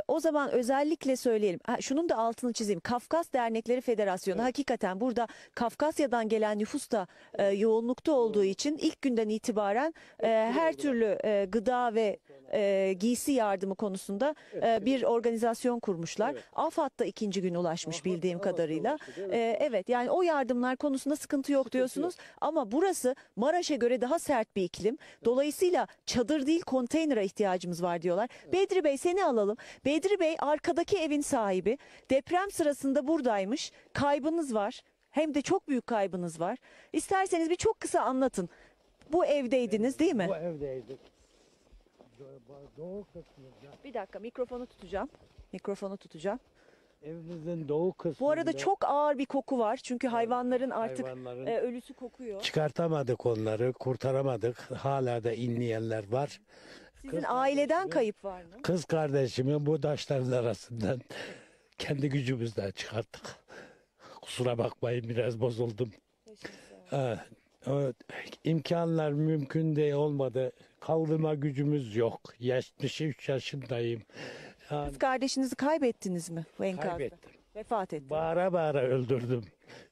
O zaman özellikle söyleyelim. Ha, şunun da altını çizeyim. Kafkas Dernekleri Federasyonu hakikaten burada Kafkasya'dan gelen nüfus da yoğunlukta olduğu için ilk günden itibaren her türlü gıda ve giysi yardımı konusunda bir organizasyon kurmuşlar. AFAD da ikinci gün ulaşmış bildiğim kadarıyla. Evet, yani o yardımlar konusunda sıkıntı yok diyorsunuz ama burası Maraş'a göre daha sert bir iklim. Dolayısıyla çadır değil konteynere ihtiyacımız var diyorlar. Bedri Bey, seni alalım. Bedri Bey arkadaki evin sahibi. Deprem sırasında buradaymış. Kaybınız var. Hem de çok büyük kaybınız var. İsterseniz bir çok kısa anlatın. Bu evdeydiniz değil mi? Bu evdeydik. Doğu kısmında. Bir dakika, mikrofonu tutacağım. Mikrofonu tutacağım. Evimizin doğu kısmında. Bu arada çok ağır bir koku var. Çünkü hayvanların artık ölüsü kokuyor. Çıkartamadık onları, kurtaramadık. Hala da inleyenler var. Sizin aileden kayıp var mı? Kız kardeşimi bu taşların arasından kendi gücümüzle çıkarttık. Kusura bakmayın, biraz bozuldum. İmkanlar mümkün değil, olmadı. Kaldırma gücümüz yok. 73 yaşındayım. Yani Kız kardeşinizi kaybettiniz mi bu enkazda? kaybettim. Vefat etti. Bağıra bağıra öldürdüm.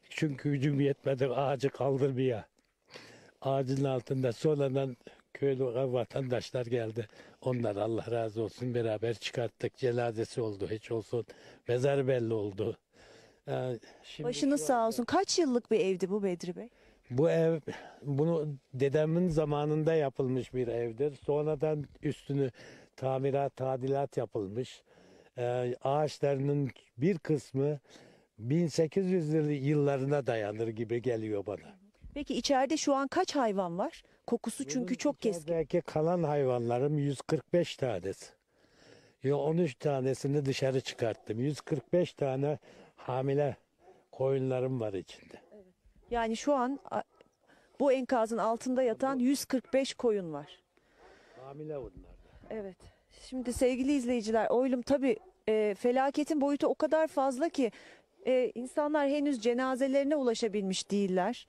Çünkü gücüm yetmedi ağacı kaldırmaya. Ağacın altında sonradan köylü vatandaşlar geldi. Onlar Allah razı olsun beraber çıkarttık. Cenazesi oldu hiç olsun. Mezarı belli oldu. Şimdi Başınız sağ olsun. Kaç yıllık bir evdi bu Bedri Bey? bu ev, bunu dedemin zamanında yapılmış bir evdir. Sonradan üstünü tamirat, tadilat yapılmış. Ağaçlarının bir kısmı 1800'lü yıllarına dayanır gibi geliyor bana. Peki içeride şu an kaç hayvan var? Kokusu çünkü çok keskin. İçerideki kalan hayvanlarım 145 tanesi. 13 tanesini dışarı çıkarttım. 145 tane hamile koyunlarım var içinde. Yani şu an bu enkazın altında yatan 145 koyun var. Hamile onlar da. Evet. Şimdi sevgili izleyiciler, oylum tabii felaketin boyutu o kadar fazla ki insanlar henüz cenazelerine ulaşabilmiş değiller.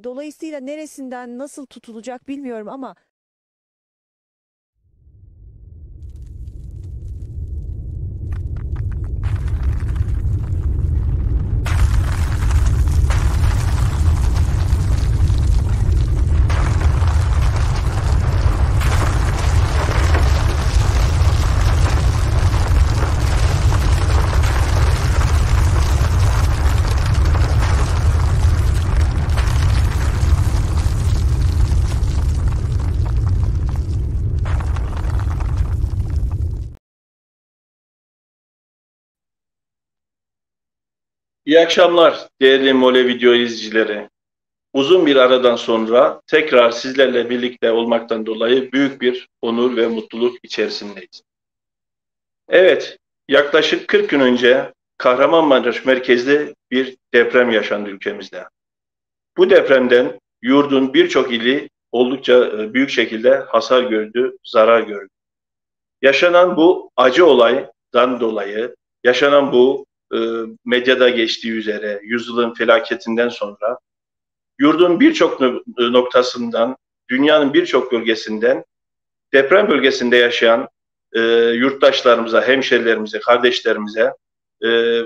Dolayısıyla neresinden nasıl tutulacak bilmiyorum ama İyi akşamlar değerli Mole Video izleyicileri. Uzun bir aradan sonra tekrar sizlerle birlikte olmaktan dolayı büyük bir onur ve mutluluk içerisindeyiz. Evet, yaklaşık 40 gün önce Kahramanmaraş merkezli bir deprem yaşandı ülkemizde. Bu depremden yurdun birçok ili oldukça büyük şekilde hasar gördü, zarar gördü. Yaşanan bu acı olaydan dolayı, yaşanan bu medyada geçtiği üzere yüzyılın felaketinden sonra yurdun birçok noktasından, dünyanın birçok bölgesinden deprem bölgesinde yaşayan yurttaşlarımıza, hemşerilerimize, kardeşlerimize,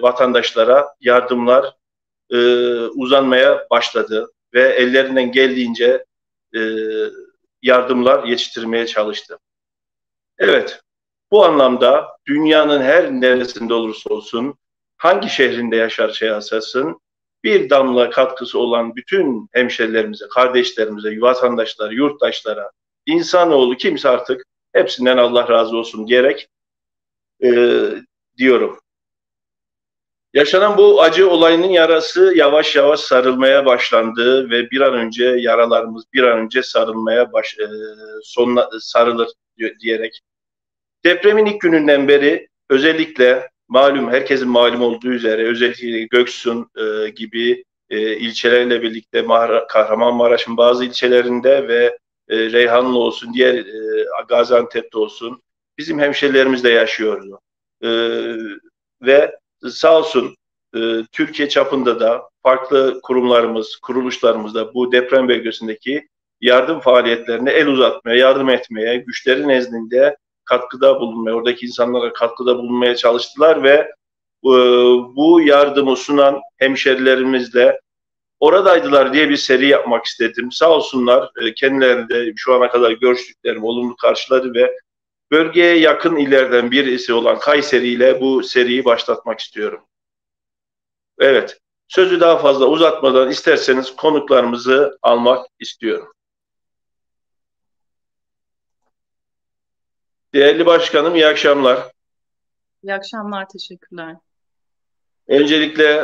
vatandaşlara yardımlar uzanmaya başladı ve ellerinden geldiğince yardımlar yetiştirmeye çalıştı. Evet, bu anlamda dünyanın her neresinde olursa olsun, hangi şehrinde yaşarsa yaşasın, bir damla katkısı olan bütün hemşerilerimize, kardeşlerimize, vatandaşlara, yurttaşlara, insanoğlu kimse artık hepsinden Allah razı olsun diyerek diyorum. Yaşanan bu acı olayının yarası yavaş yavaş sarılmaya başlandı ve bir an önce yaralarımız bir an önce sarılmaya sonuna sarılır diyerek. Depremin ilk gününden beri özellikle malum, herkesin malum olduğu üzere özellikle Göksun gibi ilçelerle birlikte Kahramanmaraş'ın bazı ilçelerinde ve Reyhanlı olsun, diğer Gaziantep'te olsun bizim hemşerilerimiz de yaşıyordu. Ve sağ olsun Türkiye çapında da farklı kurumlarımız, kuruluşlarımız da bu deprem bölgesindeki yardım faaliyetlerine el uzatmaya, yardım etmeye, güçleri nezdinde katkıda bulunmaya, oradaki insanlara katkıda bulunmaya çalıştılar ve bu yardımı sunan hemşerilerimizle oradaydılar diye bir seri yapmak istedim. Sağ olsunlar, kendileri de şu ana kadar görüştüklerim olumlu karşıladı ve bölgeye yakın illerden birisi olan Kayseri ile bu seriyi başlatmak istiyorum. Evet, sözü daha fazla uzatmadan isterseniz konuklarımızı almak istiyorum. Değerli başkanım, iyi akşamlar. İyi akşamlar, teşekkürler. Öncelikle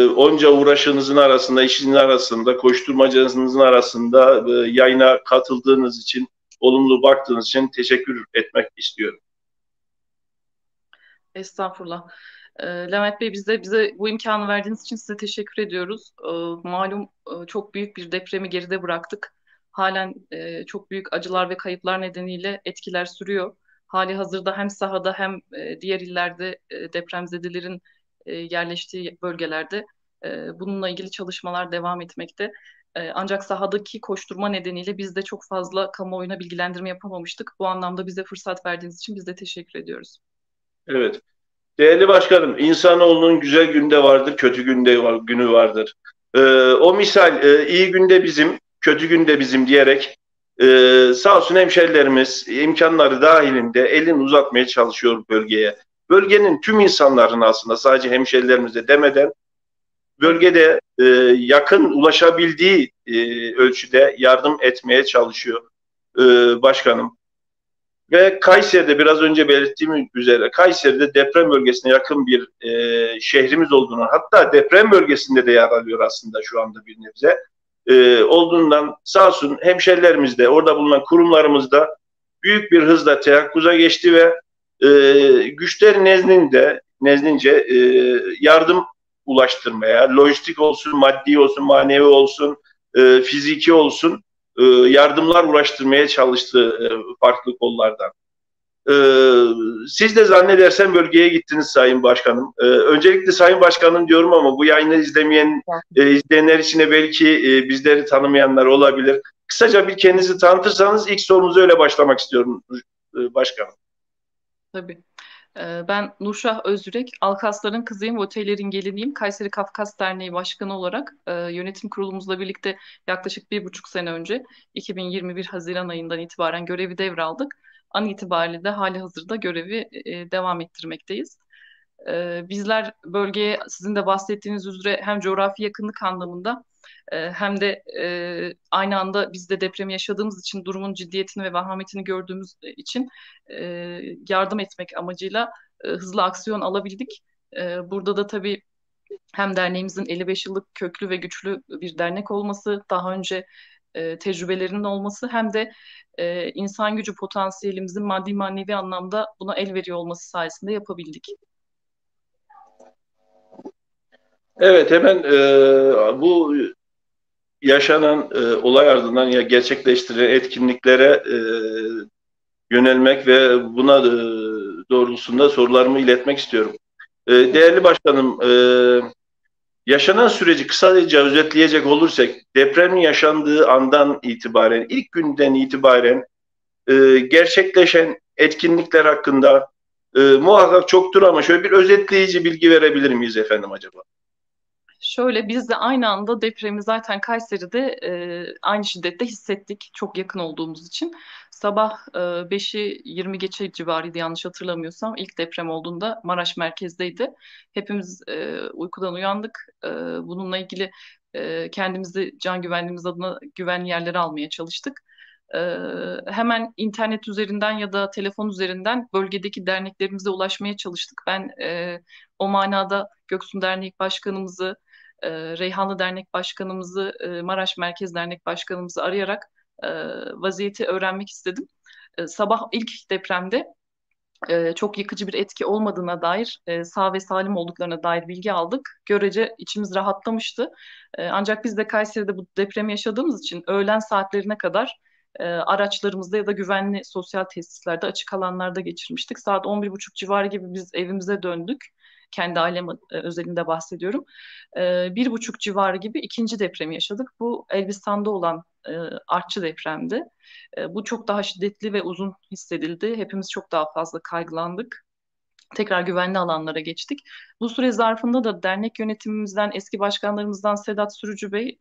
onca uğraşınızın arasında, işinizin arasında, koşturmacanızın arasında yayına katıldığınız için, olumlu baktığınız için teşekkür etmek istiyorum. Estağfurullah. Levent Bey, bize bu imkanı verdiğiniz için size teşekkür ediyoruz. Malum çok büyük bir depremi geride bıraktık. Halen çok büyük acılar ve kayıplar nedeniyle etkiler sürüyor. Hali hazırda hem sahada hem diğer illerde depremzedelerin yerleştiği bölgelerde bununla ilgili çalışmalar devam etmekte. Ancak sahadaki koşturma nedeniyle biz de çok fazla kamuoyuna bilgilendirme yapamamıştık. Bu anlamda bize fırsat verdiğiniz için biz de teşekkür ediyoruz. Evet. Değerli başkanım, insanoğlunun güzel günde vardır, kötü günü vardır. O misal iyi günde bizim, kötü günde bizim diyerek sağ olsun hemşerilerimiz imkanları dahilinde elini uzatmaya çalışıyor bölgeye. Bölgenin tüm insanların aslında sadece hemşerilerimize demeden bölgede yakın ulaşabildiği ölçüde yardım etmeye çalışıyor başkanım. Ve Kayseri'de biraz önce belirttiğim üzere Kayseri'de deprem bölgesine yakın bir şehrimiz olduğunu, hatta deprem bölgesinde de yer alıyor aslında şu anda bir nebze olduğundan sağ olsun hemşerilerimiz de orada bulunan kurumlarımız da büyük bir hızla teyakkuza geçti ve güçleri nezdince yardım ulaştırmaya, lojistik olsun, maddi olsun, manevi olsun, fiziki olsun yardımlar ulaştırmaya çalıştı farklı kollardan. Siz de zannedersem bölgeye gittiniz Sayın Başkanım. Öncelikle Sayın Başkanım diyorum ama bu yayını izleyenler içinde belki bizleri tanımayanlar olabilir. Kısaca bir kendinizi tanıtırsanız ilk sorumuza öyle başlamak istiyorum Başkanım. Tabii. Ben Nurşah Özyürek, Alkasların kızıyım, Voteylerin geliniyim. Kayseri Kafkas Derneği Başkanı olarak yönetim kurulumuzla birlikte yaklaşık 1,5 sene önce 2021 Haziran ayından itibaren görevi devraldık. An itibariyle de hali hazırda görevi devam ettirmekteyiz. Bizler bölgeye sizin de bahsettiğiniz üzere hem coğrafi yakınlık anlamında hem de aynı anda biz de depremi yaşadığımız için durumun ciddiyetini ve vahametini gördüğümüz için yardım etmek amacıyla hızlı aksiyon alabildik. Burada da tabii hem derneğimizin 55 yıllık köklü ve güçlü bir dernek olması, daha önce tecrübelerinin olması hem de insan gücü potansiyelimizin maddi manevi anlamda buna el veriyor olması sayesinde yapabildik. Evet, hemen bu yaşanan olay ardından ya gerçekleştirilen etkinliklere yönelmek ve buna doğrultusunda sorularımı iletmek istiyorum. Değerli başkanım, yaşanan süreci kısaca özetleyecek olursak, depremin yaşandığı andan itibaren, ilk günden itibaren gerçekleşen etkinlikler hakkında muhakkak çoktur ama şöyle bir özetleyici bilgi verebilir miyiz efendim acaba? Şöyle, biz de aynı anda depremi zaten Kayseri'de aynı şiddette hissettik. Çok yakın olduğumuz için. Sabah 5'i 20 geçe civarıydı yanlış hatırlamıyorsam. İlk deprem olduğunda Maraş merkezdeydi. Hepimiz uykudan uyandık. Bununla ilgili kendimizi can güvenliğimiz adına güvenli yerlere almaya çalıştık. Hemen internet üzerinden ya da telefon üzerinden bölgedeki derneklerimize ulaşmaya çalıştık. Ben o manada Göksun Dernek Başkanımızı, Reyhanlı Dernek Başkanımızı, Maraş Merkez Dernek Başkanımızı arayarak vaziyeti öğrenmek istedim. Sabah ilk depremde çok yıkıcı bir etki olmadığına dair, sağ ve salim olduklarına dair bilgi aldık. Görece içimiz rahatlamıştı. Ancak biz de Kayseri'de bu depremi yaşadığımız için öğlen saatlerine kadar araçlarımızda ya da güvenli sosyal tesislerde, açık alanlarda geçirmiştik. Saat 11.30 civarı gibi biz evimize döndük. Kendi ailem özelinde bahsediyorum. 1.30 civarı gibi ikinci depremi yaşadık. Bu Elbistan'da olan artçı depremdi. Bu çok daha şiddetli ve uzun hissedildi. Hepimiz çok daha fazla kaygılandık. Tekrar güvenli alanlara geçtik. Bu süre zarfında da dernek yönetimimizden, eski başkanlarımızdan Sedat Sürücü Bey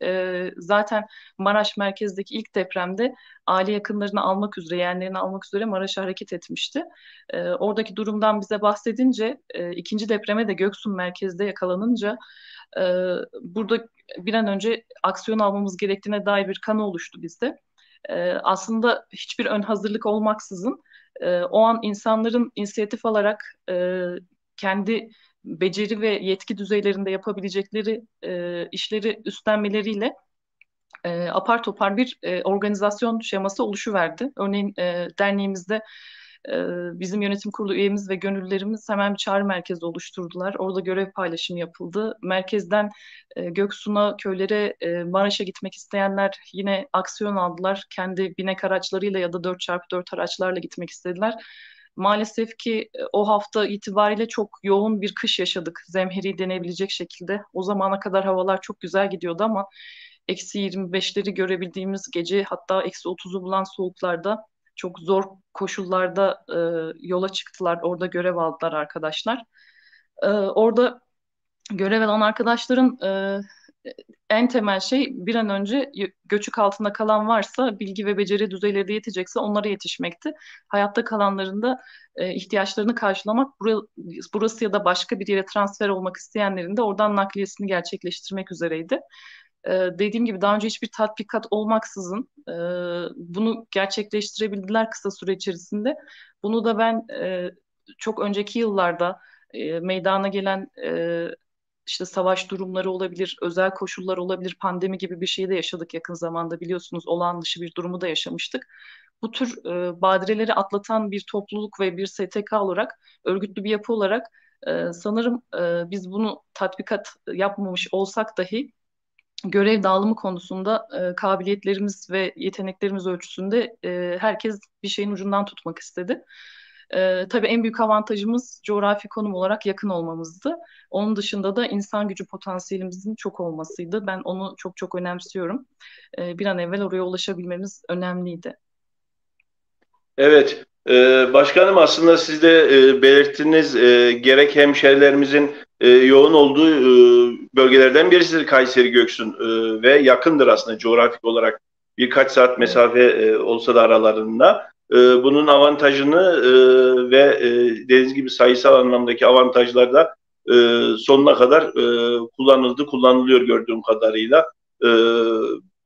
zaten Maraş merkezdeki ilk depremde aile yakınlarını almak üzere, yeğenlerini almak üzere Maraş'a hareket etmişti. Oradaki durumdan bize bahsedince, ikinci depreme de Göksun merkezde yakalanınca e, burada bir an önce aksiyon almamız gerektiğine dair bir kanı oluştu bizde. Aslında hiçbir ön hazırlık olmaksızın o an insanların inisiyatif alarak kendi beceri ve yetki düzeylerinde yapabilecekleri işleri üstlenmeleriyle apar topar bir organizasyon şeması oluşuverdi. Örneğin derneğimizde bizim yönetim kurulu üyemiz ve gönüllülerimiz hemen bir çağrı merkezi oluşturdular. Orada görev paylaşımı yapıldı. Merkezden Göksu'na, köylere, Maraş'a gitmek isteyenler yine aksiyon aldılar. Kendi binek araçlarıyla ya da 4x4 araçlarla gitmek istediler. Maalesef ki o hafta itibariyle çok yoğun bir kış yaşadık. Zemheri denebilecek şekilde. O zamana kadar havalar çok güzel gidiyordu ama -25'leri görebildiğimiz gece, hatta -30'u bulan soğuklarda çok zor koşullarda yola çıktılar. Orada görev aldılar arkadaşlar. Orada görev alan arkadaşların en temel şey bir an önce göçük altında kalan varsa, bilgi ve beceri düzeyleri de yetecekse onlara yetişmekti. Hayatta kalanların da ihtiyaçlarını karşılamak, burası ya da başka bir yere transfer olmak isteyenlerin de oradan nakliyesini gerçekleştirmek üzereydi. Dediğim gibi daha önce hiçbir tatbikat olmaksızın bunu gerçekleştirebildiler kısa süre içerisinde. Bunu da ben çok önceki yıllarda meydana gelen işte savaş durumları olabilir, özel koşullar olabilir, pandemi gibi bir şeyi de yaşadık yakın zamanda, biliyorsunuz olağan dışı bir durumu da yaşamıştık. Bu tür badireleri atlatan bir topluluk ve bir STK olarak, örgütlü bir yapı olarak sanırım biz bunu tatbikat yapmamış olsak dahi görev dağılımı konusunda kabiliyetlerimiz ve yeteneklerimiz ölçüsünde herkes bir şeyin ucundan tutmak istedi. Tabii en büyük avantajımız coğrafi konum olarak yakın olmamızdı. Onun dışında da insan gücü potansiyelimizin çok olmasıydı. Ben onu çok çok önemsiyorum. Bir an evvel oraya ulaşabilmemiz önemliydi. Evet, başkanım aslında siz de belirttiniz gerek hemşerilerimizin yoğun olduğu bölgelerden birisidir Kayseri Göksun ve yakındır aslında coğrafik olarak birkaç saat mesafe olsa da aralarında. Bunun avantajını dediğiniz gibi sayısal anlamdaki avantajlar da sonuna kadar kullanılıyor gördüğüm kadarıyla.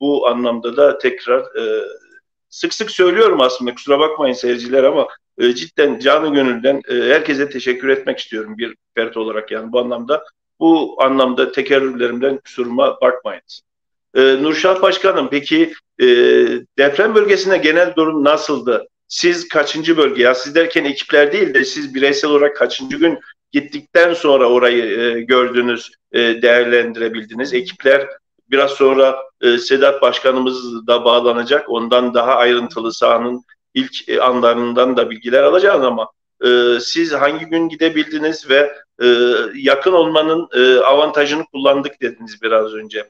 Bu anlamda da tekrar sık sık söylüyorum aslında, kusura bakmayın seyirciler, ama cidden canı gönülden herkese teşekkür etmek istiyorum bir fert olarak, yani bu anlamda. Bu anlamda tekerrürlerimden kusuruma bakmayınız. Nurşah Başkanım, peki deprem bölgesinde genel durum nasıldı? Siz kaçıncı bölge, ya siz derken ekipler değil de siz bireysel olarak kaçıncı gün gittikten sonra orayı gördünüz, değerlendirebildiniz? Ekipler biraz sonra Sedat Başkanımız da bağlanacak. Ondan daha ayrıntılı sahanın ilk anlarından da bilgiler alacağız, ama siz hangi gün gidebildiniz ve yakın olmanın avantajını kullandık dediniz biraz önce.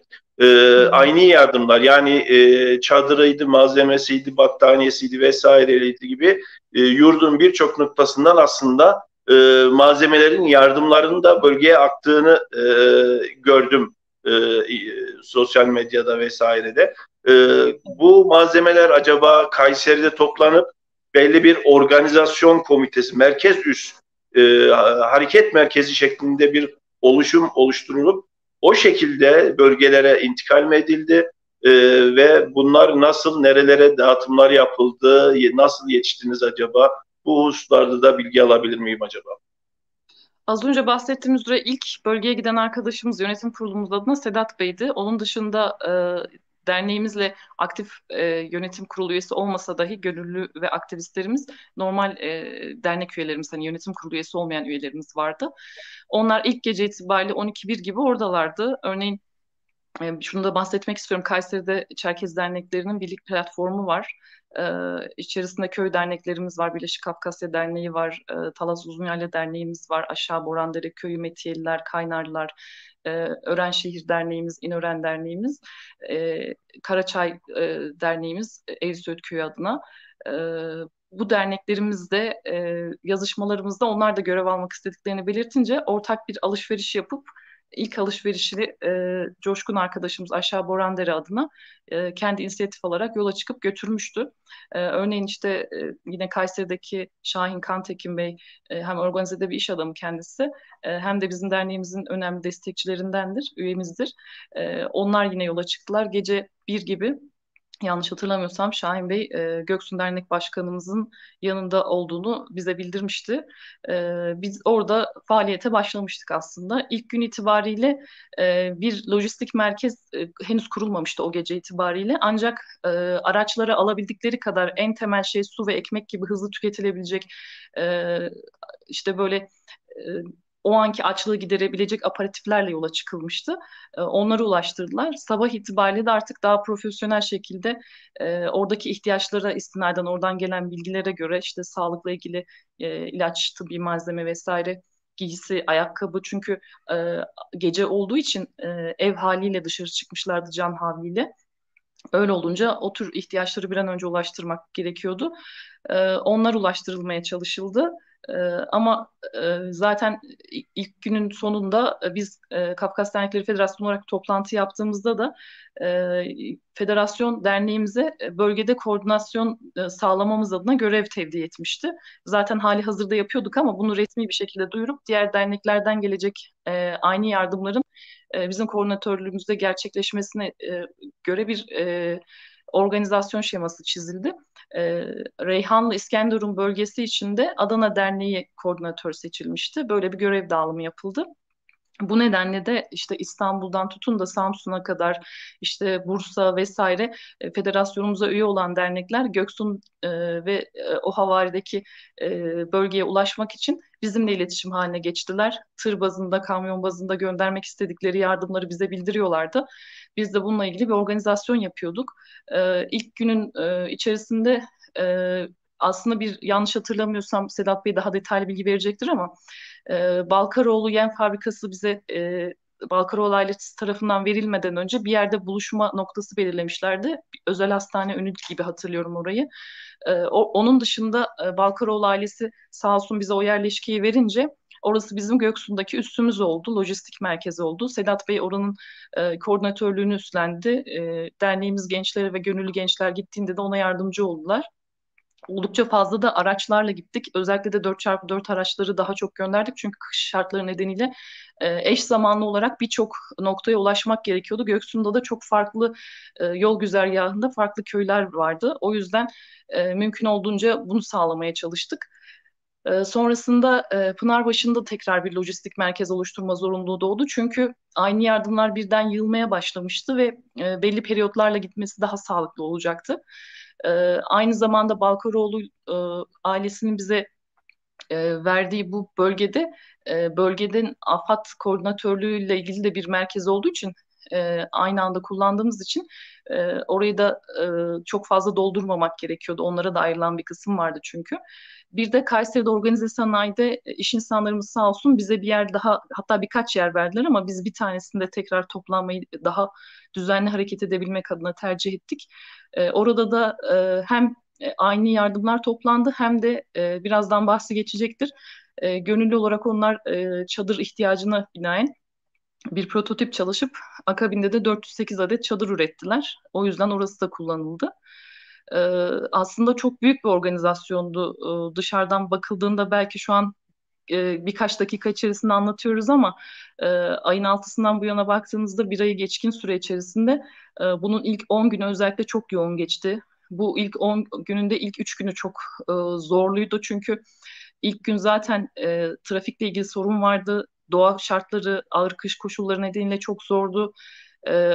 Aynı yardımlar, yani çadırıydı, malzemesiydi, battaniyesiydi vesaireydi gibi yurdun birçok noktasından aslında malzemelerin, yardımların da bölgeye aktığını gördüm sosyal medyada vesairede. Bu malzemeler acaba Kayseri'de toplanıp belli bir organizasyon komitesi, merkez üst hareket merkezi şeklinde bir oluşum oluşturulup o şekilde bölgelere intikal mi edildi ve bunlar nasıl, nerelere dağıtımlar yapıldı, nasıl yetiştiniz acaba? Bu hususlarda da bilgi alabilir miyim acaba? Az önce bahsettiğimiz üzere ilk bölgeye giden arkadaşımız yönetim kurulumuz adına Sedat Bey'di. Onun dışında derneğimizle aktif yönetim kurulu üyesi olmasa dahi gönüllü ve aktivistlerimiz, normal dernek üyelerimiz, hani yönetim kurulu üyesi olmayan üyelerimiz vardı. Onlar ilk gece itibariyle 12-1 gibi oradalardı. Örneğin Şunu da bahsetmek istiyorum. Kayseri'de Çerkez Derneklerinin birlik platformu var. İçerisinde köy derneklerimiz var. Birleşik Kafkasya Derneği var. Talas Uzunyayla Derneğimiz var. Aşağı Borandere Köyü, Metiyeliler, Kaynarlılar, Örenşehir Derneğimiz, İnören Derneğimiz, Karaçay Derneğimiz, Eğri Köyü adına. E, Bu derneklerimizde yazışmalarımızda onlar da görev almak istediklerini belirtince ortak bir alışveriş yapıp ilk alışverişini Coşkun arkadaşımız Aşağı Borandere adına kendi inisiyatif alarak yola çıkıp götürmüştü. Örneğin işte yine Kayseri'deki Şahin Kantekin Bey hem organizede bir iş adamı kendisi hem de bizim derneğimizin önemli destekçilerindendir, üyemizdir. Onlar yine yola çıktılar. Gece 1 gibi yanlış hatırlamıyorsam Şahin Bey Göksun Dernek Başkanımızın yanında olduğunu bize bildirmişti. Biz orada faaliyete başlamıştık aslında. İlk gün itibariyle bir lojistik merkez henüz kurulmamıştı o gece itibariyle. Ancak araçları alabildikleri kadar en temel şey su ve ekmek gibi hızlı tüketilebilecek e, işte böyle o anki açlığı giderebilecek aparatiflerle yola çıkılmıştı. Onları ulaştırdılar. Sabah itibariyle de artık daha profesyonel şekilde oradaki ihtiyaçlara istinaden oradan gelen bilgilere göre işte sağlıkla ilgili ilaç, tıbbi malzeme vesaire giysi, ayakkabı çünkü gece olduğu için ev haliyle dışarı çıkmışlardı can havliyle. Öyle olunca o tür ihtiyaçları bir an önce ulaştırmak gerekiyordu. Onlar ulaştırılmaya çalışıldı. Ee, ama zaten ilk günün sonunda biz Kafkas Dernekleri Federasyonu olarak toplantı yaptığımızda da federasyon derneğimize bölgede koordinasyon sağlamamız adına görev tevdi etmişti. Zaten hali hazırda yapıyorduk ama bunu resmi bir şekilde duyurup diğer derneklerden gelecek aynı yardımların bizim koordinatörlüğümüzde gerçekleşmesine göre bir organizasyon şeması çizildi. Reyhanlı İskenderun bölgesi içinde Adana Derneği koordinatör seçilmişti. Böyle bir görev dağılımı yapıldı. Bu nedenle de işte İstanbul'dan tutun da Samsun'a kadar işte Bursa vesaire federasyonumuza üye olan dernekler Göksun ve o havarideki bölgeye ulaşmak için bizimle iletişim haline geçtiler. Tır bazında, kamyon bazında göndermek istedikleri yardımları bize bildiriyorlardı. Biz de bununla ilgili bir organizasyon yapıyorduk. İlk günün içerisinde aslında bir yanlış hatırlamıyorsam Sedat Bey daha detaylı bilgi verecektir ama Balkaroğlu Yem Fabrikası bize Balkaroğlu ailesi tarafından verilmeden önce bir yerde buluşma noktası belirlemişlerdi. Bir özel hastane önü gibi hatırlıyorum orayı. Onun dışında Balkaroğlu ailesi sağ olsun bize o yerleşkeyi verince orası bizim Göksu'ndaki üssümüz oldu, lojistik merkezi oldu. Sedat Bey oranın koordinatörlüğünü üstlendi. Derneğimiz gençleri ve gönüllü gençler gittiğinde de ona yardımcı oldular. Oldukça fazla da araçlarla gittik. Özellikle de 4x4 araçları daha çok gönderdik. Çünkü kış şartları nedeniyle eş zamanlı olarak birçok noktaya ulaşmak gerekiyordu. Göksu'nda da çok farklı yol güzergahında farklı köyler vardı. O yüzden mümkün olduğunca bunu sağlamaya çalıştık. Sonrasında Pınarbaşı'nda tekrar bir lojistik merkez oluşturma zorunluluğu doğdu. Çünkü aynı yardımlar birden yığılmaya başlamıştı ve belli periyotlarla gitmesi daha sağlıklı olacaktı. Aynı zamanda Balkaroğlu ailesinin bize verdiği bu bölgede bölgenin AFAD koordinatörlüğüyle ilgili de bir merkez olduğu için aynı anda kullandığımız için orayı da çok fazla doldurmamak gerekiyordu. Onlara da ayrılan bir kısım vardı çünkü. Bir de Kayseri'de organize sanayide iş insanlarımız sağ olsun bize bir yer daha hatta birkaç yer verdiler ama biz bir tanesinde tekrar toplanmayı daha düzenli hareket edebilmek adına tercih ettik. Orada da hem aynı yardımlar toplandı hem de birazdan bahsi geçecektir. Gönüllü olarak onlar çadır ihtiyacına binaen bir prototip çalışıp akabinde de 408 adet çadır ürettiler. O yüzden orası da kullanıldı. Ee, Aslında çok büyük bir organizasyondu. Dışarıdan bakıldığında belki şu an birkaç dakika içerisinde anlatıyoruz ama ayın 6'sından bu yana baktığınızda bir ayı geçkin süre içerisinde bunun ilk 10 günü özellikle çok yoğun geçti. Bu ilk 10 gününde ilk 3 günü çok zorluydu çünkü ilk gün zaten trafikle ilgili sorun vardı. Doğa şartları, ağır kış koşulları nedeniyle çok zordu.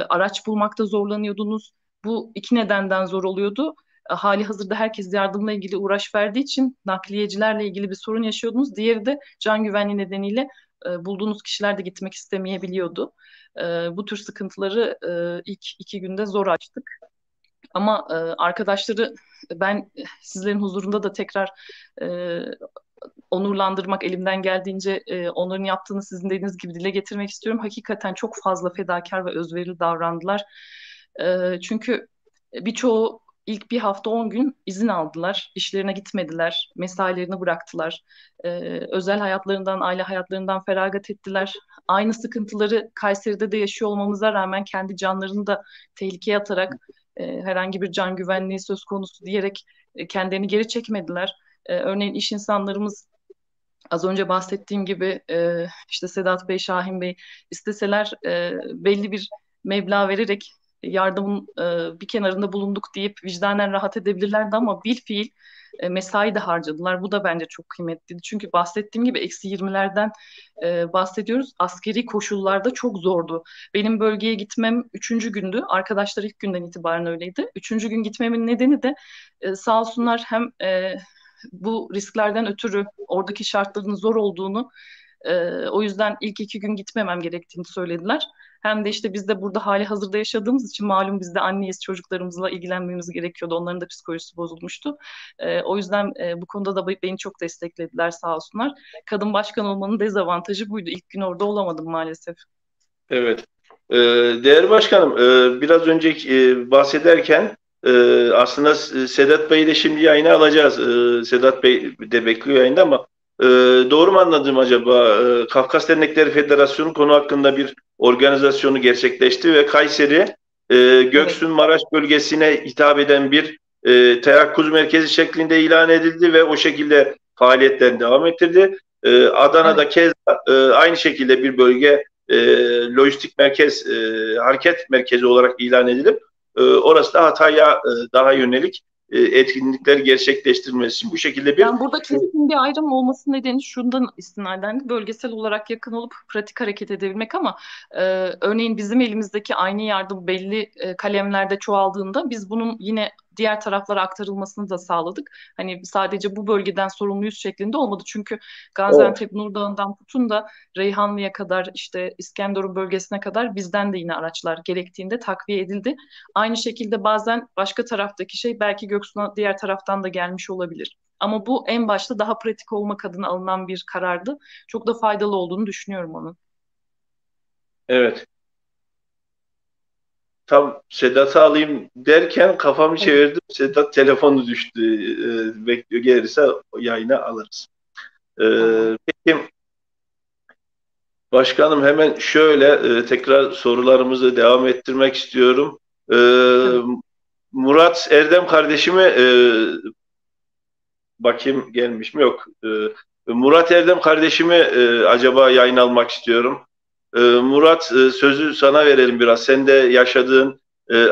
Araç bulmakta zorlanıyordunuz. Bu iki nedenden zor oluyordu. Hali hazırda herkes yardımla ilgili uğraş verdiği için nakliyecilerle ilgili bir sorun yaşıyordunuz. Diğeri de can güvenliği nedeniyle bulduğunuz kişiler de gitmek istemeyebiliyordu. Bu tür sıkıntıları ilk 2 günde zor açtık. Ama arkadaşları ben sizlerin huzurunda da tekrar e, onurlandırmak, elimden geldiğince onların yaptığını sizin dediğiniz gibi dile getirmek istiyorum. Hakikaten çok fazla fedakar ve özverili davrandılar. Çünkü birçoğu ilk bir hafta 10 gün izin aldılar. İşlerine gitmediler. Mesailerini bıraktılar. Özel hayatlarından, aile hayatlarından feragat ettiler. Aynı sıkıntıları Kayseri'de de yaşıyor olmamıza rağmen kendi canlarını da tehlikeye atarak herhangi bir can güvenliği söz konusu diyerek kendilerini geri çekmediler. Örneğin iş insanlarımız az önce bahsettiğim gibi işte Sedat Bey, Şahin Bey isteseler belli bir meblağ vererek yardımın bir kenarında bulunduk deyip vicdanen rahat edebilirlerdi ama bilfiil mesai de harcadılar. Bu da bence çok kıymetliydi. Çünkü bahsettiğim gibi -20'lerden bahsediyoruz. Askeri koşullarda çok zordu. Benim bölgeye gitmem 3. gündü. Arkadaşlar ilk günden itibaren öyleydi. 3. gün gitmemin nedeni de sağ olsunlar hem bu risklerden ötürü oradaki şartların zor olduğunu, o yüzden ilk 2 gün gitmemem gerektiğini söylediler. Hem de işte biz de burada hali hazırda yaşadığımız için malum biz de anneyiz, çocuklarımızla ilgilenmemiz gerekiyordu. Onların da psikolojisi bozulmuştu. O yüzden bu konuda da beni çok desteklediler sağ olsunlar. Kadın başkan olmanın dezavantajı buydu. İlk gün orada olamadım maalesef. Evet. Değerli başkanım, biraz önce bahsederken aslında Sedat Bey'i de şimdi yayına alacağız. Sedat Bey de bekliyor yayında ama doğru mu anladım acaba? Kafkas Dernekleri Federasyonu konu hakkında bir organizasyonu gerçekleşti ve Kayseri, Göksun Maraş bölgesine hitap eden bir teyakkuz merkezi şeklinde ilan edildi ve o şekilde faaliyetlerini devam ettirdi. Adana'da keza aynı şekilde bir bölge lojistik merkez, hareket merkezi olarak ilan edilip orası da Hatay'a daha yönelik etkinlikler gerçekleştirilmesi için bu şekilde bir... Yani burada kesin bir ayrım olması nedeni şundan istinaden bölgesel olarak yakın olup pratik hareket edebilmek ama örneğin bizim elimizdeki aynı yardım belli kalemlerde çoğaldığında biz bunun yine diğer taraflara aktarılmasını da sağladık. Hani sadece bu bölgeden sorumluyuz şeklinde olmadı. Çünkü Gaziantep Nurdağ'ından tutun da Reyhanlı'ya kadar işte İskenderun bölgesine kadar bizden de yine araçlar gerektiğinde takviye edildi. Aynı şekilde bazen başka taraftaki şey belki Göksu'na diğer taraftan da gelmiş olabilir. Ama bu en başta daha pratik olmak adına alınan bir karardı. Çok da faydalı olduğunu düşünüyorum onun. Evet. Tam Sedat'ı alayım derken kafamı çevirdim. Sedat telefonu düştü. Bekliyor. Gelirse yayına alırız. Peki başkanım hemen şöyle tekrar sorularımızı devam ettirmek istiyorum. Murat Erdem kardeşimi bakayım gelmiş mi? Yok. Murat Erdem kardeşimi acaba yayın almak istiyorum. Murat sözü sana verelim biraz. Sen de yaşadığın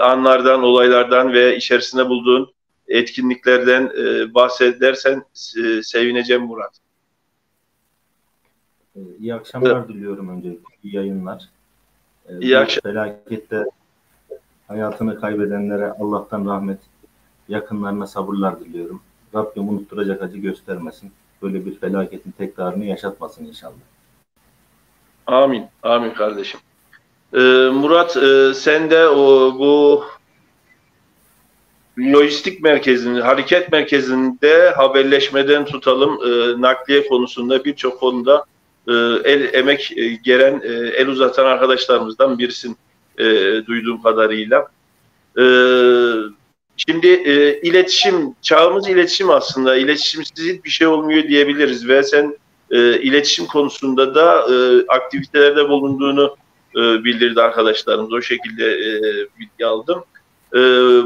anlardan, olaylardan ve içerisinde bulduğun etkinliklerden bahsedersen sevineceğim Murat. İyi akşamlar diliyorum öncelikle. İyi yayınlar. İyi akşamlar. Felakette hayatını kaybedenlere Allah'tan rahmet, yakınlarına sabırlar diliyorum. Rabbim unutturacak acı göstermesin. Böyle bir felaketin tekrarını yaşatmasın inşallah. Amin. Amin kardeşim. Murat sen de bu lojistik merkezinin, hareket merkezinde haberleşmeden tutalım nakliye konusunda birçok konuda emek gelen, el uzatan arkadaşlarımızdan birisin duyduğum kadarıyla. Şimdi iletişim, çağımız iletişim aslında. İletişimsiz bir şey olmuyor diyebiliriz ve sen iletişim konusunda da aktivitelerde bulunduğunu bildirdi arkadaşlarımız. O şekilde bilgi aldım.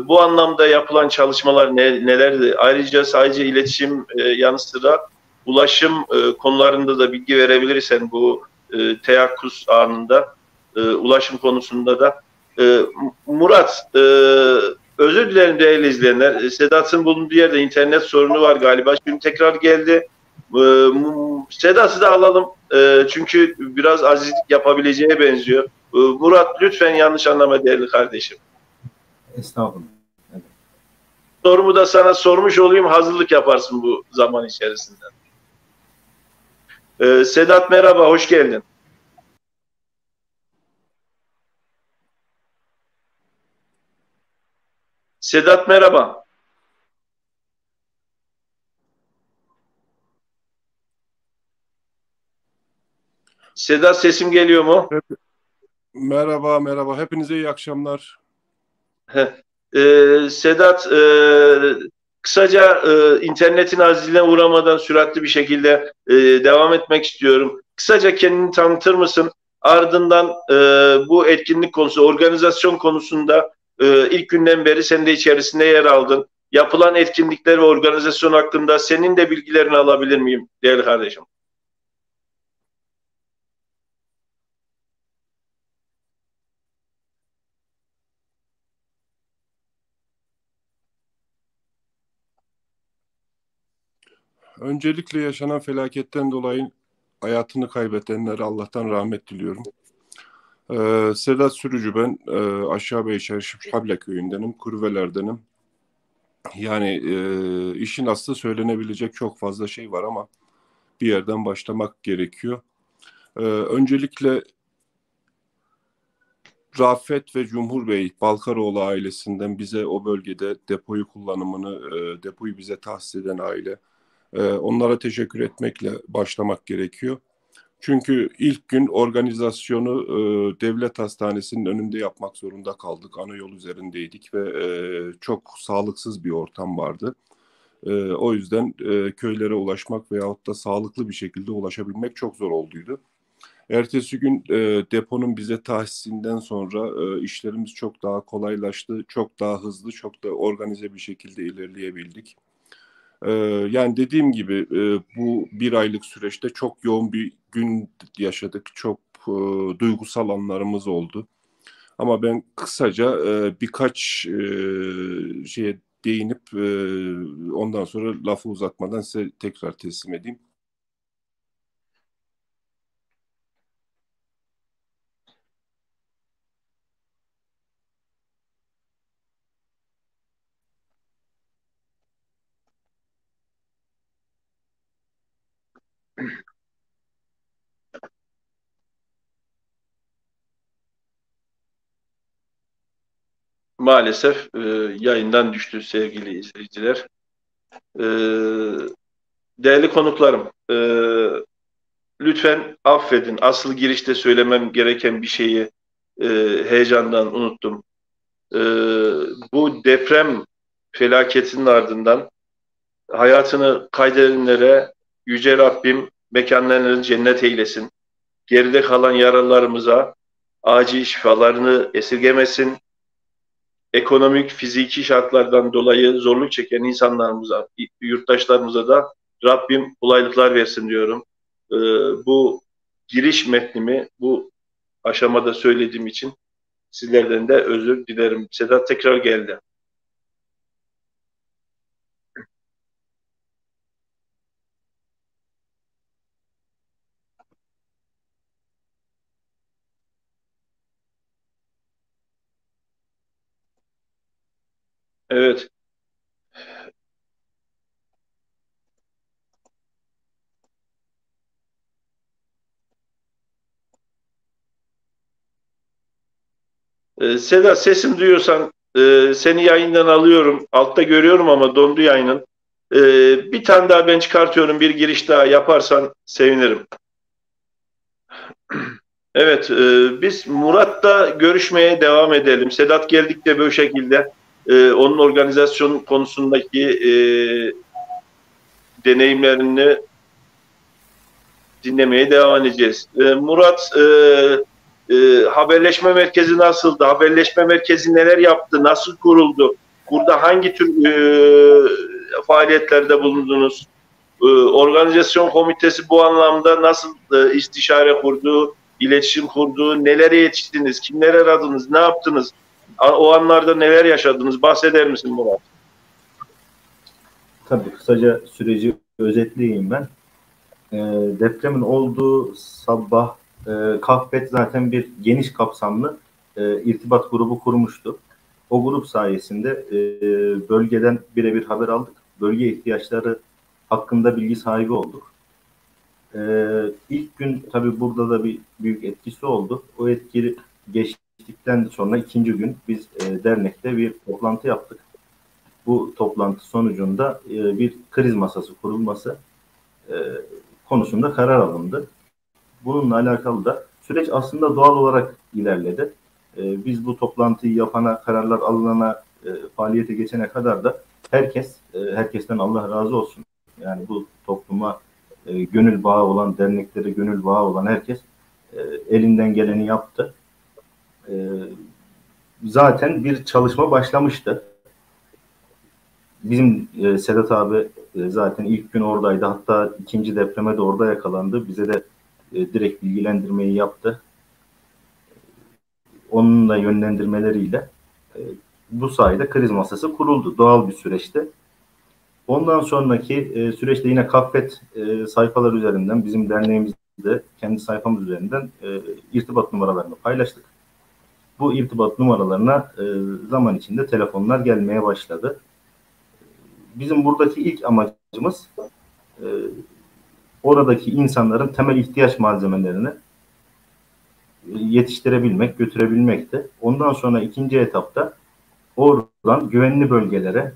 Bu anlamda yapılan çalışmalar nelerdi? Ayrıca sadece iletişim yanı sıra ulaşım konularında da bilgi verebilirsen bu teyakkuz anında ulaşım konusunda da. Murat, özür dilerim değerli izleyenler. Sedat'ın bulunduğu yerde internet sorunu var galiba. Şimdi tekrar geldi. Sedat'ı da alalım. Çünkü biraz azizlik yapabileceğine benziyor. Murat lütfen yanlış anlama değerli kardeşim. Estağfurullah. Evet. Sorumu da sana sormuş olayım. Hazırlık yaparsın bu zaman içerisinde. Sedat merhaba, hoş geldin. Sedat merhaba. Sedat sesim geliyor mu? Merhaba, merhaba. Hepinize iyi akşamlar. Sedat, kısaca internetin azizliğine uğramadan süratli bir şekilde devam etmek istiyorum. Kısaca kendini tanıtır mısın? Ardından bu etkinlik konusu, organizasyon konusunda ilk günden beri sen de içerisinde yer aldın. Yapılan etkinlikler ve organizasyon hakkında senin de bilgilerini alabilir miyim değerli kardeşim? Öncelikle yaşanan felaketten dolayı hayatını kaybedenlere Allah'tan rahmet diliyorum. Sedat Sürücü ben. Aşağı Beyşehir Şiphable köyündenim, Kurveler'denim. Yani işin aslı söylenebilecek çok fazla şey var ama bir yerden başlamak gerekiyor. Öncelikle Rafet ve Cumhur Bey Balkaroğlu ailesinden bize o bölgede depoyu kullanımını, depoyu bize tahsis eden aile. Onlara teşekkür etmekle başlamak gerekiyor. Çünkü ilk gün organizasyonu devlet hastanesinin önünde yapmak zorunda kaldık. Ana yol üzerindeydik ve çok sağlıksız bir ortam vardı. O yüzden köylere ulaşmak veyahut da sağlıklı bir şekilde ulaşabilmek çok zor olduydu. Ertesi gün deponun bize tahsisinden sonra işlerimiz çok daha kolaylaştı, çok daha hızlı, çok da organize bir şekilde ilerleyebildik. Yani dediğim gibi bu bir aylık süreçte çok yoğun bir gün yaşadık. Çok duygusal anlarımız oldu. Ama ben kısaca birkaç şeye değinip ondan sonra lafı uzatmadan size tekrar teslim edeyim. Maalesef yayından düştü sevgili izleyiciler. E, Değerli konuklarım, lütfen affedin. Asıl girişte söylemem gereken bir şeyi e, heyecandan unuttum. E, Bu deprem felaketinin ardından hayatını kaybedenlere Yüce Rabbim mekanlarını cennet eylesin. Geride kalan yaralılarımıza acil şifalarını esirgemesin. Ekonomik, fiziki şartlardan dolayı zorluk çeken insanlarımıza, yurttaşlarımıza da Rabbim kolaylıklar versin diyorum. Ee, Bu giriş metnimi bu aşamada söylediğim için sizlerden de özür dilerim. Sedat tekrar geldi. Evet. Sedat sesim duyuyorsan seni yayından alıyorum. Altta görüyorum ama dondu yayının. Bir tane daha ben çıkartıyorum. Bir giriş daha yaparsan sevinirim. Evet, biz Murat'la görüşmeye devam edelim. Sedat geldikçe böyle şekilde onun organizasyon konusundaki deneyimlerini dinlemeye devam edeceğiz. Murat, haberleşme merkezi nasıldı? Haberleşme merkezi neler yaptı? Nasıl kuruldu? Burada hangi tür faaliyetlerde bulundunuz? Organizasyon komitesi bu anlamda nasıl istişare kurdu, iletişim kurdu, nelere yetiştiniz, kimlere aradınız, ne yaptınız? O anlarda neler yaşadınız? Bahseder misin Murat? Tabii kısaca süreci özetleyeyim ben. Depremin olduğu sabah Kahpet zaten bir geniş kapsamlı irtibat grubu kurmuştu. O grup sayesinde bölgeden birebir haber aldık. Bölge ihtiyaçları hakkında bilgi sahibi olduk. İlk gün tabii burada da bir büyük etkisi oldu. O etki geçtikten sonra ikinci gün biz dernekte bir toplantı yaptık. Bu toplantı sonucunda bir kriz masası kurulması konusunda karar alındı. Bununla alakalı da süreç aslında doğal olarak ilerledi. Biz bu toplantıyı yapana, kararlar alınana, faaliyete geçene kadar da herkesten Allah razı olsun. Yani bu topluma gönül bağı olan, derneklere gönül bağı olan herkes elinden geleni yaptı. Zaten bir çalışma başlamıştı. Bizim Sedat abi zaten ilk gün oradaydı. Hatta ikinci depreme de orada yakalandı. Bize de direkt bilgilendirmeyi yaptı. Onun da yönlendirmeleriyle bu sayede kriz masası kuruldu. Doğal bir süreçti. Ondan sonraki süreçte yine Kaffet sayfalar üzerinden, bizim derneğimizde kendi sayfamız üzerinden irtibat numaralarını paylaştık. Bu irtibat numaralarına zaman içinde telefonlar gelmeye başladı. Bizim buradaki ilk amacımız oradaki insanların temel ihtiyaç malzemelerini yetiştirebilmek, götürebilmekti. Ondan sonra ikinci etapta oradan güvenli bölgelere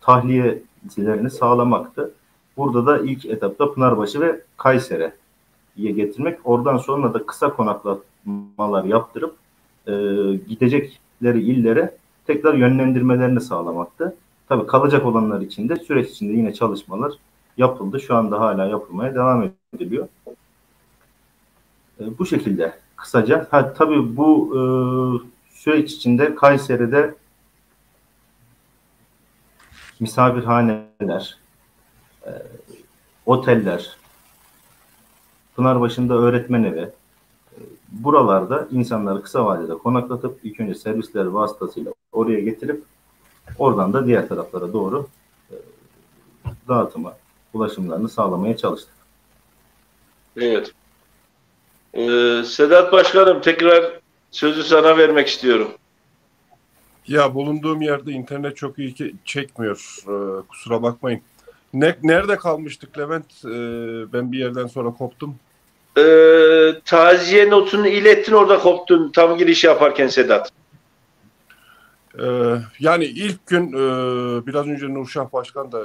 tahliyelerini sağlamaktı. Burada da ilk etapta Pınarbaşı ve Kayseri'ye getirmek. Oradan sonra da kısa konaklamalar yaptırıp gidecekleri illere tekrar yönlendirmelerini sağlamaktı. Tabii kalacak olanlar için de süreç içinde yine çalışmalar yapıldı. Şu anda hala yapılmaya devam ediliyor. Bu şekilde kısaca. Tabii bu süreç içinde Kayseri'de misafirhaneler, oteller, Pınarbaşı'nda öğretmen evi, buralarda insanları kısa vadede konaklatıp ilk önce servisler vasıtasıyla oraya getirip oradan da diğer taraflara doğru dağıtıma, ulaşımlarını sağlamaya çalıştık. Evet. Sedat Başkanım, tekrar sözü sana vermek istiyorum. Ya bulunduğum yerde internet çok iyi çekmiyor. Kusura bakmayın. Nerede kalmıştık Levent? Ben bir yerden sonra koptum. Taziye notunu ilettin, orada koptun tam giriş yaparken Sedat. Yani ilk gün biraz önce Nurşah Başkan da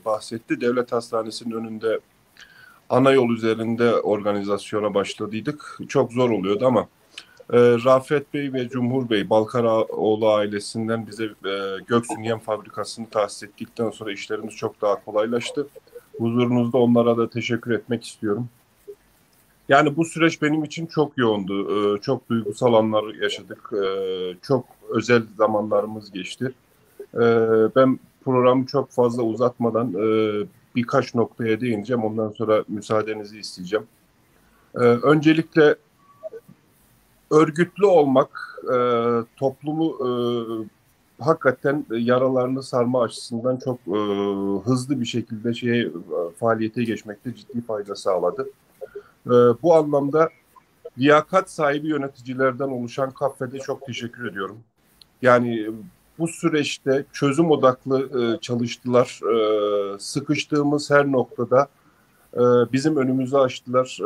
bahsetti. Devlet Hastanesi'nin önünde ana yol üzerinde organizasyona başladıydık. Çok zor oluyordu ama Rafet Bey ve Cumhur Bey Balkaroğlu ailesinden bize Göksun Yem Fabrikası'nı tahsis ettikten sonra işlerimiz çok daha kolaylaştı. Huzurunuzda onlara da teşekkür etmek istiyorum. Yani bu süreç benim için çok yoğundu. Çok duygusal anlar yaşadık. Çok özel zamanlarımız geçti. Ben programı çok fazla uzatmadan birkaç noktaya değineceğim. Ondan sonra müsaadenizi isteyeceğim. Öncelikle örgütlü olmak toplumu hakikaten yaralarını sarma açısından çok hızlı bir şekilde faaliyete geçmekte ciddi fayda sağladı. Bu anlamda liyakat sahibi yöneticilerden oluşan Kaffet'e çok teşekkür ediyorum. Yani bu süreçte çözüm odaklı çalıştılar. Sıkıştığımız her noktada bizim önümüzü açtılar.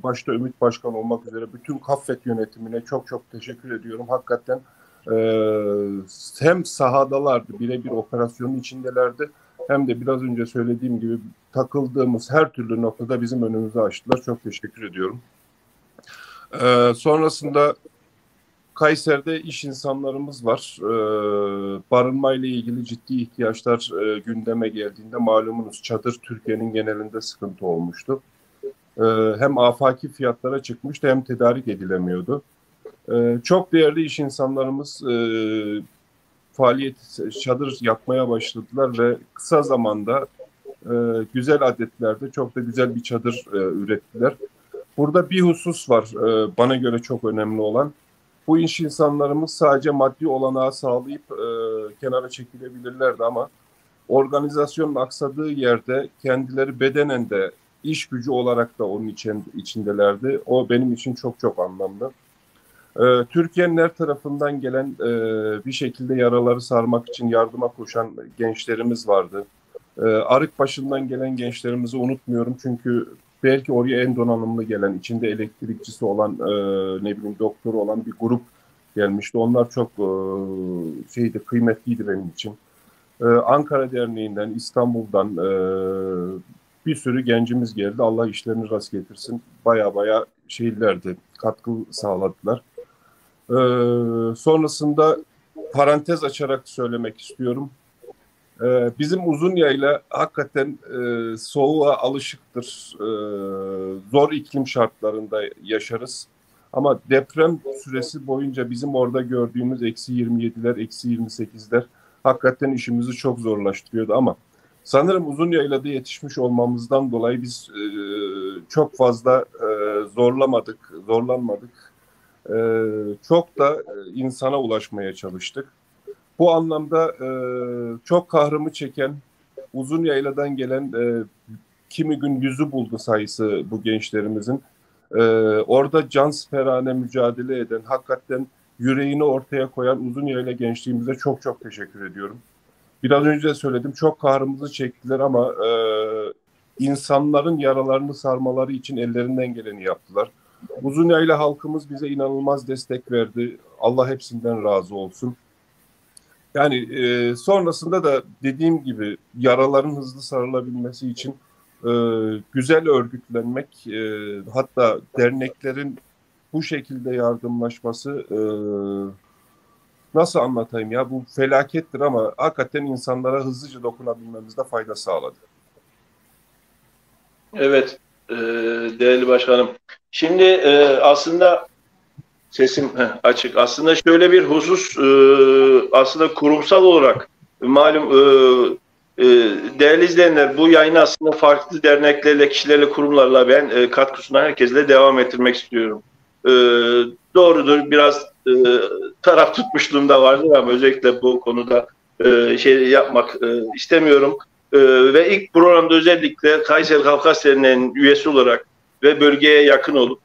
Başta Ümit Başkan olmak üzere bütün Kaffet yönetimine çok çok teşekkür ediyorum. Hakikaten hem sahadalardı, birebir operasyonun içindelerdi. Hem de biraz önce söylediğim gibi takıldığımız her türlü noktada bizim önümüzü açtılar. Çok teşekkür ediyorum. Sonrasında Kayseri'de iş insanlarımız var. Barınma ile ilgili ciddi ihtiyaçlar gündeme geldiğinde malumunuz çadır Türkiye'nin genelinde sıkıntı olmuştu. Hem afaki fiyatlara çıkmıştı hem tedarik edilemiyordu. Çok değerli iş insanlarımız çadır yapmaya başladılar ve kısa zamanda güzel adetlerde çok da güzel bir çadır ürettiler. Burada bir husus var bana göre çok önemli olan. Bu iş insanlarımız sadece maddi olanağı sağlayıp kenara çekilebilirlerdi ama organizasyonun aksadığı yerde kendileri bedenen de iş gücü olarak da onun içindelerdi. O benim için çok çok anlamlı. Türkiye'nin her tarafından gelen bir şekilde yaraları sarmak için yardıma koşan gençlerimiz vardı. Arıkbaşı'ndan gelen gençlerimizi unutmuyorum. Çünkü belki oraya en donanımlı gelen, içinde elektrikçisi olan, ne bileyim doktoru olan bir grup gelmişti. Onlar çok kıymetliydi benim için. Ankara Derneği'nden, İstanbul'dan bir sürü gencimiz geldi. Allah işlerini rast getirsin. Baya şehirlerdi, katkı sağladılar. Sonrasında parantez açarak söylemek istiyorum. Bizim Uzunyayla hakikaten soğuğa alışıktır. Zor iklim şartlarında yaşarız. Ama deprem süresi boyunca bizim orada gördüğümüz -27'ler, -28'ler hakikaten işimizi çok zorlaştırıyordu. Ama sanırım Uzunyayla yetişmiş olmamızdan dolayı biz çok fazla zorlanmadık. Çok da insana ulaşmaya çalıştık. Bu anlamda çok kahrımı çeken, Uzunyayladan gelen kimi gün 100'ü buldu sayısı bu gençlerimizin. Orada cansperane mücadele eden, hakikaten yüreğini ortaya koyan Uzunyayla gençliğimize çok çok teşekkür ediyorum. Biraz önce de söyledim, çok kahrımızı çektiler ama insanların yaralarını sarmaları için ellerinden geleni yaptılar. Uzunyayla halkımız bize inanılmaz destek verdi. Allah hepsinden razı olsun. Yani sonrasında da dediğim gibi yaraların hızlı sarılabilmesi için güzel örgütlenmek, hatta derneklerin bu şekilde yardımlaşması, nasıl anlatayım ya, bu felakettir ama hakikaten insanlara hızlıca dokunabilmemizde fayda sağladı. Evet, değerli başkanım. Şimdi aslında sesim açık. Aslında şöyle bir husus, aslında kurumsal olarak malum değerli izleyenler, bu yayını aslında farklı derneklerle, kişilerle, kurumlarla ben katkısına herkesle devam ettirmek istiyorum. Doğrudur, biraz taraf tutmuşluğum da vardır ama özellikle bu konuda şey yapmak istemiyorum. Ve ilk programda özellikle Kayseri Kafkas Derneği'nin üyesi olarak ve bölgeye yakın olup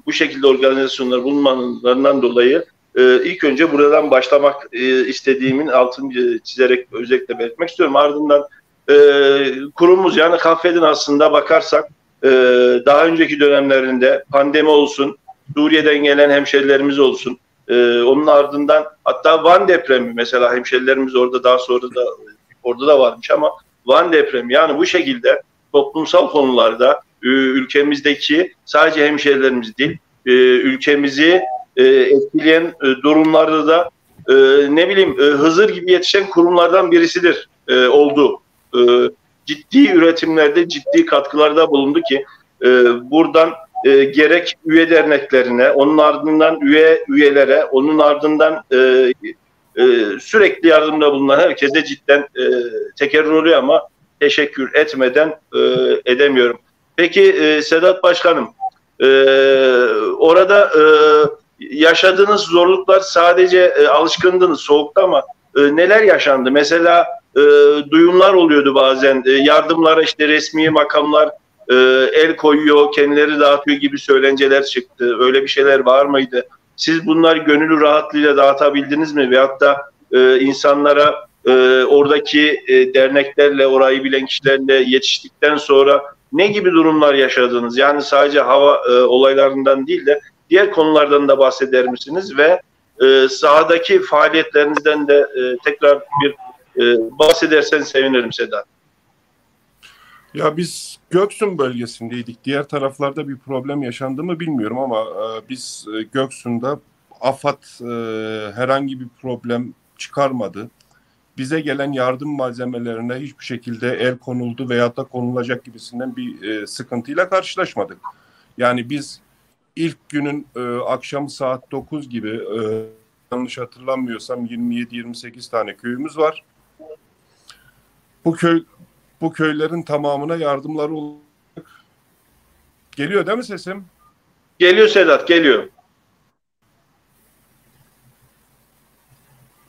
bu şekilde organizasyonlar bulunmalarından dolayı ilk önce buradan başlamak istediğimin altını çizerek özellikle belirtmek istiyorum. Ardından kurumumuz, yani Kafed'in aslında bakarsak daha önceki dönemlerinde pandemi olsun, Suriye'den gelen hemşerilerimiz olsun, onun ardından hatta Van depremi, mesela hemşerilerimiz orada daha sonra da orada da varmış ama Van depremi, yani bu şekilde toplumsal konularda ülkemizdeki sadece hemşerilerimiz değil, ülkemizi etkileyen durumlarda da ne bileyim Hızır gibi yetişen kurumlardan birisidir oldu. Ciddi üretimlerde, ciddi katkılarda bulundu ki buradan gerek üye derneklerine, onun ardından üyelere, onun ardından sürekli yardımda bulunan herkese cidden tekerrür oluyor ama teşekkür etmeden edemiyorum. Peki Sedat Başkanım, orada yaşadığınız zorluklar, sadece alışkındınız soğukta ama neler yaşandı? Mesela duyumlar oluyordu bazen, yardımlara işte resmi makamlar el koyuyor, kendileri dağıtıyor gibi söylenceler çıktı. Öyle bir şeyler var mıydı? Siz bunları gönüllü rahatlığıyla dağıtabildiniz mi? Veyahut da insanlara oradaki derneklerle, orayı bilen kişilerle yetiştikten sonra ne gibi durumlar yaşadınız? Yani sadece hava olaylarından değil de diğer konulardan da bahseder misiniz? Ve sahadaki faaliyetlerinizden de tekrar bir bahsedersen sevinirim Sedat. Ya biz Göksun bölgesindeydik. Diğer taraflarda bir problem yaşandı mı bilmiyorum ama biz Göksun'da AFAD herhangi bir problem çıkarmadı. Bize gelen yardım malzemelerine hiçbir şekilde el konuldu veyahut da konulacak gibisinden bir sıkıntıyla karşılaşmadık. Yani biz ilk günün akşam saat 9 gibi yanlış hatırlamıyorsam 27-28 tane köyümüz var. Bu köylerin tamamına yardımları olacak. Geliyor değil mi sesim? Geliyor Sedat, geliyor.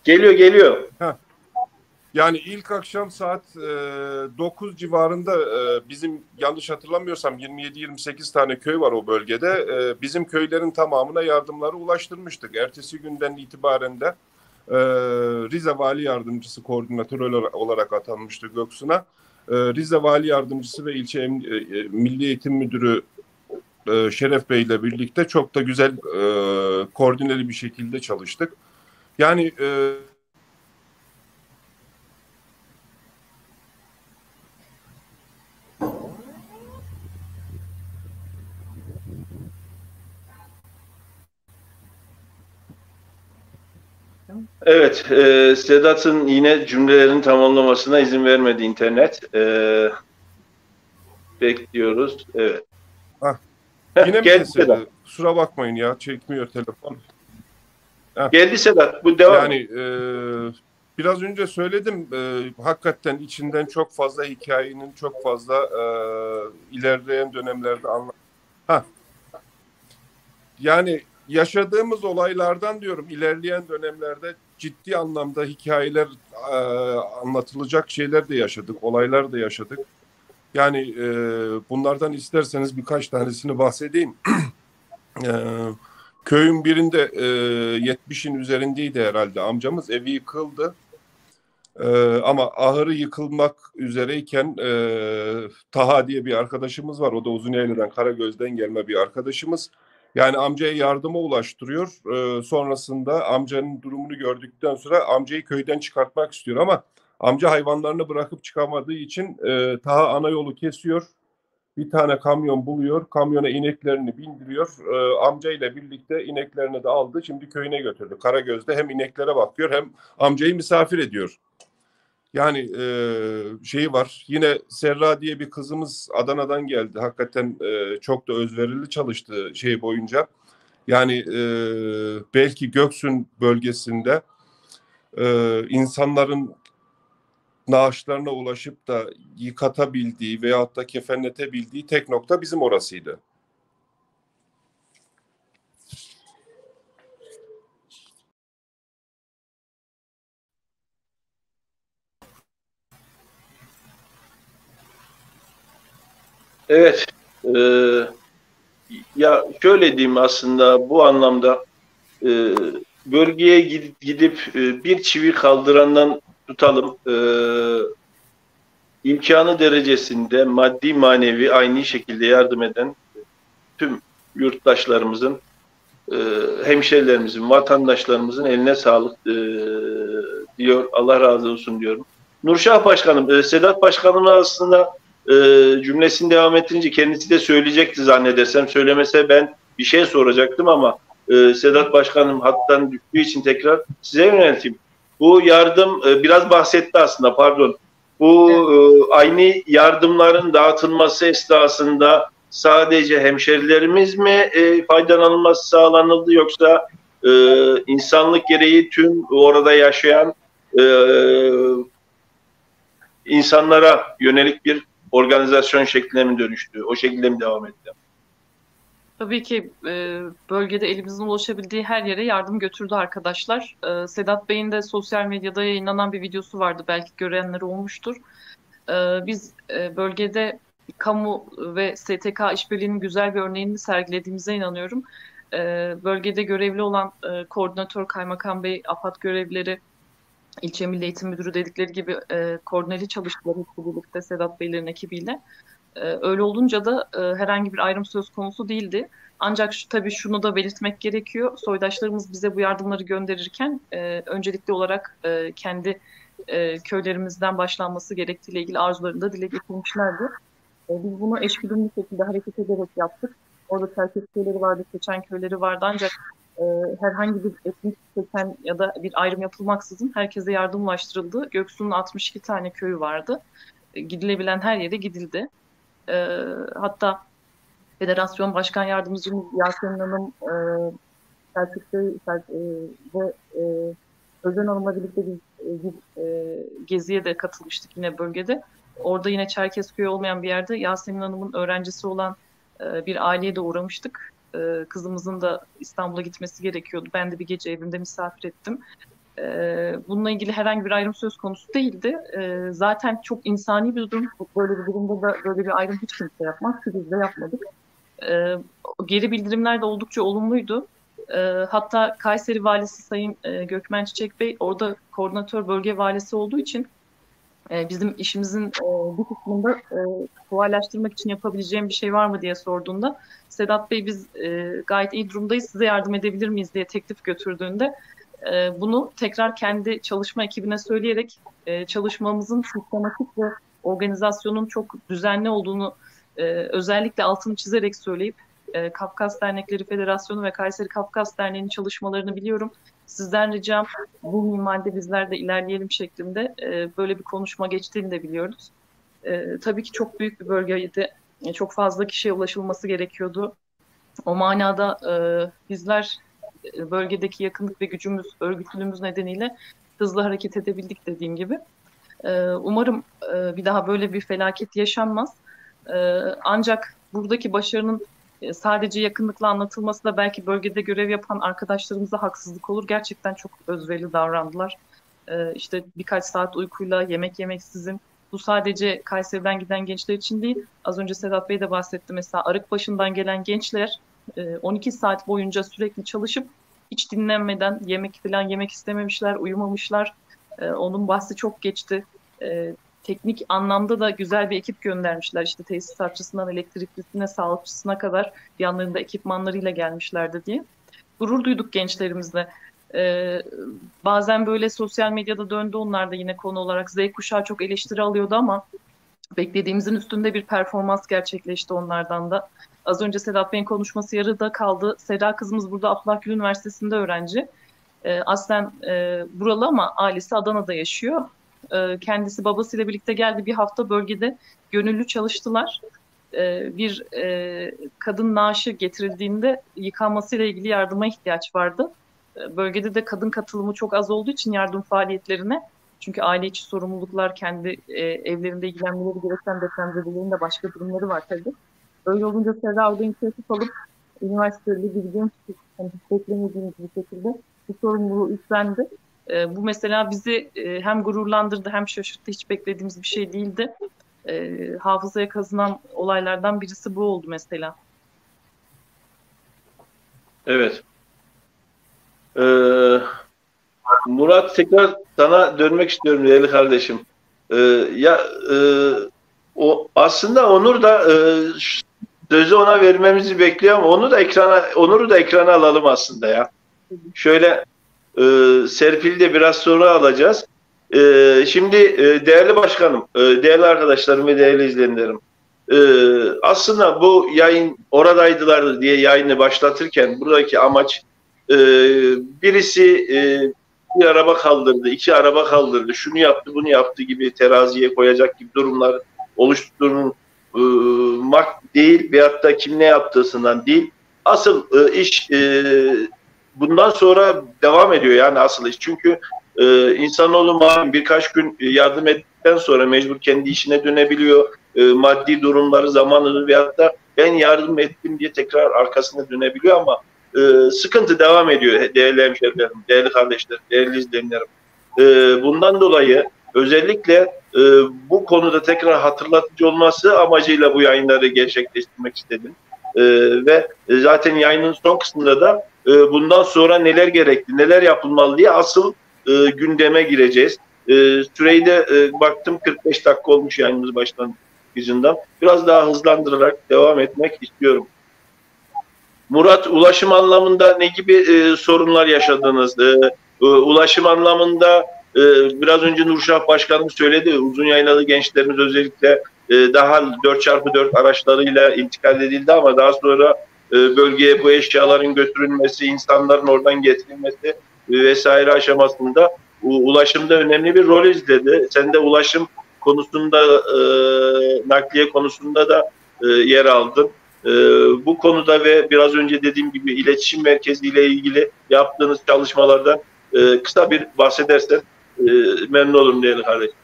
Geliyor. Heh. Yani ilk akşam saat 9 civarında bizim yanlış hatırlamıyorsam 27-28 tane köy var o bölgede. Bizim köylerin tamamına yardımları ulaştırmıştık. Ertesi günden itibaren de Rize Vali Yardımcısı koordinatör olarak atanmıştı Göksu'na. Rize Vali Yardımcısı ve ilçe Milli Eğitim Müdürü Şeref Bey ile birlikte çok da güzel koordineli bir şekilde çalıştık. Yani Evet, Sedat'ın yine cümlelerin tamamlamasına izin vermedi internet. Bekliyoruz. Evet. yine mi Geldi Sedat. kesildi? Kusura bakmayın ya, çekmiyor telefon. Geldi Sedat. Bu devam. Yani biraz önce söyledim, hakikaten içinden çok fazla hikayenin çok fazla ilerleyen dönemlerde yani yaşadığımız olaylardan diyorum, ilerleyen dönemlerde ciddi anlamda hikayeler anlatılacak şeyler de yaşadık, olaylar da yaşadık. Yani bunlardan isterseniz birkaç tanesini bahsedeyim. Köyün birinde 70'in üzerindeydi herhalde amcamız, evi yıkıldı. Ama ahırı yıkılmak üzereyken Taha diye bir arkadaşımız var. O da Uzunyayla'dan, Karagöz'den gelme bir arkadaşımız. Yani amcaya yardıma ulaştırıyor. Sonrasında amcanın durumunu gördükten sonra amcayı köyden çıkartmak istiyor ama amca hayvanlarını bırakıp çıkamadığı için Taha ana yolu kesiyor. Bir tane kamyon buluyor. Kamyona ineklerini bindiriyor. Amcayla birlikte ineklerini de aldı. Şimdi köyüne götürdü. Karagöz'de hem ineklere bakıyor hem amcayı misafir ediyor. Yani şeyi var. Yine Serra diye bir kızımız Adana'dan geldi. Hakikaten çok da özverili çalıştı şey boyunca. Yani belki Göksun bölgesinde insanların naaşlarına ulaşıp da yıkatabildiği veyahut da kefenletebildiği tek nokta bizim orasıydı. Evet. Ya şöyle diyeyim, aslında bu anlamda bölgeye gidip bir çivi kaldırandan tutalım, imkanı derecesinde maddi manevi aynı şekilde yardım eden tüm yurttaşlarımızın, hemşerilerimizin, vatandaşlarımızın eline sağlık diyor. Allah razı olsun diyorum. Nurşah Başkanım, Sedat Başkanım aslında cümlesini devam ettirince kendisi de söyleyecekti zannedersem. Söylemese ben bir şey soracaktım ama Sedat Başkanım hattan düştüğü için tekrar size yönelteyim. Bu yardım biraz bahsetti aslında, pardon. Bu aynı yardımların dağıtılması esnasında sadece hemşerilerimiz mi faydalanılması sağlanıldı, yoksa insanlık gereği tüm orada yaşayan insanlara yönelik bir organizasyon şekline mi dönüştü? O şekilde mi devam etti? Tabii ki bölgede elimizin ulaşabildiği her yere yardım götürdü arkadaşlar. Sedat Bey'in de sosyal medyada yayınlanan bir videosu vardı. Belki görenler olmuştur. Biz bölgede kamu ve STK işbirliğinin güzel bir örneğini sergilediğimize inanıyorum. Bölgede görevli olan koordinatör, kaymakam bey, AFAD görevlileri, ilçe Milli Eğitim Müdürü dedikleri gibi koordineli çalıştılar hepsi birlikte Sedat Beylerin ekibiyle. Öyle olunca da herhangi bir ayrım söz konusu değildi. Ancak tabii şunu da belirtmek gerekiyor. Soydaşlarımız bize bu yardımları gönderirken öncelikli olarak kendi köylerimizden başlanması gerektiğiyle ilgili arzularını da dile getirmişlerdi. Biz bunu eşgüdümlü şekilde hareket ederek yaptık. Orada Çerkez köyleri vardı, Seçen köyleri vardı, ancak herhangi bir etnik köken ya da bir ayrım yapılmaksızın herkese yardım ulaştırıldı. Göksu'nun 62 tane köyü vardı. Gidilebilen her yere gidildi. Hatta Federasyon Başkan Yardımcımız Yasemin Hanım, Selçuk Bey ve Özen Hanım'la birlikte biz geziye de katılmıştık yine bölgede. Orada yine Çerkezköy olmayan bir yerde Yasemin Hanım'ın öğrencisi olan bir aileye de uğramıştık. Kızımızın da İstanbul'a gitmesi gerekiyordu. Ben de bir gece evimde misafir ettim. Bununla ilgili herhangi bir ayrım söz konusu değildi. Zaten çok insani bir durum. Böyle bir durumda da böyle bir ayrım hiç kimse yapmaz. Biz de yapmadık. Geri bildirimler de oldukça olumluydu. Hatta Kayseri Valisi Sayın Gökmen Çiçek Bey orada koordinatör bölge valisi olduğu için bizim işimizin bu kısmında kolaylaştırmak için yapabileceğim bir şey var mı diye sorduğunda Sedat Bey biz gayet iyi durumdayız, size yardım edebilir miyiz diye teklif götürdüğünde bunu tekrar kendi çalışma ekibine söyleyerek çalışmamızın sistematik ve organizasyonun çok düzenli olduğunu özellikle altını çizerek söyleyip Kafkas Dernekleri Federasyonu ve Kayseri Kafkas Derneği'nin çalışmalarını biliyorum. Sizden ricam bu minvalde bizler de ilerleyelim şeklinde böyle bir konuşma geçtiğini de biliyoruz. Tabii ki çok büyük bir bölgeydi. Çok fazla kişiye ulaşılması gerekiyordu. O manada bizler bölgedeki yakınlık ve gücümüz, örgütlülüğümüz nedeniyle hızlı hareket edebildik dediğim gibi. Umarım bir daha böyle bir felaket yaşanmaz. Ancak buradaki başarının sadece yakınlıkla anlatılması da belki bölgede görev yapan arkadaşlarımıza haksızlık olur. Gerçekten çok özverili davrandılar. İşte birkaç saat uykuyla, yemek yemeksizin. Bu sadece Kayseri'den giden gençler için değil. Az önce Sedat Bey de bahsetti. Mesela Arıkbaşı'ndan gelen gençler 12 saat boyunca sürekli çalışıp hiç dinlenmeden yemek falan yemek istememişler, uyumamışlar. Onun bahsi çok geçti. Teknik anlamda da güzel bir ekip göndermişler. İşte tesisatçısından elektriklisine, sağlıkçısına kadar yanlarında ekipmanlarıyla gelmişlerdi diye. Gurur duyduk gençlerimizle. Bazen böyle sosyal medyada döndü onlar da yine konu olarak. Z kuşağı çok eleştiri alıyordu ama beklediğimizin üstünde bir performans gerçekleşti onlardan da. Az önce Sedat Bey'in konuşması yarıda kaldı. Seda kızımız burada Abdullah Gül Üniversitesi'nde öğrenci. Aslen buralı ama ailesi Adana'da yaşıyor. Kendisi babasıyla birlikte geldi. Bir hafta bölgede gönüllü çalıştılar. Bir kadın naaşı getirildiğinde yıkanmasıyla ilgili yardıma ihtiyaç vardı. Bölgede de kadın katılımı çok az olduğu için yardım faaliyetlerine, çünkü aile içi sorumluluklar, kendi evlerinde ilgilenmeleri gereken depremzedelerin de başka durumları var tabii. Öyle olunca Serra orada inisiyatif alıp üniversiteli bir genç, yani beklemediğimiz bir şekilde bu sorumluluğu üstlendi. Bu mesela bizi hem gururlandırdı hem şaşırttı. Hiç beklediğimiz bir şey değildi. Hafızaya kazınan olaylardan birisi bu oldu mesela. Evet. Murat, tekrar sana dönmek istiyorum değerli kardeşim. O aslında Onur da sözü ona vermemizi bekliyor ama Onur'u da ekrana alalım aslında ya. Şöyle Serpil'i de biraz sonra alacağız. Şimdi değerli başkanım, değerli arkadaşlarım ve değerli izleyenlerim, aslında bu yayın oradaydılar diye yayını başlatırken buradaki amaç birisi bir araba kaldırdı, 2 araba kaldırdı, şunu yaptı, bunu yaptı gibi teraziye koyacak gibi durumlar oluşturmak değil veyahut da kim ne yaptığından değil. Asıl iş bundan sonra devam ediyor yani asıl iş. Çünkü insanoğlu malum birkaç gün yardım ettikten sonra mecbur kendi işine dönebiliyor. Maddi durumları, zamanını veyahut da ben yardım ettim diye tekrar arkasına dönebiliyor ama sıkıntı devam ediyor değerli hemşehrilerim, değerli kardeşlerim, değerli izleyenlerim. Bundan dolayı özellikle bu konuda tekrar hatırlatıcı olması amacıyla bu yayınları gerçekleştirmek istedim. Ve zaten yayının son kısmında da bundan sonra neler gerekli, neler yapılmalı diye asıl gündeme gireceğiz. Süreyi de baktım 45 dakika olmuş yayınımız başlangıcından. Biraz daha hızlandırarak devam etmek istiyorum. Murat, ulaşım anlamında ne gibi sorunlar yaşadınız? Ulaşım anlamında biraz önce Nurşah Başkanım söyledi. Uzun yaylalı gençlerimiz özellikle daha 4x4 araçlarıyla intikal edildi ama daha sonra bölgeye bu eşyaların götürülmesi, insanların oradan getirilmesi vesaire aşamasında ulaşımda önemli bir rol izledi. Sen de ulaşım konusunda, nakliye konusunda da yer aldın. Bu konuda ve biraz önce dediğim gibi iletişim merkezi ile ilgili yaptığınız çalışmalardan kısa bir bahsedersen memnun olurum değerli kardeşim.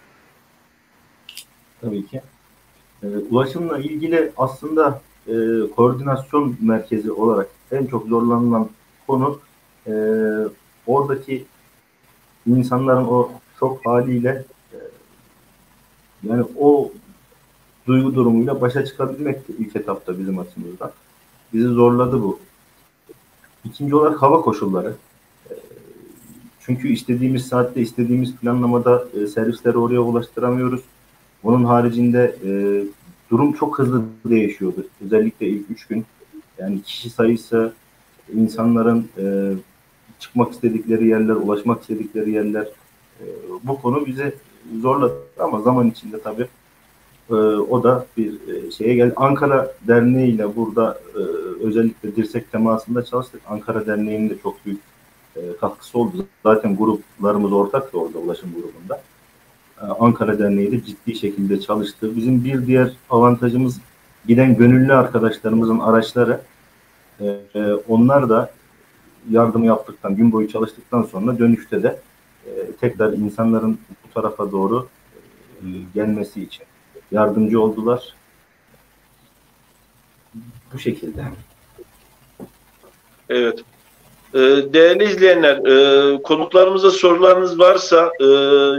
Tabii ki. Ulaşımla ilgili aslında koordinasyon merkezi olarak en çok zorlanılan konu oradaki insanların o şok haliyle yani o duygu durumuyla başa çıkabilmekti ilk etapta bizim açımızdan. Bizi zorladı bu. İkinci olarak hava koşulları. Çünkü istediğimiz saatte, istediğimiz planlamada servisleri oraya ulaştıramıyoruz. Onun haricinde durum çok hızlı değişiyordu. Özellikle ilk 3 gün. Yani kişi sayısı, insanların çıkmak istedikleri yerler, ulaşmak istedikleri yerler, bu konu bizi zorladı ama zaman içinde tabii o da bir şeye geldi. Ankara Derneği ile burada özellikle dirsek temasında çalıştık. Ankara Derneği'nin de çok büyük katkısı oldu. Zaten gruplarımız ortak da orada, ulaşım grubunda. Ankara Derneği de ciddi şekilde çalıştı. Bizim bir diğer avantajımız, giden gönüllü arkadaşlarımızın araçları. Onlar da yardım yaptıktan, gün boyu çalıştıktan sonra dönüşte de tekrar insanların bu tarafa doğru gelmesi için yardımcı oldular. Bu şekilde. Evet. Değerli izleyenler, konuklarımıza sorularınız varsa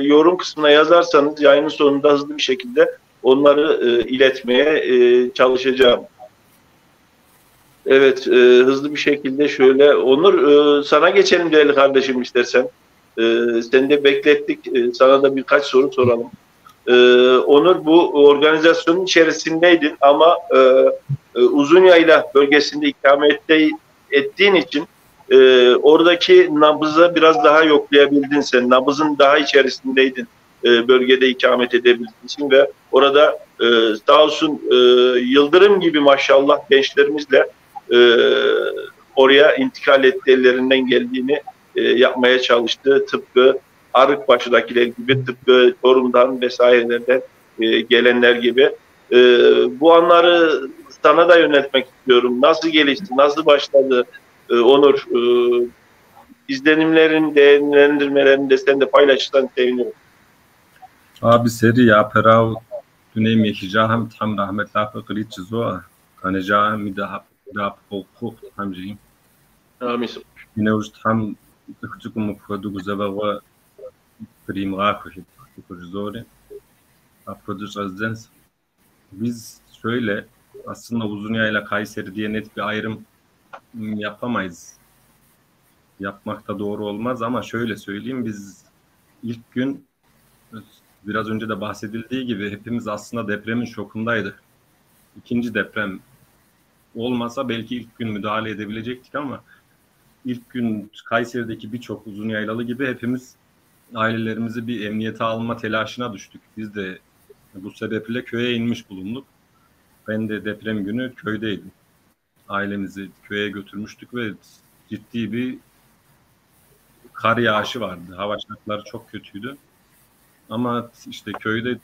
yorum kısmına yazarsanız yayının sonunda hızlı bir şekilde onları iletmeye çalışacağım. Evet, hızlı bir şekilde şöyle. Onur, sana geçelim değerli kardeşim istersen. Seni de beklettik. Sana da birkaç soru soralım. Onur, bu organizasyonun içerisindeydin ama Uzunyayla bölgesinde ikamet ettiğin için oradaki nabızı biraz daha yoklayabildin sen. Nabızın daha içerisindeydin. Bölgede ikamet edebildiğin için ve orada sağ olsun Yıldırım gibi maşallah gençlerimizle oraya intikal etti, ellerinden geldiğini yapmaya çalıştı. Tıpkı Arıkbaşı'dakiler gibi, tıpkı Çorum'dan vesairelerden gelenler gibi. Bu anları sana da yöneltmek istiyorum. Nasıl gelişti, nasıl başladı Onur? İzlenimlerin, değerlendirmelerini de sen de paylaşırsan sevinirim. Abi seri ya perav düneyim yekija hem tam rahmetli hafı kılıç çizo kanıca midahap hukuk tam jiyim. Amin. Yine uç tam küçük mufadu güzebe ve prim gâkuşit kuşuzori. Aprodüs azdens. Biz şöyle aslında Uzunya ile Kayseri diye net bir ayrım yapamayız. Yapmak da doğru olmaz ama şöyle söyleyeyim, biz ilk gün biraz önce de bahsedildiği gibi hepimiz aslında depremin şokundaydık. İkinci deprem olmasa belki ilk gün müdahale edebilecektik ama ilk gün Kayseri'deki birçok uzun yaylalı gibi hepimiz ailelerimizi bir emniyete alma telaşına düştük. Biz de bu sebeple köye inmiş bulunduk. Ben de deprem günü köydeydim. Ailemizi köye götürmüştük ve ciddi bir kar yağışı vardı. Hava şartları çok kötüydü. Ama işte köyde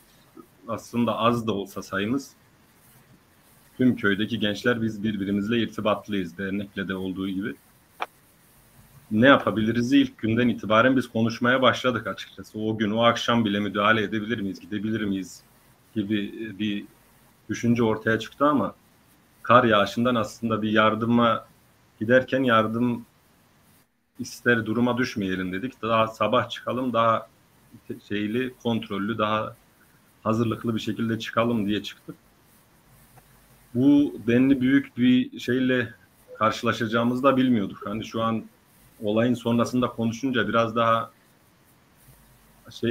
aslında az da olsa sayımız, tüm köydeki gençler biz birbirimizle irtibatlıyız, dernekle de olduğu gibi. Ne yapabiliriz? İlk günden itibaren biz konuşmaya başladık açıkçası. O gün, o akşam bile müdahale edebilir miyiz, gidebilir miyiz gibi bir düşünce ortaya çıktı ama kar yağışından aslında bir yardıma giderken yardım ister duruma düşmeyelim dedik. Daha sabah çıkalım, daha kontrollü, daha hazırlıklı bir şekilde çıkalım diye çıktık. Bu denli büyük bir şeyle karşılaşacağımızı da bilmiyorduk. Hani şu an olayın sonrasında konuşunca biraz daha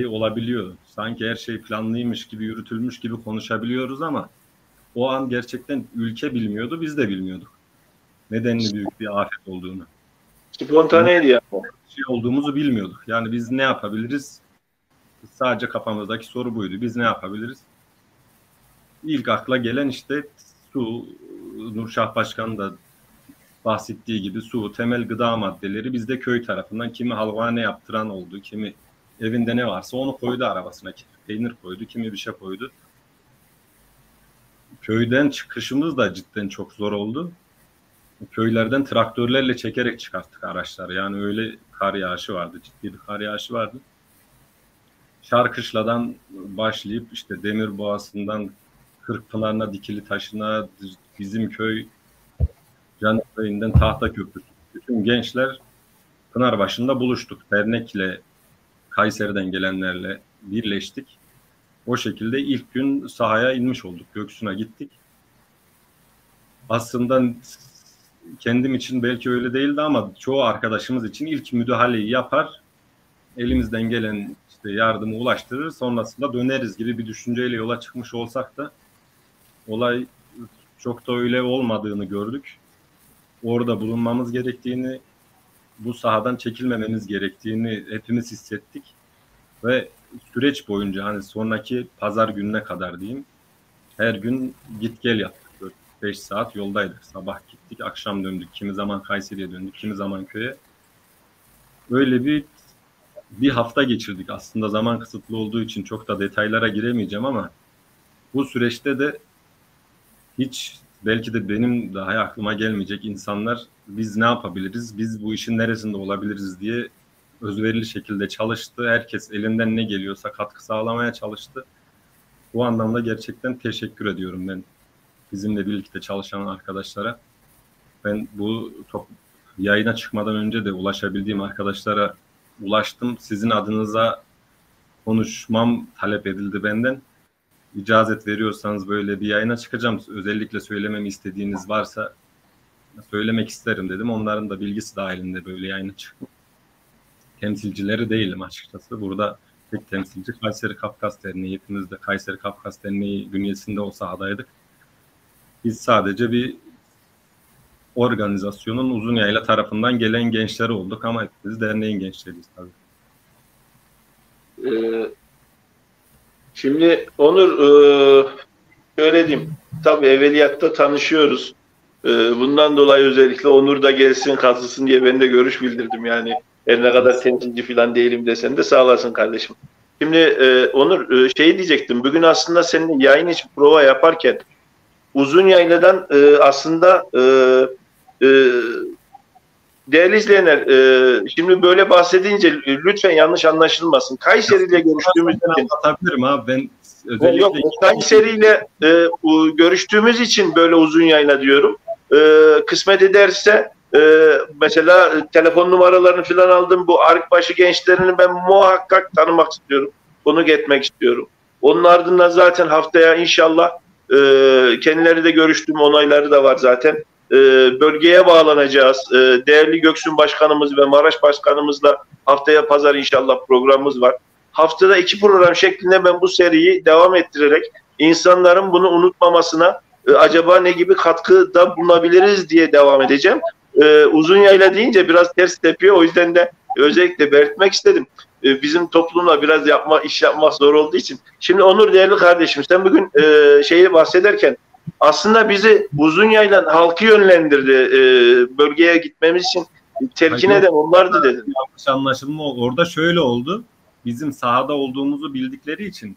olabiliyor. Sanki her şey planlıymış gibi, yürütülmüş gibi konuşabiliyoruz ama o an gerçekten ülke bilmiyordu, biz de bilmiyorduk. Nedenli büyük bir afet olduğunu. Spontaneydi ya. Olduğumuzu bilmiyorduk. Yani biz ne yapabiliriz? Sadece kafamızdaki soru buydu. Biz ne yapabiliriz? İlk akla gelen işte su, Nurşah Başkan da bahsettiği gibi su, temel gıda maddeleri bizde köy tarafından kimi halvane yaptıran oldu, kimi evinde ne varsa onu koydu arabasına. Kimi peynir koydu, kimi bir şey koydu. Köyden çıkışımız da cidden çok zor oldu. Köylerden traktörlerle çekerek çıkarttık araçları. Yani öyle kar yağışı vardı, ciddi bir kar yağışı vardı. Şarkışla'dan başlayıp işte Demirboğazı'ndan Kırkpınar'ına, Dikili Taşı'na, bizim köy Canköy'ünden Tahta Köprüsü. Bütün gençler Pınarbaşı'nda buluştuk. Dernekle, Kayseri'den gelenlerle birleştik. O şekilde ilk gün sahaya inmiş olduk. Göksu'na gittik. Aslında kendim için belki öyle değildi ama çoğu arkadaşımız için ilk müdahaleyi yapar, elimizden gelen işte yardımı ulaştırır, sonrasında döneriz gibi bir düşünceyle yola çıkmış olsak da olay çok da öyle olmadığını gördük. Orada bulunmamız gerektiğini, bu sahadan çekilmememiz gerektiğini hepimiz hissettik ve süreç boyunca hani sonraki pazar gününe kadar diyeyim, her gün git gel yaptık. 4-5 saat yoldaydık. Sabah gittik, akşam döndük. Kimi zaman Kayseri'ye döndük, kimi zaman köye. Öyle bir hafta geçirdik. Aslında zaman kısıtlı olduğu için çok da detaylara giremeyeceğim ama bu süreçte de hiç belki de benim daha aklıma gelmeyecek insanlar biz ne yapabiliriz, biz bu işin neresinde olabiliriz diye özverili şekilde çalıştı. Herkes elinden ne geliyorsa katkı sağlamaya çalıştı. Bu anlamda gerçekten teşekkür ediyorum ben bizimle birlikte çalışan arkadaşlara. Ben bu yayına çıkmadan önce de ulaşabildiğim arkadaşlara ulaştım. Sizin adınıza konuşmam talep edildi benden. İcazet veriyorsanız böyle bir yayına çıkacağım. Özellikle söylememi istediğiniz varsa söylemek isterim dedim. Onların da bilgisi dahilinde böyle yayına çıktım. Temsilcileri değilim açıkçası. Burada tek temsilci Kayseri Kafkas Derneği. Hepimiz de Kayseri Kafkas Derneği bünyesinde o sahadaydık. Biz sadece bir organizasyonun Uzunyayla tarafından gelen gençleri olduk ama hepimiz derneğin gençleriyiz tabii. Şimdi Onur, şöyle diyeyim, tabii evveliyatta tanışıyoruz. Bundan dolayı özellikle Onur da gelsin, katılsın diye ben de görüş bildirdim yani. Her ne kadar temsilci falan değilim desen de sağ olasın kardeşim. Şimdi Onur, şey diyecektim, bugün aslında seninle yayın için prova yaparken Uzunyayladan aslında değerli izleyenler, şimdi böyle bahsedince lütfen yanlış anlaşılmasın. Kayseri ile görüştüğümüz için anlatabilirim abi, ben özellikle yok, Kayseri ile görüştüğümüz için böyle Uzunyayla diyorum. Kısmet ederse mesela telefon numaralarını falan aldım. Bu Arıkbaşı gençlerini ben muhakkak tanımak istiyorum. Konuk etmek istiyorum. Onun ardından zaten haftaya inşallah kendileri de görüştüğüm onayları da var zaten. Bölgeye bağlanacağız. Değerli Göksun Başkanımız ve Maraş Başkanımızla haftaya pazar inşallah programımız var. Haftada 2 program şeklinde ben bu seriyi devam ettirerek insanların bunu unutmamasına acaba ne gibi katkıda bulunabiliriz diye devam edeceğim. Uzunyayla deyince biraz ters tepiyor. O yüzden de özellikle belirtmek istedim. Bizim toplumla biraz iş yapmak zor olduğu için. Şimdi Onur değerli kardeşim, sen bugün şeyi bahsederken aslında bizi Uzunyayla halkı yönlendirdi. Bölgeye gitmemiz için telkin eden onlardı dedin. Yanlış anlaşılma orada şöyle oldu. Bizim sahada olduğumuzu bildikleri için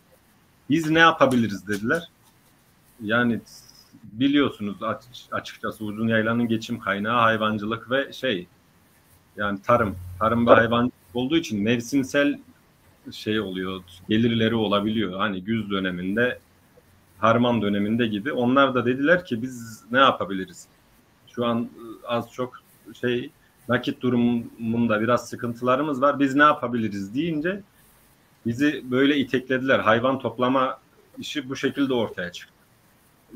biz ne yapabiliriz dediler. Yani biliyorsunuz açıkçası Uzunyaylan'ın geçim kaynağı hayvancılık ve yani tarım ve hayvancılık olduğu için mevsimsel oluyor, gelirleri olabiliyor. Hani güz döneminde, harman döneminde gibi. Onlar da dediler ki biz ne yapabiliriz? Şu an az çok nakit durumunda biraz sıkıntılarımız var. Biz ne yapabiliriz deyince bizi böyle iteklediler. Hayvan toplama işi bu şekilde ortaya çıktı.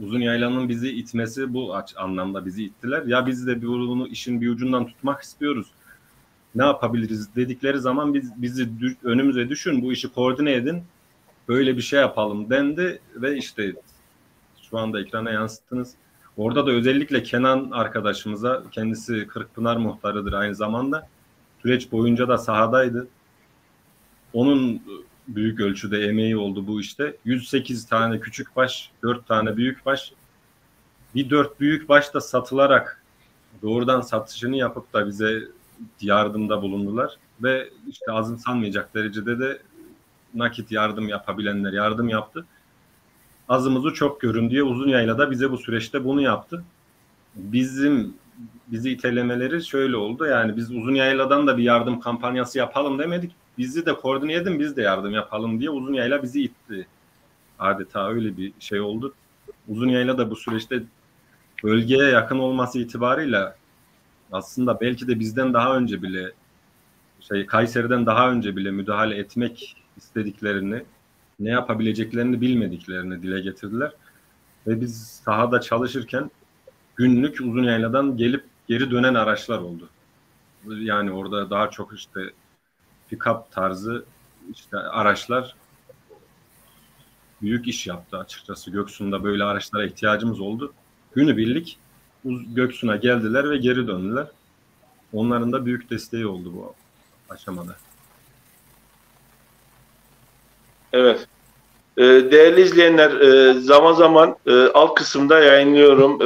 Uzunyaylan'ın bizi itmesi bu anlamda bizi ittiler. Ya biz de bunu işin bir ucundan tutmak istiyoruz. Ne yapabiliriz dedikleri zaman bizi önümüze düşün, bu işi koordine edin, böyle bir şey yapalım dendi ve işte şu anda ekrana yansıttınız. Orada da özellikle Kenan arkadaşımıza, kendisi Kırkpınar muhtarıdır aynı zamanda, süreç boyunca da sahadaydı. Onun büyük ölçüde emeği oldu bu işte. 108 tane küçük baş, 4 tane büyük baş. Bir 4 büyük baş da satılarak doğrudan satışını yapıp da bize yardımda bulundular. Ve işte azımsanmayacak derecede de nakit yardım yapabilenler yardım yaptı. Azımızı çok görün diye Uzunyayla bize bu süreçte bunu yaptı. Bizi itelemeleri şöyle oldu. Yani biz Uzunyayladan da bir yardım kampanyası yapalım demedik. Bizi de koordine edin, biz de yardım yapalım diye Uzunyayla bizi itti. Adeta öyle bir şey oldu. Uzunyayla da bu süreçte bölgeye yakın olması itibarıyla aslında belki de bizden daha önce bile Kayseri'den daha önce bile müdahale etmek istediklerini, ne yapabileceklerini bilmediklerini dile getirdiler. Ve biz sahada çalışırken günlük Uzunyayladan gelip geri dönen araçlar oldu. Yani orada daha çok işte pick-up tarzı işte araçlar büyük iş yaptı açıkçası. Göksu'nda böyle araçlara ihtiyacımız oldu. Günübirlik Göksu'na geldiler ve geri döndüler. Onların da büyük desteği oldu bu aşamada. Evet. Değerli izleyenler, zaman zaman alt kısımda yayınlıyorum.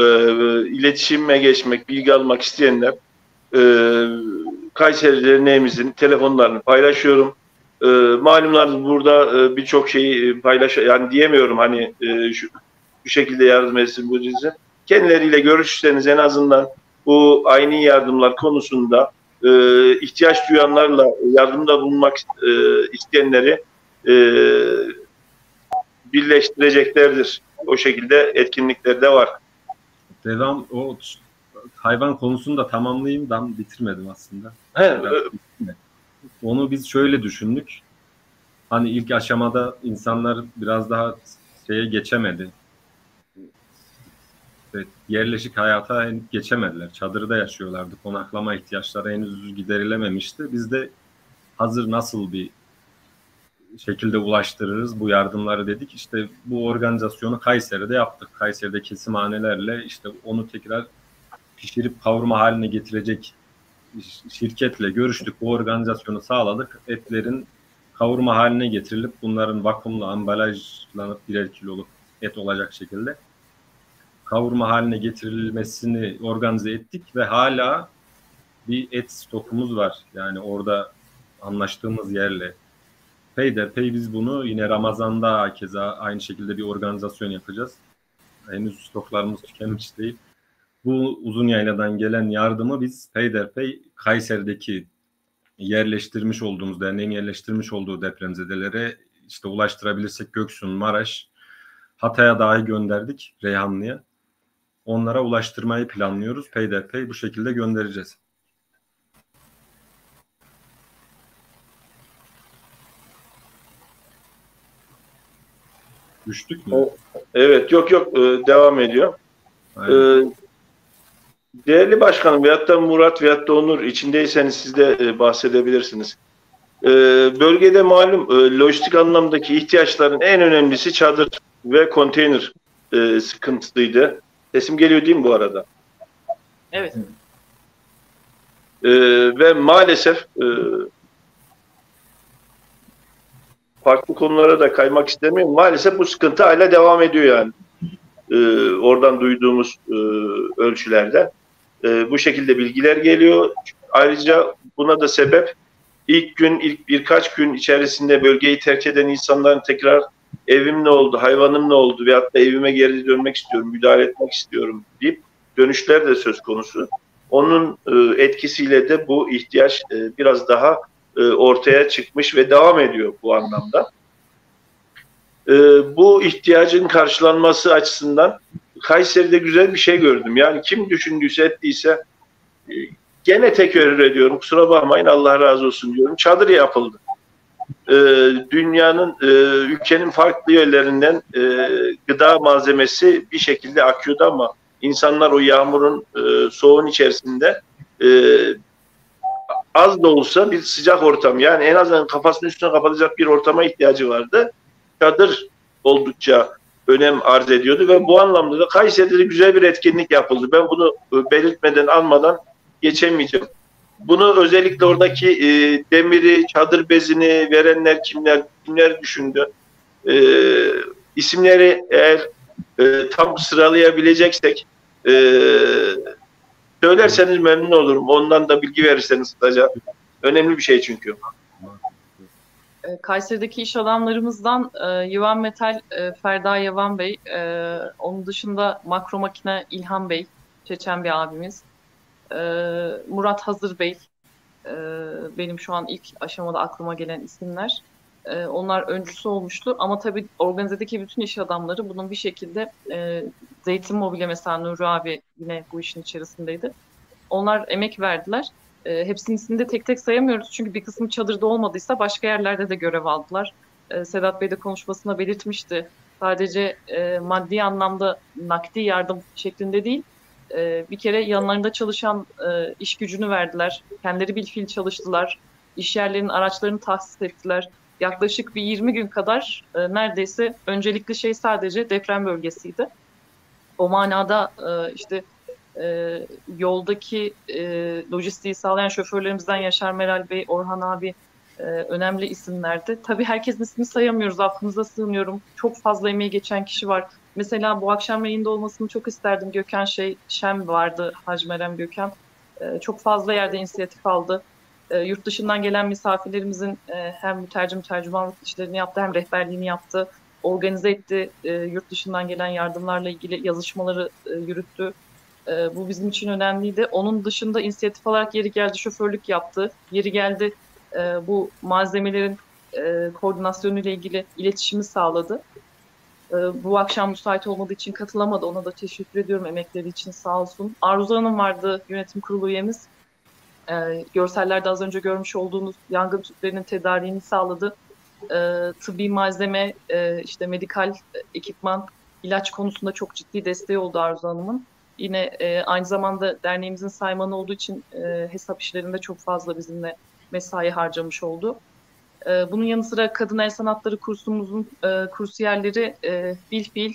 İletişime geçmek, bilgi almak isteyenler Kayseri Derneğimizin telefonlarını paylaşıyorum. Malumlar burada birçok şeyi yani diyemiyorum hani şu şekilde yardım etsin bu dizi. Kendileriyle görüşürseniz en azından bu aynı yardımlar konusunda ihtiyaç duyanlarla yardımda bulunmak isteyenleri birleştireceklerdir. O şekilde etkinlikler de var. O hayvan konusunu da tamamlayayım. Ben bitirmedim aslında. Onu biz şöyle düşündük. Hani ilk aşamada insanlar biraz daha şeye geçemedi. Evet, yerleşik hayata geçemediler. Çadırda yaşıyorlardı. Konaklama ihtiyaçları henüz giderilememişti. Biz de hazır nasıl bir şekilde ulaştırırız bu yardımları dedik. İşte bu organizasyonu Kayseri'de yaptık. Kayseri'de kesimhanelerle işte onu tekrar pişirip kavurma haline getirecek şirketle görüştük. Bu organizasyonu sağladık. Etlerin kavurma haline getirilip bunların vakumla ambalajlanıp birer kiloluk et olacak şekilde kavurma haline getirilmesini organize ettik ve hala bir et stokumuz var. Yani orada anlaştığımız yerle peyderpey biz bunu yine Ramazan'da keza aynı şekilde bir organizasyon yapacağız. Henüz stoklarımız tükenmiş değil. Bu uzun yayladan gelen yardımı biz peyderpey Kayseri'deki yerleştirmiş olduğumuz, derneğin yerleştirmiş olduğu depremzedelere işte ulaştırabilirsek Göksun, Maraş, Hatay'a dahi gönderdik, Reyhanlı'ya. Onlara ulaştırmayı planlıyoruz. Peyderpey bu şekilde göndereceğiz. Düştük mü? Evet, yok devam ediyor. Değerli başkanım veyahut da Murat veyahut da Onur içindeyseniz siz de bahsedebilirsiniz. Bölgede malum lojistik anlamdaki ihtiyaçların en önemlisi çadır ve konteyner sıkıntısıydı. Sesim geliyor değil mi bu arada? Evet. Ve maalesef farklı konulara da kaymak istemiyorum. Maalesef bu sıkıntı hala devam ediyor yani. Oradan duyduğumuz ölçülerde. Bu şekilde bilgiler geliyor. Ayrıca buna da sebep ilk birkaç gün içerisinde bölgeyi terk eden insanların tekrar evim ne oldu, hayvanım ne oldu veyahut da evime geri dönmek istiyorum, müdahale etmek istiyorum deyip dönüşler de söz konusu. Onun etkisiyle de bu ihtiyaç biraz daha ortaya çıkmış ve devam ediyor bu anlamda. Bu ihtiyacın karşılanması açısından Kayseri'de güzel bir şey gördüm. Yani kim düşündüyse ettiyse gene tekrar ediyorum. Kusura bakmayın Allah razı olsun diyorum. Çadır yapıldı. Dünyanın, ülkenin farklı yerlerinden gıda malzemesi bir şekilde akıyordu ama insanlar o yağmurun, soğuğun içerisinde az da olsa bir sıcak ortam yani en azından kafasının üstüne kapatacak bir ortama ihtiyacı vardı. Çadır oldukça önem arz ediyordu ve bu anlamda da Kayseri'de de güzel bir etkinlik yapıldı. Ben bunu belirtmeden, anmadan geçemeyeceğim. Bunu özellikle oradaki demiri, çadır bezini verenler kimler düşündü? İsimleri eğer tam sıralayabileceksek söylerseniz memnun olurum. Ondan da bilgi verirseniz kısaca. Önemli bir şey çünkü. Kayseri'deki iş adamlarımızdan Yıvan Metal Ferda Yavan Bey, onun dışında Makro Makine İlhan Bey, Çeçen bir abimiz, Murat Hazır Bey, benim şu an ilk aşamada aklıma gelen isimler. Onlar öncüsü olmuştu ama tabii organizedeki bütün iş adamları bunun bir şekilde Zeytin Mobilya mesela Nuri abi yine bu işin içerisindeydi. Onlar emek verdiler. Hepsinin ismini de tek tek sayamıyoruz çünkü bir kısmı çadırda olmadıysa başka yerlerde de görev aldılar. Sedat Bey de konuşmasında belirtmişti. Sadece maddi anlamda nakdi yardım şeklinde değil, Bir kere yanlarında çalışan iş gücünü verdiler. Kendileri bilfiil çalıştılar. İş yerlerinin araçlarını tahsis ettiler. Yaklaşık bir 20 gün kadar neredeyse öncelikli şey sadece deprem bölgesiydi. O manada işte yoldaki lojistiği sağlayan şoförlerimizden Yaşar Meral Bey, Orhan abi önemli isimlerdi. Tabii herkesin ismini sayamıyoruz, affınıza sığınıyorum. Çok fazla emeği geçen kişi var. Mesela bu akşam yayında olmasını çok isterdim. Gökhan Şem vardı, Hacı Meryem Gökhan. Çok fazla yerde inisiyatif aldı. Yurt dışından gelen misafirlerimizin hem mütercim tercümanlık işlerini yaptı hem rehberliğini yaptı. Organize etti. Yurt dışından gelen yardımlarla ilgili yazışmaları yürüttü. Bu bizim için önemliydi. Onun dışında inisiyatif olarak yeri geldi şoförlük yaptı. Yeri geldi bu malzemelerin koordinasyonu ile ilgili iletişimi sağladı. Bu akşam müsait olmadığı için katılamadı. Ona da teşekkür ediyorum emekleri için, sağ olsun. Arzu Hanım vardı, yönetim kurulu üyemiz. Görsellerde az önce görmüş olduğunuz yangın tüplerinin tedariğini sağladı. Tıbbi malzeme, işte medikal ekipman, ilaç konusunda çok ciddi desteği oldu Arzu Hanım'ın. Yine aynı zamanda derneğimizin saymanı olduğu için hesap işlerinde çok fazla bizimle mesai harcamış oldu. Bunun yanı sıra Kadın El Sanatları kursumuzun kursiyerleri bilfiil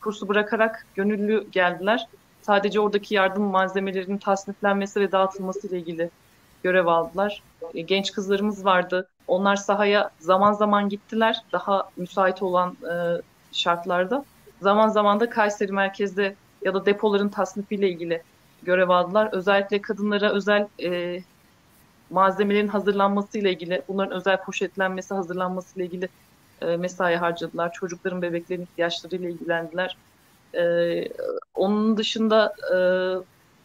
kursu bırakarak gönüllü geldiler. Sadece oradaki yardım malzemelerinin tasniflenmesi ve dağıtılması ile ilgili görev aldılar. Genç kızlarımız vardı. Onlar sahaya zaman zaman gittiler. Daha müsait olan şartlarda. Zaman zaman da Kayseri merkezde ya da depoların tasnifiyle ilgili görev aldılar. Özellikle kadınlara özel malzemelerin hazırlanmasıyla ilgili, bunların özel poşetlenmesi, hazırlanmasıyla ilgili mesai harcadılar. Çocukların, bebeklerin ihtiyaçlarıyla ilgilendiler. Onun dışında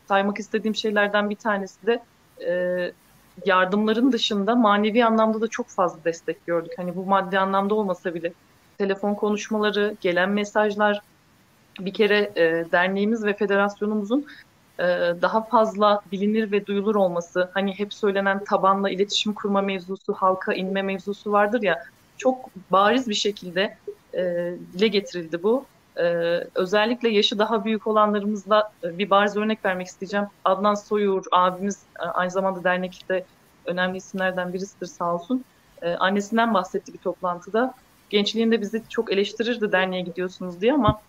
saymak istediğim şeylerden bir tanesi de yardımların dışında manevi anlamda da çok fazla destek gördük. Hani bu maddi anlamda olmasa bile telefon konuşmaları, gelen mesajlar, bir kere derneğimiz ve federasyonumuzun daha fazla bilinir ve duyulur olması, hani hep söylenen tabanla iletişim kurma mevzusu, halka inme mevzusu vardır ya, çok bariz bir şekilde dile getirildi bu. Özellikle yaşı daha büyük olanlarımızla bir bariz örnek vermek isteyeceğim. Adnan Soyur abimiz aynı zamanda dernekte önemli isimlerden birisidir, sağ olsun. Annesinden bahsetti bir toplantıda. Gençliğinde bizi çok eleştirirdi derneğe gidiyorsunuz diye, ama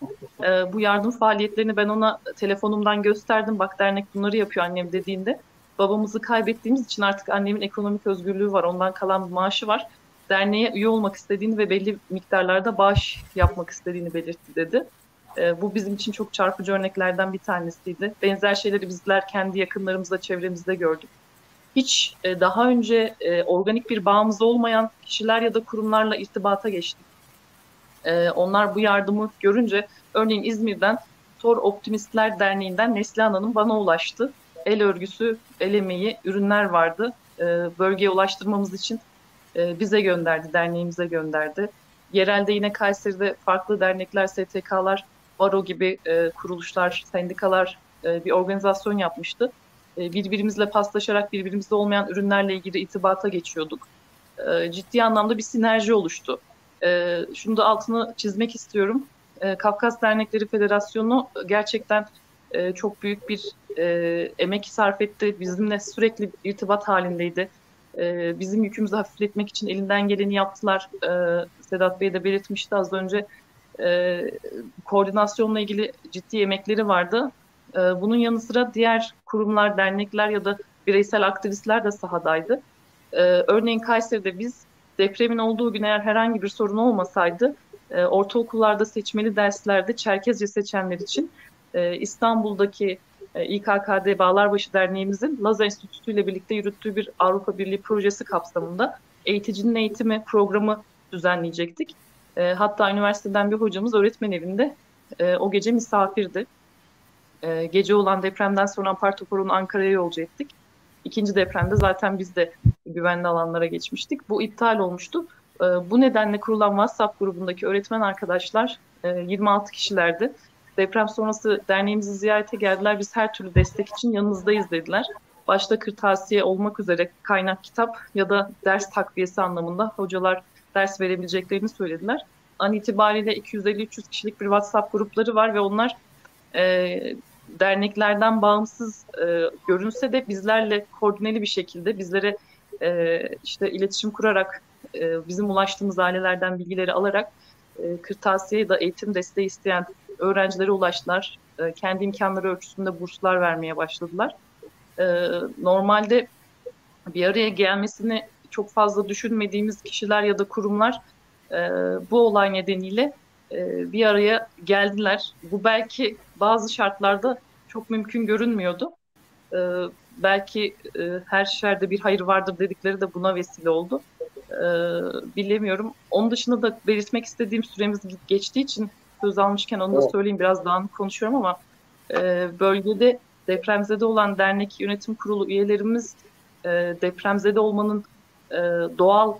bu yardım faaliyetlerini ben ona telefonumdan gösterdim. Bak dernek bunları yapıyor annem dediğinde. Babamızı kaybettiğimiz için artık annemin ekonomik özgürlüğü var. Ondan kalan bir maaşı var. Derneğe üye olmak istediğini ve belli miktarlarda bağış yapmak istediğini belirtti dedi. Bu bizim için çok çarpıcı örneklerden bir tanesiydi. Benzer şeyleri bizler kendi yakınlarımızda, çevremizde gördük. Hiç daha önce organik bir bağımız olmayan kişiler ya da kurumlarla irtibata geçtik. Onlar bu yardımı görünce, örneğin İzmir'den Tor Optimistler Derneği'nden Neslihan Hanım bana ulaştı. El örgüsü, el emeği ürünler vardı. Bölgeye ulaştırmamız için bize gönderdi, derneğimize gönderdi. Yerelde yine Kayseri'de farklı dernekler, STK'lar, baro gibi kuruluşlar, sendikalar bir organizasyon yapmıştı. Birbirimizle paslaşarak birbirimizde olmayan ürünlerle ilgili irtibata geçiyorduk. Ciddi anlamda bir sinerji oluştu. Şunu da altını çizmek istiyorum. Kafkas Dernekleri Federasyonu gerçekten çok büyük bir emek sarf etti. Bizimle sürekli irtibat halindeydi. Bizim yükümüzü hafifletmek için elinden geleni yaptılar. Sedat Bey de belirtmişti az önce. Koordinasyonla ilgili ciddi emekleri vardı. Bunun yanı sıra diğer kurumlar, dernekler ya da bireysel aktivistler de sahadaydı. Örneğin Kayseri'de biz depremin olduğu gün eğer herhangi bir sorun olmasaydı ortaokullarda seçmeli derslerde Çerkezce seçenler için İstanbul'daki İKKD Bağlarbaşı Derneğimizin Laz Enstitüsü ile birlikte yürüttüğü bir Avrupa Birliği projesi kapsamında eğiticinin eğitimi programı düzenleyecektik. Hatta üniversiteden bir hocamız öğretmen evinde o gece misafirdi. Gece olan depremden sonra apar topar onu Ankara'ya yolcu ettik. İkinci depremde zaten biz de güvenli alanlara geçmiştik. Bu iptal olmuştu. Bu nedenle kurulan WhatsApp grubundaki öğretmen arkadaşlar 26 kişilerdi. Deprem sonrası derneğimizi ziyarete geldiler. Biz her türlü destek için yanınızdayız dediler. Başta kırtasiye olmak üzere kaynak kitap ya da ders takviyesi anlamında hocalar ders verebileceklerini söylediler. An itibariyle 250-300 kişilik bir WhatsApp grupları var ve onlar derneklerden bağımsız görünse de bizlerle koordineli bir şekilde bizlere işte iletişim kurarak bizim ulaştığımız ailelerden bilgileri alarak kırtasiye da eğitim desteği isteyen öğrencilere ulaştılar. Kendi imkanları ölçüsünde burslar vermeye başladılar. Normalde bir araya gelmesini çok fazla düşünmediğimiz kişiler ya da kurumlar bu olay nedeniyle bir araya geldiler. Bu belki bazı şartlarda çok mümkün görünmüyordu. Belki her şerde bir hayır vardır dedikleri de buna vesile oldu. Bilemiyorum. Onun dışında da belirtmek istediğim, süremiz geçtiği için söz almışken onu da söyleyeyim. Biraz dağınık konuşuyorum ama bölgede depremzede olan dernek yönetim kurulu üyelerimiz depremzede olmanın doğal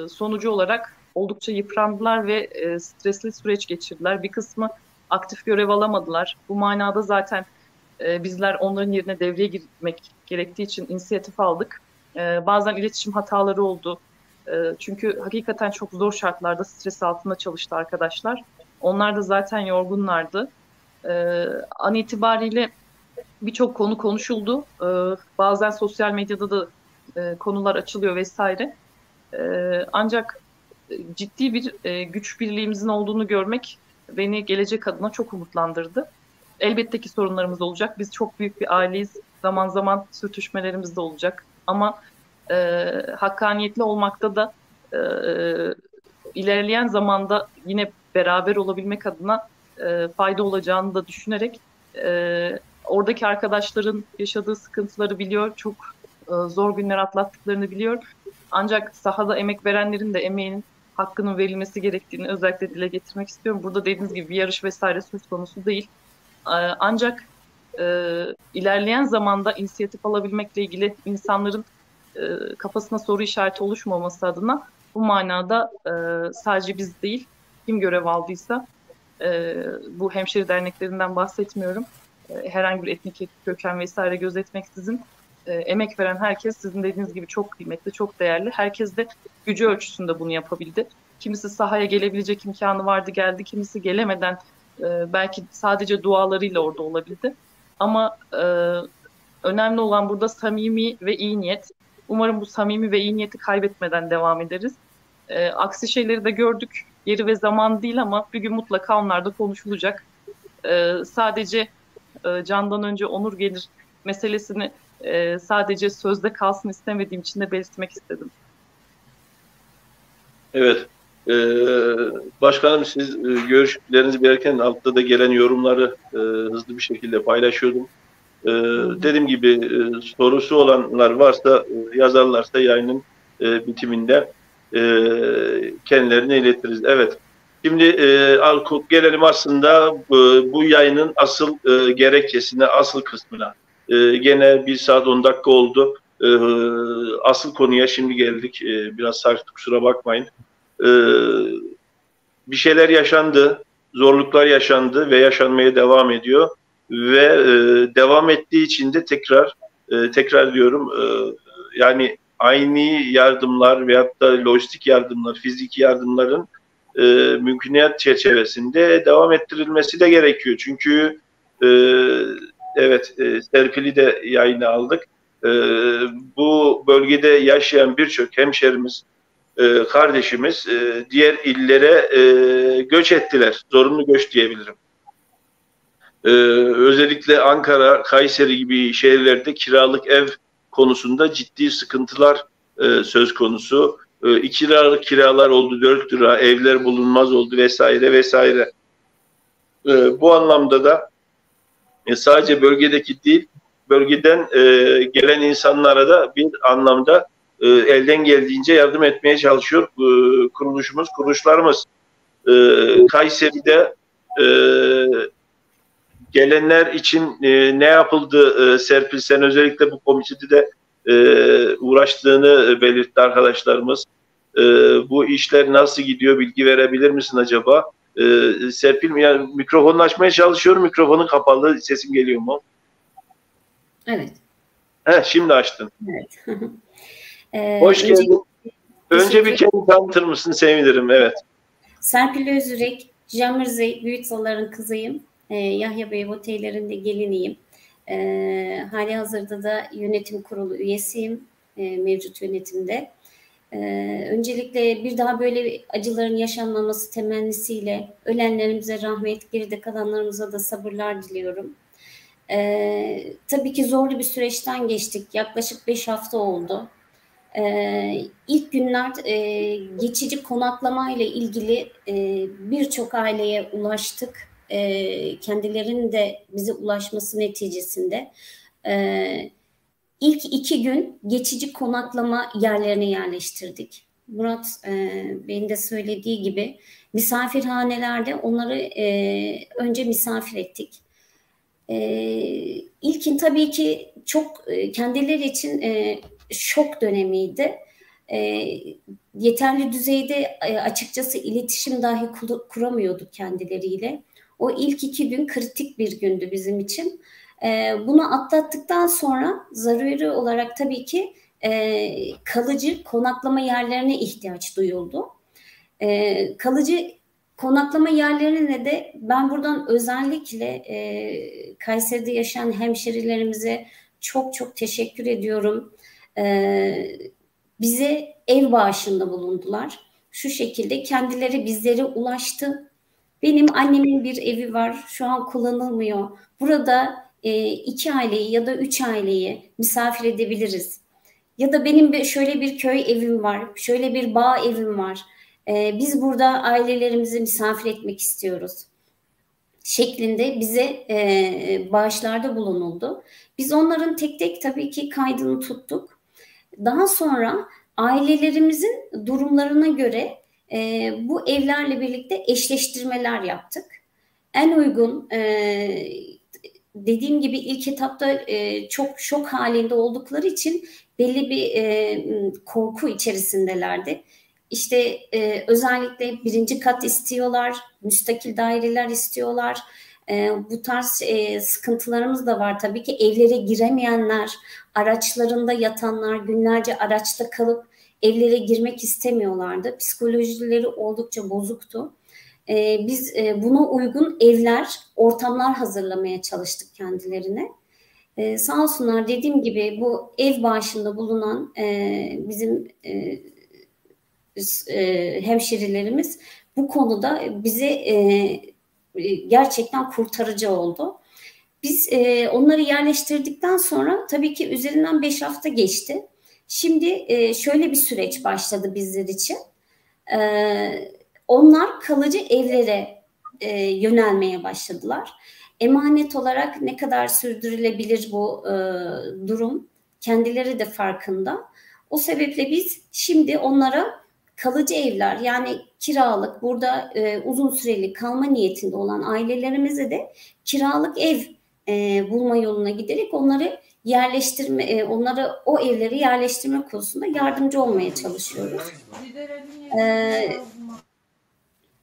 sonucu olarak oldukça yıprandılar ve stresli süreç geçirdiler. Bir kısmı aktif görev alamadılar. Bu manada zaten bizler onların yerine devreye girmek gerektiği için inisiyatif aldık. Bazen iletişim hataları oldu. Çünkü hakikaten çok zor şartlarda stres altında çalıştı arkadaşlar. Onlar da zaten yorgunlardı. An itibariyle birçok konu konuşuldu. Bazen sosyal medyada da konular açılıyor vesaire. Ancak ciddi bir güç birliğimizin olduğunu görmek beni gelecek adına çok umutlandırdı. Elbette ki sorunlarımız olacak. Biz çok büyük bir aileyiz. Zaman zaman sürtüşmelerimiz de olacak. Ama hakkaniyetli olmakta da ilerleyen zamanda yine beraber olabilmek adına fayda olacağını da düşünerek oradaki arkadaşların yaşadığı sıkıntıları biliyor. Çok zor günler atlattıklarını biliyor. Ancak sahada emek verenlerin de emeğinin hakkının verilmesi gerektiğini özellikle dile getirmek istiyorum. Burada dediğiniz gibi bir yarış vesaire söz konusu değil. Ancak ilerleyen zamanda inisiyatif alabilmekle ilgili insanların kafasına soru işareti oluşmaması adına bu manada sadece biz değil, kim görev aldıysa bu hemşire derneklerinden bahsetmiyorum. Herhangi bir etnik köken vesaire gözetmeksizin emek veren herkes sizin dediğiniz gibi çok kıymetli, çok değerli. Herkes de gücü ölçüsünde bunu yapabildi. Kimisi sahaya gelebilecek imkanı vardı, geldi. Kimisi gelemeden belki sadece dualarıyla orada olabildi. Ama önemli olan burada samimi ve iyi niyet. Umarım bu samimi ve iyi niyeti kaybetmeden devam ederiz. Aksi şeyleri de gördük. Yeri ve zaman değil ama bir gün mutlaka onlar da konuşulacak. Sadece candan önce onur gelir meselesini sadece sözde kalsın istemediğim için de belirtmek istedim. Evet. Başkanım siz görüşlerinizi verirken altta da gelen yorumları hızlı bir şekilde paylaşıyordum. Dediğim gibi sorusu olanlar varsa yazarlarsa yayının bitiminde kendilerine iletiriz. Evet. Şimdi gelelim aslında bu yayının asıl gerekçesine, asıl kısmına. Gene 1 saat 10 dakika oldu. Asıl konuya şimdi geldik. Biraz sarktık, kusura bakmayın. Bir şeyler yaşandı, zorluklar yaşandı ve yaşanmaya devam ediyor. Ve devam ettiği için de tekrar diyorum, yani aynı yardımlar veyahut da lojistik yardımlar, fiziki yardımların mümküniyet çerçevesinde devam ettirilmesi de gerekiyor. Çünkü evet, Serpil'i de yayına aldık. Bu bölgede yaşayan birçok hemşerimiz, kardeşimiz diğer illere göç ettiler. Zorunlu göç diyebilirim. Özellikle Ankara, Kayseri gibi şehirlerde kiralık ev konusunda ciddi sıkıntılar söz konusu. 2 liralık kiralar oldu, 4 lira, evler bulunmaz oldu vesaire vesaire. Bu anlamda da sadece bölgedeki değil, bölgeden gelen insanlara da bir anlamda elden geldiğince yardım etmeye çalışıyor kuruluşlarımız. Kayseri'de gelenler için ne yapıldı? Serpil, sen özellikle bu komitede de uğraştığını belirtti arkadaşlarımız. Bu işler nasıl gidiyor? Bilgi verebilir misin acaba? Serpil, yani mikrofonunu açmaya çalışıyorum. Mikrofonu kapalı. Sesim geliyor mu? Evet. Şimdi açtın. Evet. Hoş geldin. Önce bir kendini tanıtır mısın? Sevinirim. Evet. Serpil Özürek, Jamırze Büyütsalar'ın kızıyım. Yahya Bey Oteyler'in de geliniyim. Hali hazırda da yönetim kurulu üyesiyim mevcut yönetimde. Öncelikle bir daha böyle acıların yaşanmaması temennisiyle ölenlerimize rahmet, geride kalanlarımıza da sabırlar diliyorum. Tabii ki zorlu bir süreçten geçtik. Yaklaşık 5 hafta oldu. İlk günler geçici konaklama ile ilgili birçok aileye ulaştık. Kendilerinin de bize ulaşması neticesinde. İlk 2 gün geçici konaklama yerlerine yerleştirdik. Murat Bey'in de söylediği gibi misafirhanelerde onları önce misafir ettik. İlkin tabii ki çok kendileri için şok dönemiydi. Yeterli düzeyde açıkçası iletişim dahi kuramıyorduk kendileriyle. O ilk 2 gün kritik bir gündü bizim için. Bunu atlattıktan sonra zaruri olarak tabii ki kalıcı konaklama yerlerine ihtiyaç duyuldu. Kalıcı konaklama yerlerine de ben buradan özellikle Kayseri'de yaşayan hemşerilerimize çok çok teşekkür ediyorum. Bize ev bağışında bulundular. Şu şekilde kendileri bizlere ulaştı. Benim annemin bir evi var, şu an kullanılmıyor. Burada 2 aileyi ya da 3 aileyi misafir edebiliriz. Ya da benim şöyle bir köy evim var, şöyle bir bağ evim var. Biz burada ailelerimizi misafir etmek istiyoruz şeklinde bize bağışlarda bulunuldu. Biz onların tek tek tabii ki kaydını tuttuk. Daha sonra ailelerimizin durumlarına göre bu evlerle birlikte eşleştirmeler yaptık. En uygun dediğim gibi ilk etapta çok şok halinde oldukları için belli bir korku içerisindelerdi. İşte özellikle 1. kat istiyorlar, müstakil daireler istiyorlar. Bu tarz sıkıntılarımız da var tabii ki. Evlere giremeyenler, araçlarında yatanlar, günlerce araçta kalıp evlere girmek istemiyorlardı. Psikolojileri oldukça bozuktu. Biz buna uygun evler, ortamlar hazırlamaya çalıştık kendilerine. Sağ olsunlar, dediğim gibi bu ev bağışında bulunan bizim hemşerilerimiz bu konuda bize gerçekten kurtarıcı oldu. Biz onları yerleştirdikten sonra tabii ki üzerinden 5 hafta geçti. Şimdi şöyle bir süreç başladı bizler için. Onlar kalıcı evlere yönelmeye başladılar. Emanet olarak ne kadar sürdürülebilir bu durum, kendileri de farkında. O sebeple biz şimdi onlara kalıcı evler, yani kiralık, burada uzun süreli kalma niyetinde olan ailelerimize de kiralık ev bulma yoluna giderek onları yerleştirme, onları o evleri yerleştirme konusunda yardımcı olmaya çalışıyoruz.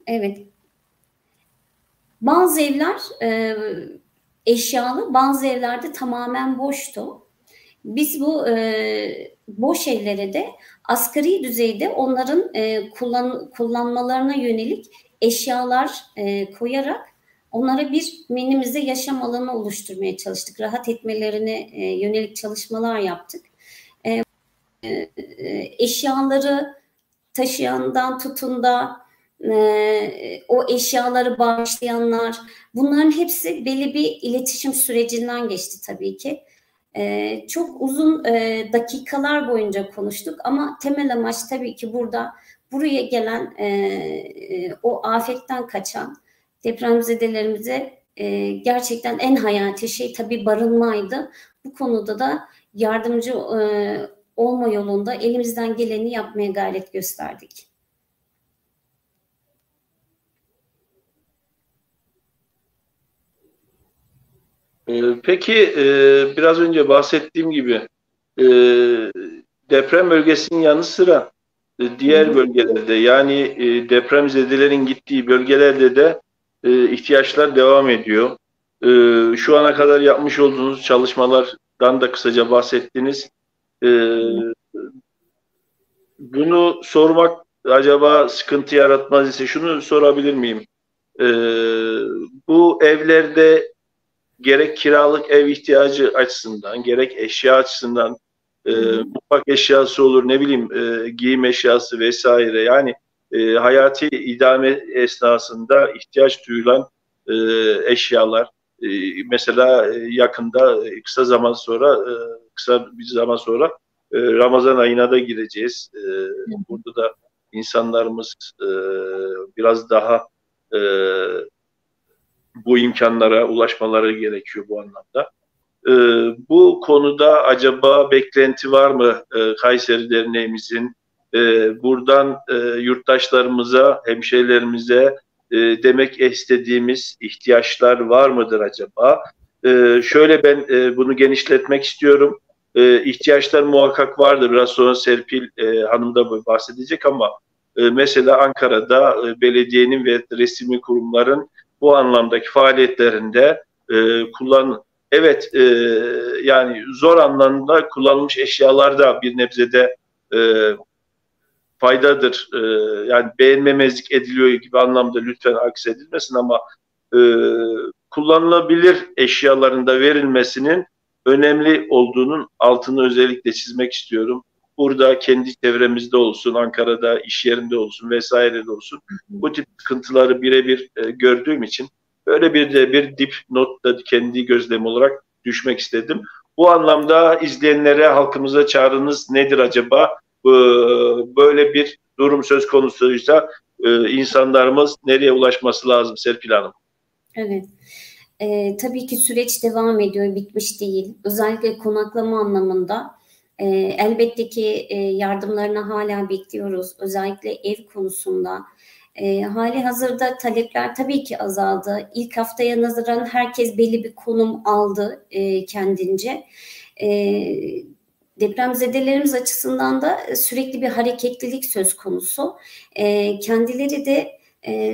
Evet. Bazı evler eşyalı, bazı evlerde tamamen boştu. Biz bu boş evlere de asgari düzeyde onların kullanmalarına yönelik eşyalar koyarak onlara bir minimize yaşam alanı oluşturmaya çalıştık. Rahat etmelerine yönelik çalışmalar yaptık. Eşyaları taşıyandan tutun da o eşyaları bağışlayanlar, bunların hepsi belli bir iletişim sürecinden geçti tabii ki. Çok uzun dakikalar boyunca konuştuk ama temel amaç tabii ki buraya gelen o afetten kaçan depremzedelerimize gerçekten en hayati şey tabii barınmaydı. Bu konuda da yardımcı olma yolunda elimizden geleni yapmaya gayret gösterdik. Peki biraz önce bahsettiğim gibi deprem bölgesinin yanı sıra diğer bölgelerde, yani depremzedelerin gittiği bölgelerde de ihtiyaçlar devam ediyor. Şu ana kadar yapmış olduğunuz çalışmalardan da kısaca bahsettiniz. Bunu sormak acaba sıkıntı yaratmaz ise şunu sorabilir miyim? Bu evlerde gerek kiralık ev ihtiyacı açısından, gerek eşya açısından, mutfak eşyası olur, ne bileyim, giyim eşyası vesaire, yani hayati idame esnasında ihtiyaç duyulan eşyalar. Mesela yakında kısa bir zaman sonra Ramazan ayına da gireceğiz. Burada da insanlarımız biraz daha bu imkanlara ulaşmaları gerekiyor bu anlamda. Bu konuda acaba beklenti var mı Kayseri Derneğimizin? Buradan yurttaşlarımıza, hemşehrilerimize demek istediğimiz ihtiyaçlar var mıdır acaba? Şöyle ben bunu genişletmek istiyorum. İhtiyaçlar muhakkak vardır. Biraz sonra Serpil Hanım da bahsedecek ama mesela Ankara'da belediyenin ve resmi kurumların bu anlamdaki faaliyetlerinde evet, yani zor anlamda kullanılmış eşyalar da bir nebzede faydadır. Yani beğenmemezlik ediliyor gibi anlamda lütfen aksedilmesin ama kullanılabilir eşyaların da verilmesinin önemli olduğunun altını özellikle çizmek istiyorum. Burada kendi çevremizde olsun, Ankara'da, iş yerinde olsun vesairede olsun, bu tip sıkıntıları birebir gördüğüm için böyle bir dip not da kendi gözlem olarak düşmek istedim. Bu anlamda izleyenlere, halkımıza çağrınız nedir acaba? Böyle bir durum söz konusuysa insanlarımız nereye ulaşması lazım Serpil Hanım? Evet. Tabii ki süreç devam ediyor, bitmiş değil. Özellikle konaklama anlamında elbette ki yardımlarını hala bekliyoruz. Özellikle ev konusunda. Hali hazırda talepler tabii ki azaldı. İlk haftaya nazaran herkes belli bir konum aldı kendince. Depremzedelerimiz açısından da sürekli bir hareketlilik söz konusu. Kendileri de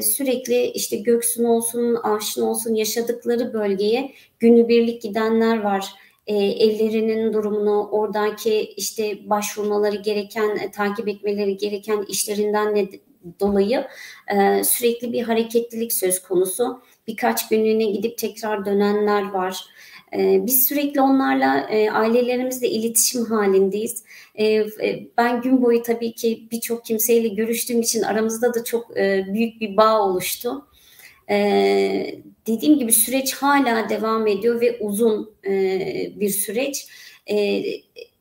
sürekli işte Göksun olsun, Avşin olsun yaşadıkları bölgeye günübirlik gidenler var. Evlerinin durumunu, oradaki işte başvurmaları gereken, takip etmeleri gereken işlerinden dolayı sürekli bir hareketlilik söz konusu. Birkaç günlüğüne gidip tekrar dönenler var. Biz sürekli onlarla, ailelerimizle iletişim halindeyiz. Ben gün boyu tabii ki birçok kimseyle görüştüğüm için aramızda da çok büyük bir bağ oluştu. Dediğim gibi süreç hala devam ediyor ve uzun bir süreç.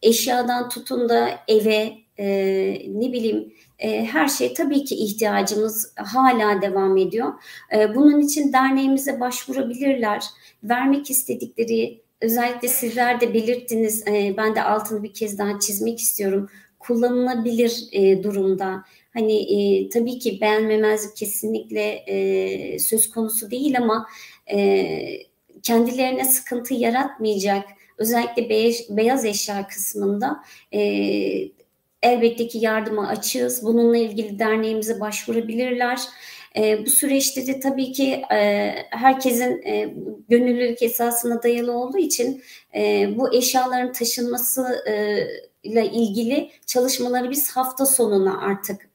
Eşyadan tutun da eve, ne bileyim, her şey tabii ki ihtiyacımız hala devam ediyor. Bunun için derneğimize başvurabilirler. Vermek istedikleri, özellikle sizler de belirttiniz, ben de altını bir kez daha çizmek istiyorum. Kullanılabilir durumda. Hani tabii ki beğenmemezlik kesinlikle söz konusu değil ama kendilerine sıkıntı yaratmayacak, özellikle beyaz eşya kısmında elbette ki yardıma açığız. Bununla ilgili derneğimize başvurabilirler. Bu süreçte de tabii ki herkesin gönüllülük esasına dayalı olduğu için bu eşyaların taşınması ile ilgili çalışmaları biz hafta sonuna artık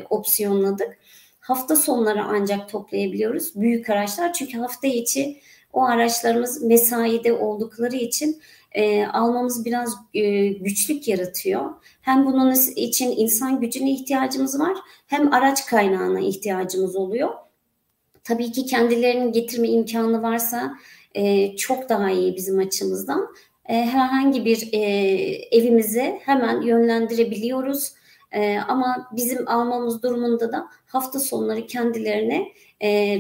opsiyonladık. Hafta sonları ancak toplayabiliyoruz büyük araçlar. Çünkü hafta içi o araçlarımız mesaide oldukları için almamız biraz güçlük yaratıyor. Hem bunun için insan gücüne ihtiyacımız var, hem araç kaynağına ihtiyacımız oluyor. Tabii ki kendilerinin getirme imkanı varsa çok daha iyi bizim açımızdan. Herhangi bir evimize hemen yönlendirebiliyoruz. Ama bizim almamız durumunda da hafta sonları kendilerine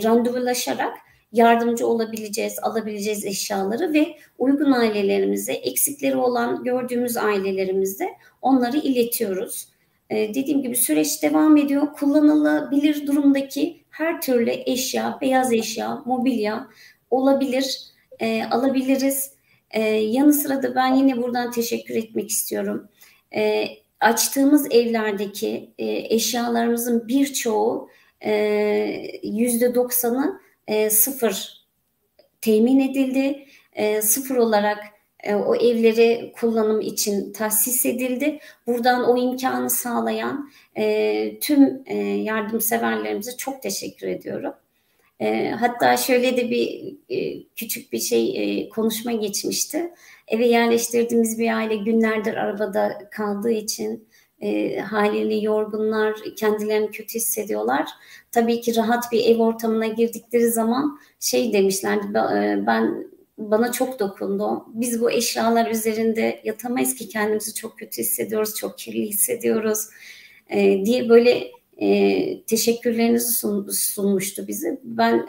randevulaşarak yardımcı olabileceğiz, alabileceğiz eşyaları ve uygun ailelerimize, eksikleri olan gördüğümüz ailelerimize onları iletiyoruz. Dediğim gibi süreç devam ediyor. Kullanılabilir durumdaki her türlü eşya, beyaz eşya, mobilya olabilir, alabiliriz. Yanı sıra da ben yine buradan teşekkür etmek istiyorum. Açtığımız evlerdeki eşyalarımızın birçoğu %90'ı sıfır temin edildi. Sıfır olarak o evleri kullanım için tahsis edildi. Buradan o imkanı sağlayan tüm yardımseverlerimize çok teşekkür ediyorum. Hatta şöyle de bir küçük bir konuşma geçmişti. Eve yerleştirdiğimiz bir aile günlerdir arabada kaldığı için haliyle yorgunlar, kendilerini kötü hissediyorlar. Tabii ki rahat bir ev ortamına girdikleri zaman demişlerdi, bana çok dokundu. Biz bu eşyalar üzerinde yatamayız ki, kendimizi çok kötü hissediyoruz, çok kirli hissediyoruz diye böyle teşekkürlerinizi sunmuştu bize. Ben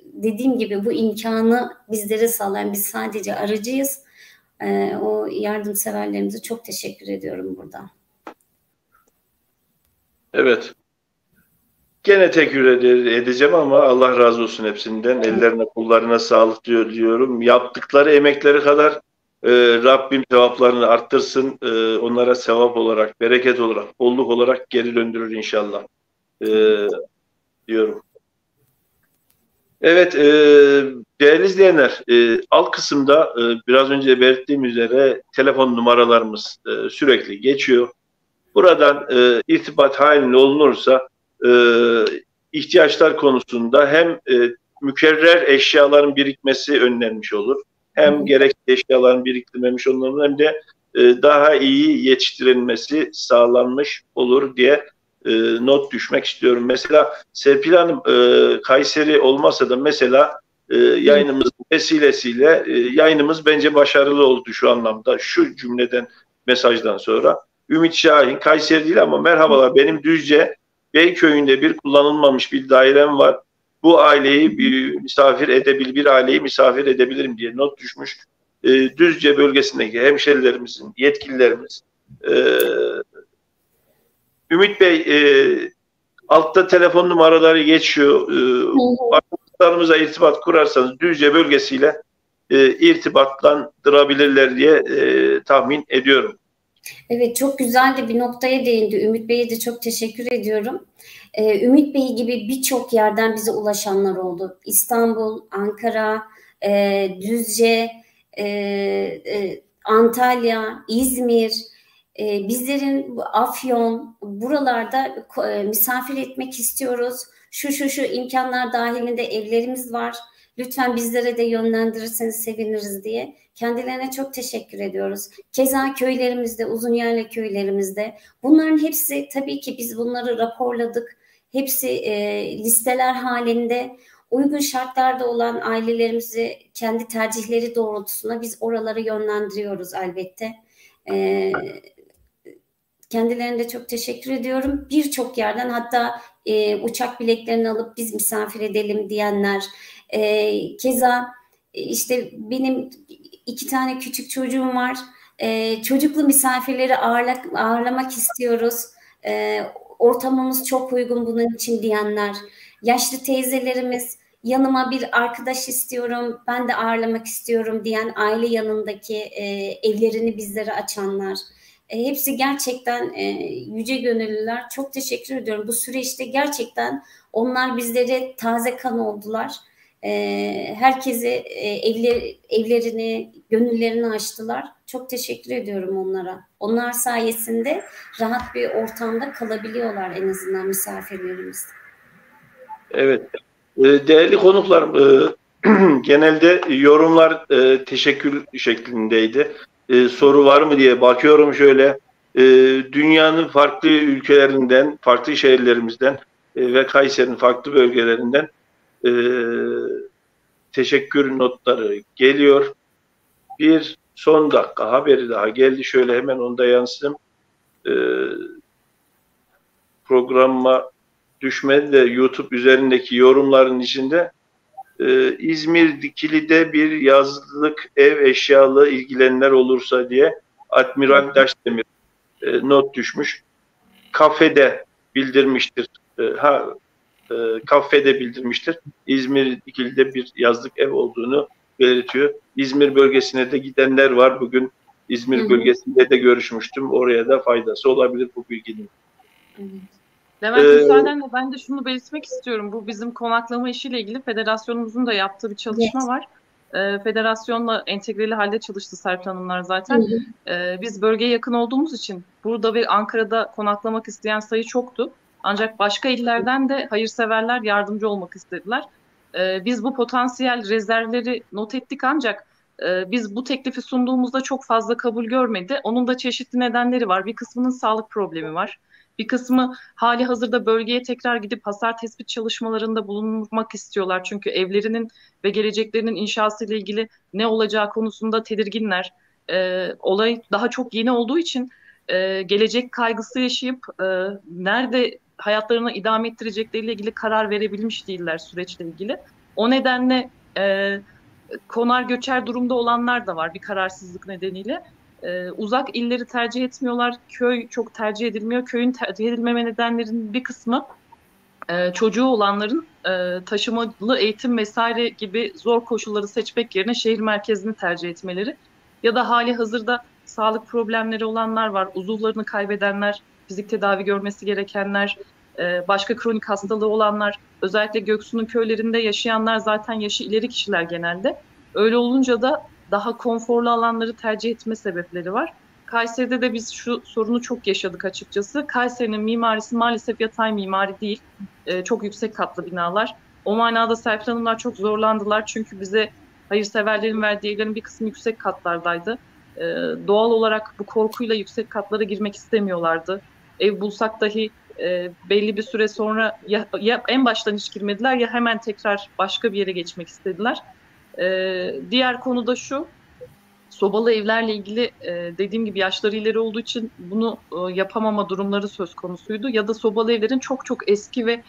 dediğim gibi bu imkanı bizlere sağlayan, biz sadece aracıyız. O yardımseverlerimize çok teşekkür ediyorum burada. Evet. Gene tekrar edeceğim ama Allah razı olsun hepsinden. Ellerine, kullarına sağlık diyorum. Yaptıkları emekleri kadar Rabbim sevaplarını arttırsın. Onlara sevap olarak, bereket olarak, bolluk olarak geri döndürür inşallah diyorum. Evet, değerli izleyenler, alt kısımda biraz önce belirttiğim üzere telefon numaralarımız sürekli geçiyor. Buradan irtibat halinde olunursa ihtiyaçlar konusunda hem mükerrer eşyaların birikmesi önlenmiş olur. Hem gerekli eşyaların biriktirilmemiş olur, hem de daha iyi yetiştirilmesi sağlanmış olur diye not düşmek istiyorum. Mesela Serpil Hanım, Kayseri olmasa da mesela yayınımız vesilesiyle yayınımız bence başarılı oldu şu anlamda. Şu cümleden, mesajdan sonra. Ümit Şahin, Kayseri değil ama merhabalar, benim Düzce Beyköy'ünde bir kullanılmamış bir dairem var. Bu aileyi bir aileyi misafir edebilirim diye not düşmüş. Düzce bölgesindeki hemşerilerimizin, yetkililerimiz. Ümit Bey, altta telefon numaraları geçiyor. Arkadaşlarımıza irtibat kurarsanız Düzce bölgesiyle irtibatlandırabilirler diye tahmin ediyorum. Evet, çok güzel de bir noktaya değindi. Ümit Bey'e de çok teşekkür ediyorum. Ümit Bey gibi birçok yerden bize ulaşanlar oldu. İstanbul, Ankara, Düzce, Antalya, İzmir, bizlerin Afyon, buralarda misafir etmek istiyoruz. Şu imkanlar dahilinde evlerimiz var. Lütfen bizlere de yönlendirirseniz seviniriz diye. Kendilerine çok teşekkür ediyoruz. Keza köylerimizde, Uzunyayla köylerimizde. Bunların hepsi, tabii ki biz bunları raporladık. Hepsi listeler halinde. Uygun şartlarda olan ailelerimizi kendi tercihleri doğrultusunda biz oralara yönlendiriyoruz elbette. Kendilerine de çok teşekkür ediyorum. Birçok yerden, hatta uçak biletlerini alıp biz misafir edelim diyenler. Keza işte benim 2 tane küçük çocuğum var. Çocuklu misafirleri ağırlamak istiyoruz. Ortamımız çok uygun bunun için diyenler. Yaşlı teyzelerimiz, yanıma bir arkadaş istiyorum, ben de ağırlamak istiyorum diyen aile yanındaki evlerini bizlere açanlar. Hepsi gerçekten yüce gönüllüler. Çok teşekkür ediyorum. Bu süreçte gerçekten onlar bizlere taze kan oldular. Herkese evlerini, gönüllerini açtılar. Çok teşekkür ediyorum onlara. Onlar sayesinde rahat bir ortamda kalabiliyorlar en azından misafirlerimiz. Evet. Değerli konuklarım, genelde yorumlar teşekkür şeklindeydi. Soru var mı diye bakıyorum şöyle. Dünyanın farklı ülkelerinden, farklı şehirlerimizden ve Kayseri'nin farklı bölgelerinden teşekkür notları geliyor. Bir son dakika haberi daha geldi. Şöyle hemen onu da yansıtayım. Programıma düşmedi de YouTube üzerindeki yorumların içinde İzmir Dikili'de bir yazlık ev eşyalı ilgilenenler olursa diye Admiral Daşdemir not düşmüş. Kafede bildirmiştir. Kafede bildirmiştir. İzmir Dikili'de bir yazlık ev olduğunu belirtiyor. İzmir bölgesine de gidenler var. Bugün İzmir bölgesinde de görüşmüştüm. Oraya da faydası olabilir bu bilginin. Evet. Levent, müsaadenle ben de şunu belirtmek istiyorum. Bu bizim konaklama işiyle ilgili federasyonumuzun da yaptığı bir çalışma var. Federasyonla entegreli halde çalıştı Serpil Hanımlar zaten. Biz bölgeye yakın olduğumuz için burada ve Ankara'da konaklamak isteyen sayı çoktu. Ancak başka illerden de hayırseverler yardımcı olmak istediler. Biz bu potansiyel rezervleri not ettik ancak biz bu teklifi sunduğumuzda çok fazla kabul görmedi. Onun da çeşitli nedenleri var. Bir kısmının sağlık problemi var. Bir kısmı hali hazırda bölgeye tekrar gidip hasar tespit çalışmalarında bulunmak istiyorlar. Çünkü evlerinin ve geleceklerinin inşası ile ilgili ne olacağı konusunda tedirginler. Olay daha çok yeni olduğu için gelecek kaygısı yaşayıp nerede hayatlarını idame ettirecekleriyle ilgili karar verebilmiş değiller süreçle ilgili. O nedenle konar göçer durumda olanlar da var bir kararsızlık nedeniyle. Uzak illeri tercih etmiyorlar. Köy çok tercih edilmiyor. Köyün tercih edilmeme nedenlerinin bir kısmı çocuğu olanların taşımalı eğitim vesaire gibi zor koşulları seçmek yerine şehir merkezini tercih etmeleri. Ya da hali hazırda sağlık problemleri olanlar var. Uzuvlarını kaybedenler, fizik tedavi görmesi gerekenler, başka kronik hastalığı olanlar, özellikle Göksu'nun köylerinde yaşayanlar zaten yaşı ileri kişiler genelde. Öyle olunca da daha konforlu alanları tercih etme sebepleri var. Kayseri'de de biz şu sorunu çok yaşadık açıkçası. Kayseri'nin mimarisi maalesef yatay mimari değil. Çok yüksek katlı binalar. O manada Serpil Hanımlar çok zorlandılar. Çünkü bize hayırseverlerin verdiği evlerin bir kısmı yüksek katlardaydı. Doğal olarak bu korkuyla yüksek katlara girmek istemiyorlardı. Ev bulsak dahi belli bir süre sonra ya en baştan hiç girmediler ya hemen tekrar başka bir yere geçmek istediler. Diğer konu da şu, sobalı evlerle ilgili dediğim gibi yaşları ileri olduğu için bunu yapamama durumları söz konusuydu. Ya da sobalı evlerin çok çok eski ve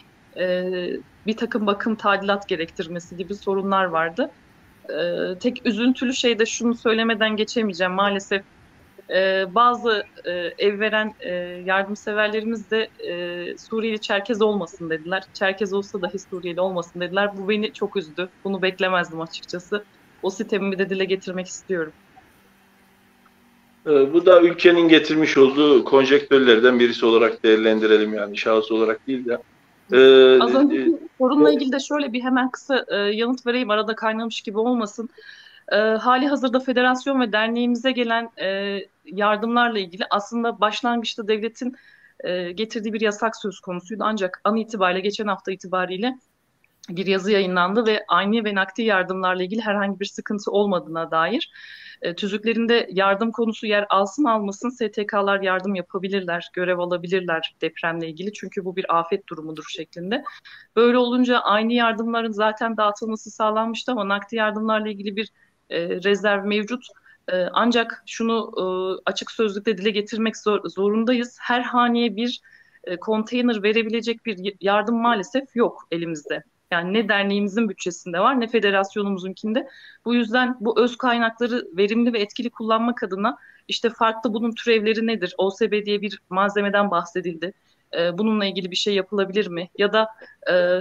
bir takım bakım tadilat gerektirmesi gibi sorunlar vardı. Tek üzüntülü şey de şunu söylemeden geçemeyeceğim maalesef. Bazı ev veren yardımseverlerimiz de Suriyeli Çerkez olmasın dediler. Çerkez olsa dahi Suriyeli olmasın dediler. Bu beni çok üzdü. Bunu beklemezdim açıkçası. O sitemimi de dile getirmek istiyorum. Bu da ülkenin getirmiş olduğu konjektörlerden birisi olarak değerlendirelim yani şahıs olarak değil de. Az önceki sorunla ilgili de şöyle bir hemen kısa yanıt vereyim. Arada kaynamış gibi olmasın. Hali hazırda federasyon ve derneğimize gelen yardımlarla ilgili aslında başlangıçta devletin getirdiği bir yasak söz konusuydu. Ancak an itibariyle geçen hafta itibariyle bir yazı yayınlandı ve ayni ve nakdi yardımlarla ilgili herhangi bir sıkıntı olmadığına dair. Tüzüklerinde yardım konusu yer alsın almasın STK'lar yardım yapabilirler, görev alabilirler depremle ilgili. Çünkü bu bir afet durumudur şeklinde. Böyle olunca ayni yardımların zaten dağıtılması sağlanmıştı ama nakdi yardımlarla ilgili bir rezerv mevcut. Ancak şunu açık sözlükle dile getirmek zorundayız. Her haneye bir konteyner verebilecek bir yardım maalesef yok elimizde. Yani ne derneğimizin bütçesinde var ne federasyonumuzunkinde. Bu yüzden bu öz kaynakları verimli ve etkili kullanmak adına işte farklı bunun türevleri nedir? OSB diye bir malzemeden bahsedildi. Bununla ilgili bir şey yapılabilir mi? Ya da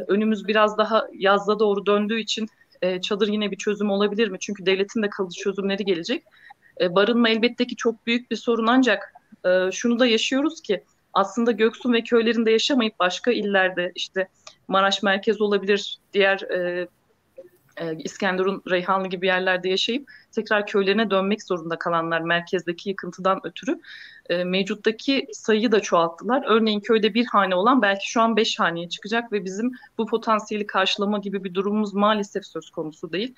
önümüz biraz daha yazda doğru döndüğü için çadır yine bir çözüm olabilir mi? Çünkü devletin de kalıcı çözümleri gelecek. Barınma elbette ki çok büyük bir sorun ancak şunu da yaşıyoruz ki aslında Göksun ve köylerinde yaşamayıp başka illerde işte Maraş merkez olabilir, diğer İskenderun, Reyhanlı gibi yerlerde yaşayıp tekrar köylerine dönmek zorunda kalanlar merkezdeki yıkıntıdan ötürü mevcuttaki sayıyı da çoğalttılar. Örneğin köyde bir hane olan belki şu an 5 haneye çıkacak ve bizim bu potansiyeli karşılama gibi bir durumumuz maalesef söz konusu değil.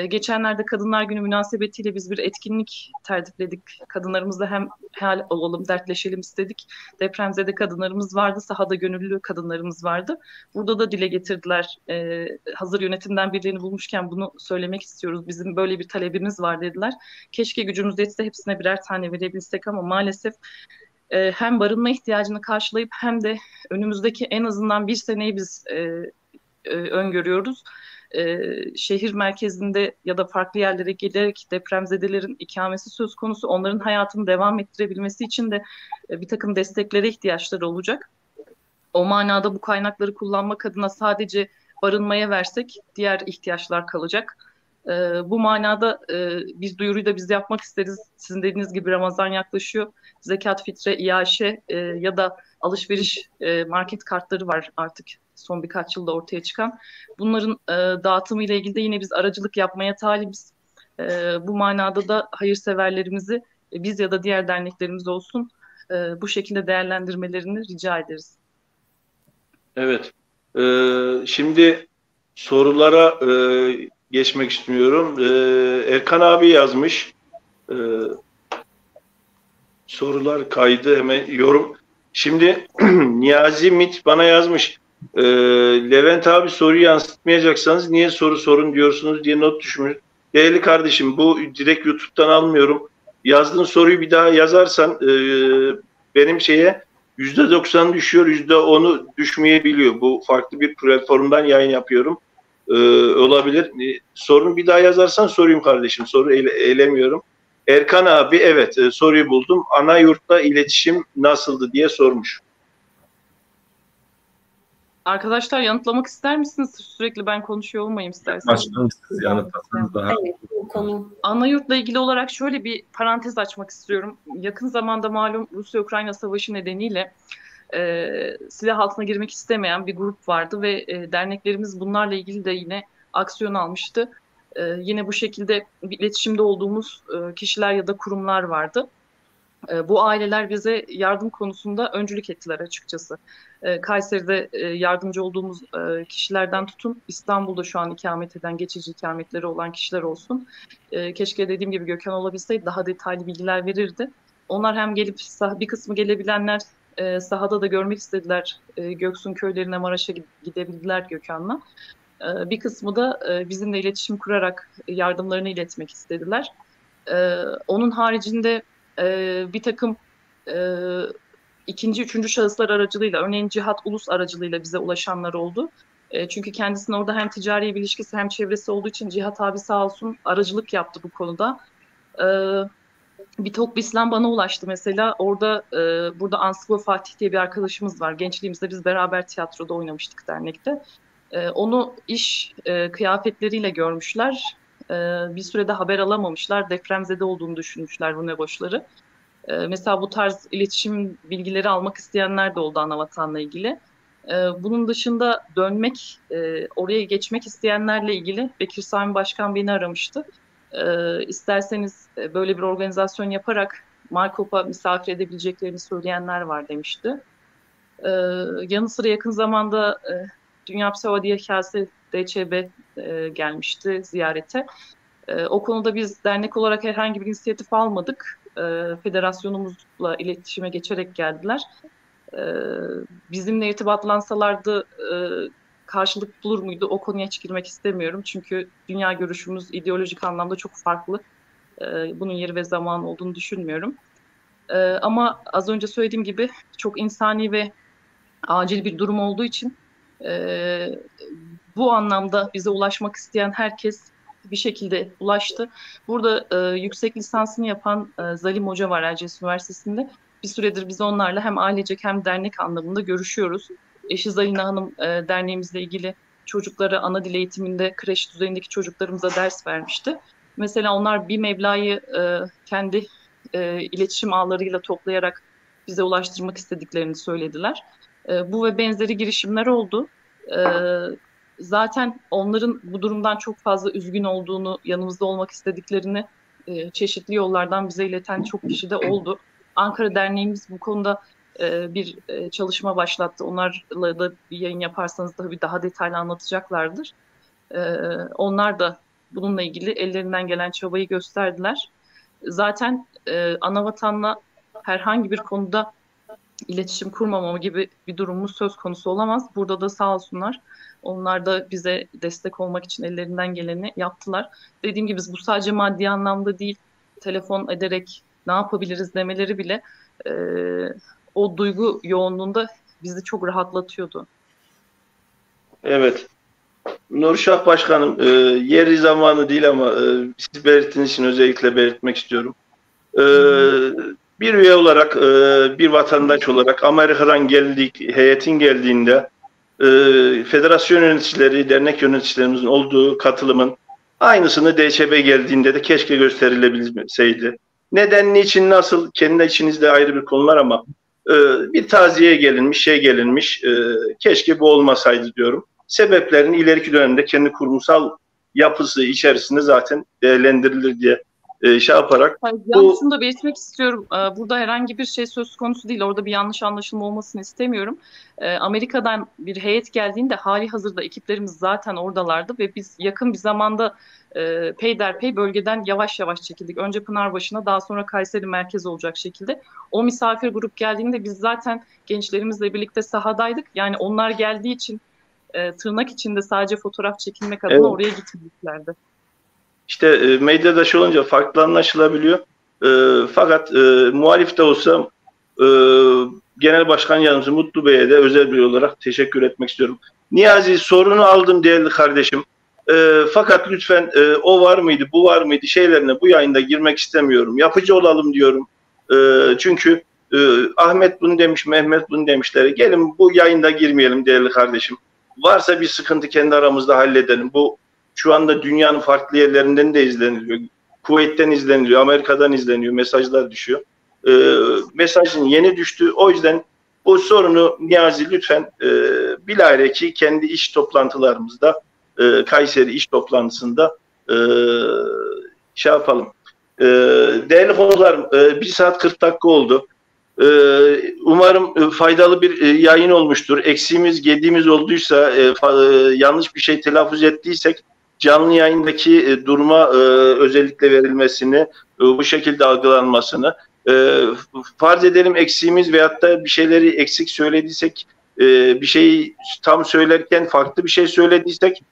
Geçenlerde Kadınlar Günü münasebetiyle biz bir etkinlik tertipledik. Kadınlarımızla hem hal olalım, dertleşelim istedik. Depremzede kadınlarımız vardı, sahada gönüllü kadınlarımız vardı. Burada da dile getirdiler. Hazır yönetimden birilerini bulmuşken bunu söylemek istiyoruz. Bizim böyle bir talebimiz var dediler. Keşke gücümüz yetse hepsine birer tane verebilsek ama maalesef hem barınma ihtiyacını karşılayıp hem de önümüzdeki en azından bir seneyi biz öngörüyoruz. Şehir merkezinde ya da farklı yerlere gelerek depremzedelerin ikamesi söz konusu. Onların hayatını devam ettirebilmesi için de bir takım desteklere ihtiyaçları olacak. O manada bu kaynakları kullanmak adına sadece barınmaya versek diğer ihtiyaçlar kalacak. Bu manada bir duyuruyu da biz yapmak isteriz. Sizin dediğiniz gibi Ramazan yaklaşıyor. Zekat, fitre, iaşe ya da alışveriş market kartları var artık son birkaç yılda ortaya çıkan. Bunların dağıtımı ile ilgili de yine biz aracılık yapmaya talibiz. Bu manada da hayırseverlerimizi biz ya da diğer derneklerimiz olsun bu şekilde değerlendirmelerini rica ederiz. Evet. Şimdi sorulara geçmek istiyorum. Erkan abi yazmış. Sorular kaydı, hemen yorum. Şimdi Niyazi Mit bana yazmış. Levent abi soruyu yansıtmayacaksanız niye soru sorun diyorsunuz diye not düşmüş. Değerli kardeşim, bu direkt YouTube'dan almıyorum. Yazdığın soruyu bir daha yazarsan benim şeye %90 düşüyor, %10'u düşmeyebiliyor. Bu farklı bir platformdan yayın yapıyorum. Olabilir. Sorunu bir daha yazarsan sorayım kardeşim. Soru eylemiyorum. Erkan abi, evet, soruyu buldum. Ana yurtla iletişim nasıldı diye sormuş. Arkadaşlar yanıtlamak ister misiniz? Sürekli ben konuşuyor olmayayım isterseniz. Başkanım siz yanıtlasanız daha. Evet, bu konu. Ana yurtla ilgili olarak şöyle bir parantez açmak istiyorum. Yakın zamanda malum Rusya-Ukrayna savaşı nedeniyle silah altına girmek istemeyen bir grup vardı ve derneklerimiz bunlarla ilgili de yine aksiyon almıştı. Yine bu şekilde iletişimde olduğumuz kişiler ya da kurumlar vardı. Bu aileler bize yardım konusunda öncülük ettiler açıkçası. Kayseri'de yardımcı olduğumuz kişilerden tutun, İstanbul'da şu an ikamet eden, geçici ikametleri olan kişiler olsun. Keşke dediğim gibi Gökhan olabilseydi daha detaylı bilgiler verirdi. Onlar hem gelip bir kısmı gelebilenler sahada da görmek istediler. Göksun köylerine, Maraş'a gidebildiler Gökhan'la. Bir kısmı da bizimle iletişim kurarak yardımlarını iletmek istediler. Onun haricinde bir takım ikinci, üçüncü şahıslar aracılığıyla, örneğin Cihat Ulus aracılığıyla bize ulaşanlar oldu. Çünkü kendisinin orada hem ticari bir ilişkisi hem çevresi olduğu için Cihat abi sağ olsun aracılık yaptı bu konuda. Bir Tok İslam bana ulaştı mesela. Orada burada Ansibo Fatih diye bir arkadaşımız var. Gençliğimizde biz beraber tiyatroda oynamıştık dernekte. Onu iş kıyafetleriyle görmüşler. Bir sürede haber alamamışlar. Depremzede olduğunu düşünmüşler Runeboşları. Mesela bu tarz iletişim bilgileri almak isteyenler de oldu Anavatan'la ilgili. Bunun dışında dönmek, oraya geçmek isteyenlerle ilgili Bekir Sami Başkan beni aramıştı. İsterseniz böyle bir organizasyon yaparak Markop'a misafir edebileceklerini söyleyenler var demişti. Yanı sıra yakın zamanda Dünya Psevadiye Kase DÇB gelmişti ziyarete. O konuda biz dernek olarak herhangi bir inisiyatif almadık. Federasyonumuzla iletişime geçerek geldiler. Bizimle irtibatlansalardı karşılık bulur muydu? O konuya hiç girmek istemiyorum. Çünkü dünya görüşümüz ideolojik anlamda çok farklı. Bunun yeri ve zamanı olduğunu düşünmüyorum. Ama az önce söylediğim gibi çok insani ve acil bir durum olduğu için bu anlamda bize ulaşmak isteyen herkes bir şekilde ulaştı. Burada yüksek lisansını yapan Zalim Hoca var Erciyes Üniversitesi'nde. Bir süredir biz onlarla hem ailecek hem dernek anlamında görüşüyoruz. Eşi Zalina Hanım derneğimizle ilgili çocuklara ana dil eğitiminde kreş düzeyindeki çocuklarımıza ders vermişti. Mesela onlar bir meblağı kendi iletişim ağlarıyla toplayarak bize ulaştırmak istediklerini söylediler. Bu ve benzeri girişimler oldu. Zaten onların bu durumdan çok fazla üzgün olduğunu, yanımızda olmak istediklerini çeşitli yollardan bize ileten çok kişi de oldu. Ankara Derneğimiz bu konuda bir çalışma başlattı. Onlarla da bir yayın yaparsanız tabii daha detaylı anlatacaklardır. Onlar da bununla ilgili ellerinden gelen çabayı gösterdiler. Zaten Anavatan'la herhangi bir konuda iletişim kurmamama gibi bir durumumuz söz konusu olamaz. Burada da sağ olsunlar. Onlar da bize destek olmak için ellerinden geleni yaptılar. Dediğim gibi bu sadece maddi anlamda değil, telefon ederek ne yapabiliriz demeleri bile o duygu yoğunluğunda bizi çok rahatlatıyordu. Evet. Nurşah Başkanım, yeri zamanı değil ama siz belirttiğiniz için özellikle belirtmek istiyorum. Bir üye olarak, bir vatandaş olarak Amerika'dan heyetin geldiğinde federasyon yöneticileri, dernek yöneticilerimizin olduğu katılımın aynısını DÇB geldiğinde de keşke gösterilebilseydi. Neden, niçin, nasıl, kendi içinizde ayrı bir konular ama bir taziye gelinmiş, keşke bu olmasaydı diyorum. Sebeplerini ileriki dönemde kendi kurumsal yapısı içerisinde zaten değerlendirilir diye şey yaparak Hayır, yalnız şunu da belirtmek istiyorum. Burada herhangi bir şey söz konusu değil. Orada bir yanlış anlaşılma olmasını istemiyorum. Amerika'dan bir heyet geldiğinde hali hazırda ekiplerimiz zaten oradalardı ve biz yakın bir zamanda peyderpey bölgeden yavaş yavaş çekildik. Önce Pınarbaşı'na, daha sonra Kayseri merkez olacak şekilde. O misafir grup geldiğinde biz zaten gençlerimizle birlikte sahadaydık. Yani onlar geldiği için tırnak içinde sadece fotoğraf çekilmek adına Evet. oraya gitmediklerdi. İşte medyada şey olunca farklı anlaşılabiliyor. Fakat muhalif de olsa Genel Başkan Yardımcısı Mutlu Bey'e de özel bir olarak teşekkür etmek istiyorum. Niyazi, sorunu aldım değerli kardeşim. Fakat lütfen o var mıydı, bu var mıydı şeylerine bu yayında girmek istemiyorum. Yapıcı olalım diyorum. Çünkü Ahmet bunu demiş, Mehmet bunu demişler. Gelin bu yayında girmeyelim değerli kardeşim. Varsa bir sıkıntı kendi aramızda halledelim. Bu şu anda dünyanın farklı yerlerinden de izleniliyor. Kuveyt'ten izleniliyor, Amerika'dan izleniyor, mesajlar düşüyor. Mesajın yeni düştü. O yüzden bu sorunu Niyazi lütfen bilahare kendi iş toplantılarımızda, Kayseri iş toplantısında şey yapalım. Değerli konular, 1 saat 40 dakika oldu. Umarım faydalı bir yayın olmuştur. Eksiğimiz, gediğimiz olduysa, yanlış bir şey telaffuz ettiysek canlı yayındaki duruma özellikle verilmesini, bu şekilde algılanmasını, farz edelim eksiğimiz veyahut da bir şeyleri eksik söylediysek, bir şeyi tam söylerken farklı bir şey söylediysek,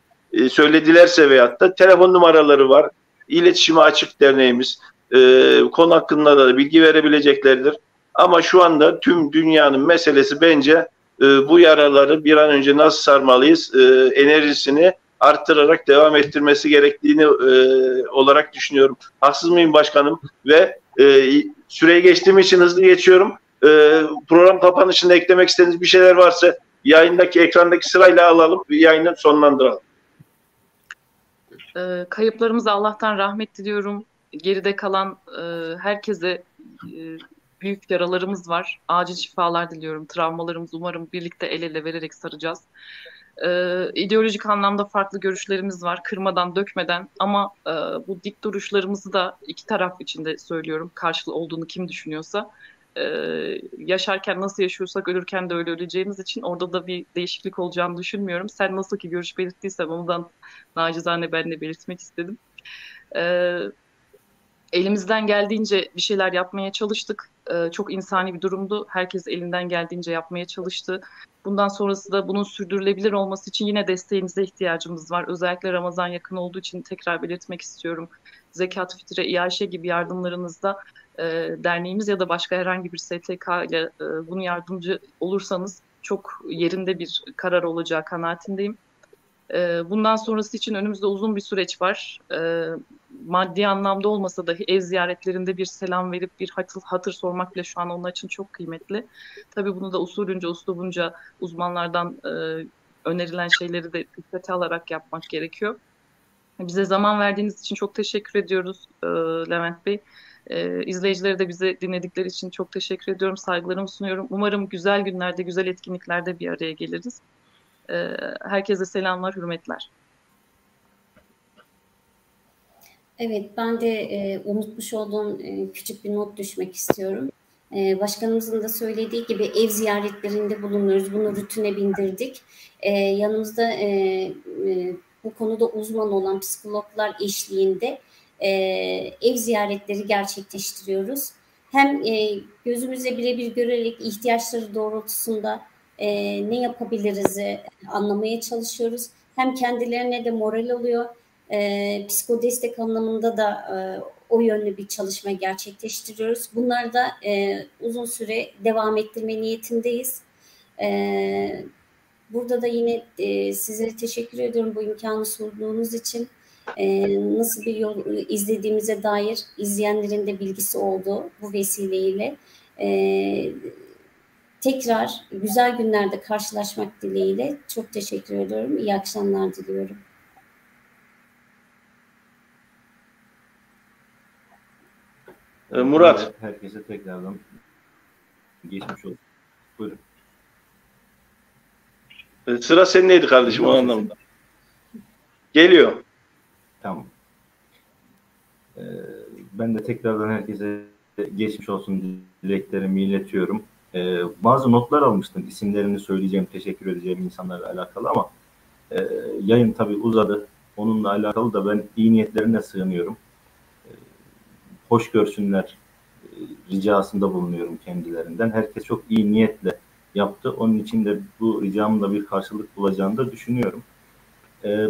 söyledilerse veyahut da telefon numaraları var. İletişime açık derneğimiz. Konu hakkında da bilgi verebileceklerdir. Ama şu anda tüm dünyanın meselesi bence bu yaraları bir an önce nasıl sarmalıyız, enerjisini arttırarak devam ettirmesi gerektiğini olarak düşünüyorum. Haksız mıyım başkanım? Ve süreyi geçtiğim için hızlı geçiyorum. Program kapanışında eklemek istediğiniz bir şeyler varsa yayındaki, ekrandaki sırayla alalım, yayını sonlandıralım. Kayıplarımıza Allah'tan rahmet diliyorum. Geride kalan herkese büyük yaralarımız var. Acil şifalar diliyorum. Travmalarımız umarım birlikte el ele vererek saracağız. İdeolojik anlamda farklı görüşlerimiz var. Kırmadan, dökmeden ama bu dik duruşlarımızı da iki taraf için de söylüyorum. Karşılığı olduğunu kim düşünüyorsa. Yaşarken nasıl yaşıyorsak ölürken de öyle öleceğimiz için orada da bir değişiklik olacağını düşünmüyorum. Sen nasıl ki görüş belirttiysen ondan nacizane ben de belirtmek istedim. Elimizden geldiğince bir şeyler yapmaya çalıştık. Çok insani bir durumdu. Herkes elinden geldiğince yapmaya çalıştı. Bundan sonrası da bunun sürdürülebilir olması için yine desteğinize ihtiyacımız var. Özellikle Ramazan yakın olduğu için tekrar belirtmek istiyorum. Zekat, fitre, İAŞ gibi yardımlarınızda derneğimiz ya da başka herhangi bir STK ile bunu yardımcı olursanız çok yerinde bir karar olacağı kanaatindeyim. Bundan sonrası için önümüzde uzun bir süreç var. Maddi anlamda olmasa dahi ev ziyaretlerinde bir selam verip bir hatır sormak bile şu an onlar için çok kıymetli. Tabii bunu da usulünce, uslubunca uzmanlardan önerilen şeyleri de dikkate alarak yapmak gerekiyor. Bize zaman verdiğiniz için çok teşekkür ediyoruz Levent Bey. İzleyicilere de bizi dinledikleri için çok teşekkür ediyorum. Saygılarımı sunuyorum. Umarım güzel günlerde, güzel etkinliklerde bir araya geliriz. Herkese selamlar, hürmetler. Evet, ben de unutmuş olduğum küçük bir not düşmek istiyorum. Başkanımızın da söylediği gibi ev ziyaretlerinde bulunuyoruz. Bunu rutine bindirdik. Yanımızda bu konuda uzman olan psikologlar eşliğinde ev ziyaretleri gerçekleştiriyoruz. Hem gözümüzle birebir görerek ihtiyaçları doğrultusunda ne yapabiliriz anlamaya çalışıyoruz. Hem kendilerine de moral oluyor. Psikodestek anlamında da o yönlü bir çalışma gerçekleştiriyoruz. Bunlar da uzun süre devam ettirme niyetindeyiz. Burada da yine sizlere teşekkür ediyorum bu imkanı sunduğunuz için. Nasıl bir yol izlediğimize dair izleyenlerin de bilgisi oldu bu vesileyle. Tekrar güzel günlerde karşılaşmak dileğiyle çok teşekkür ediyorum. İyi akşamlar diliyorum. Murat. Herkese tekrardan geçmiş olsun. Buyurun. Sıra sendeydi kardeşim o anlamda. Geliyor. Tamam. Ben de tekrardan herkese geçmiş olsun dileklerimi iletiyorum. Bazı notlar almıştım. İsimlerini söyleyeceğim, teşekkür edeceğim insanlarla alakalı ama yayın tabii uzadı. Onunla alakalı da ben iyi niyetlerine sığınıyorum. Hoş görsünler ricasında bulunuyorum kendilerinden. Herkes çok iyi niyetle yaptı. Onun için de bu ricamın da bir karşılık bulacağını da düşünüyorum.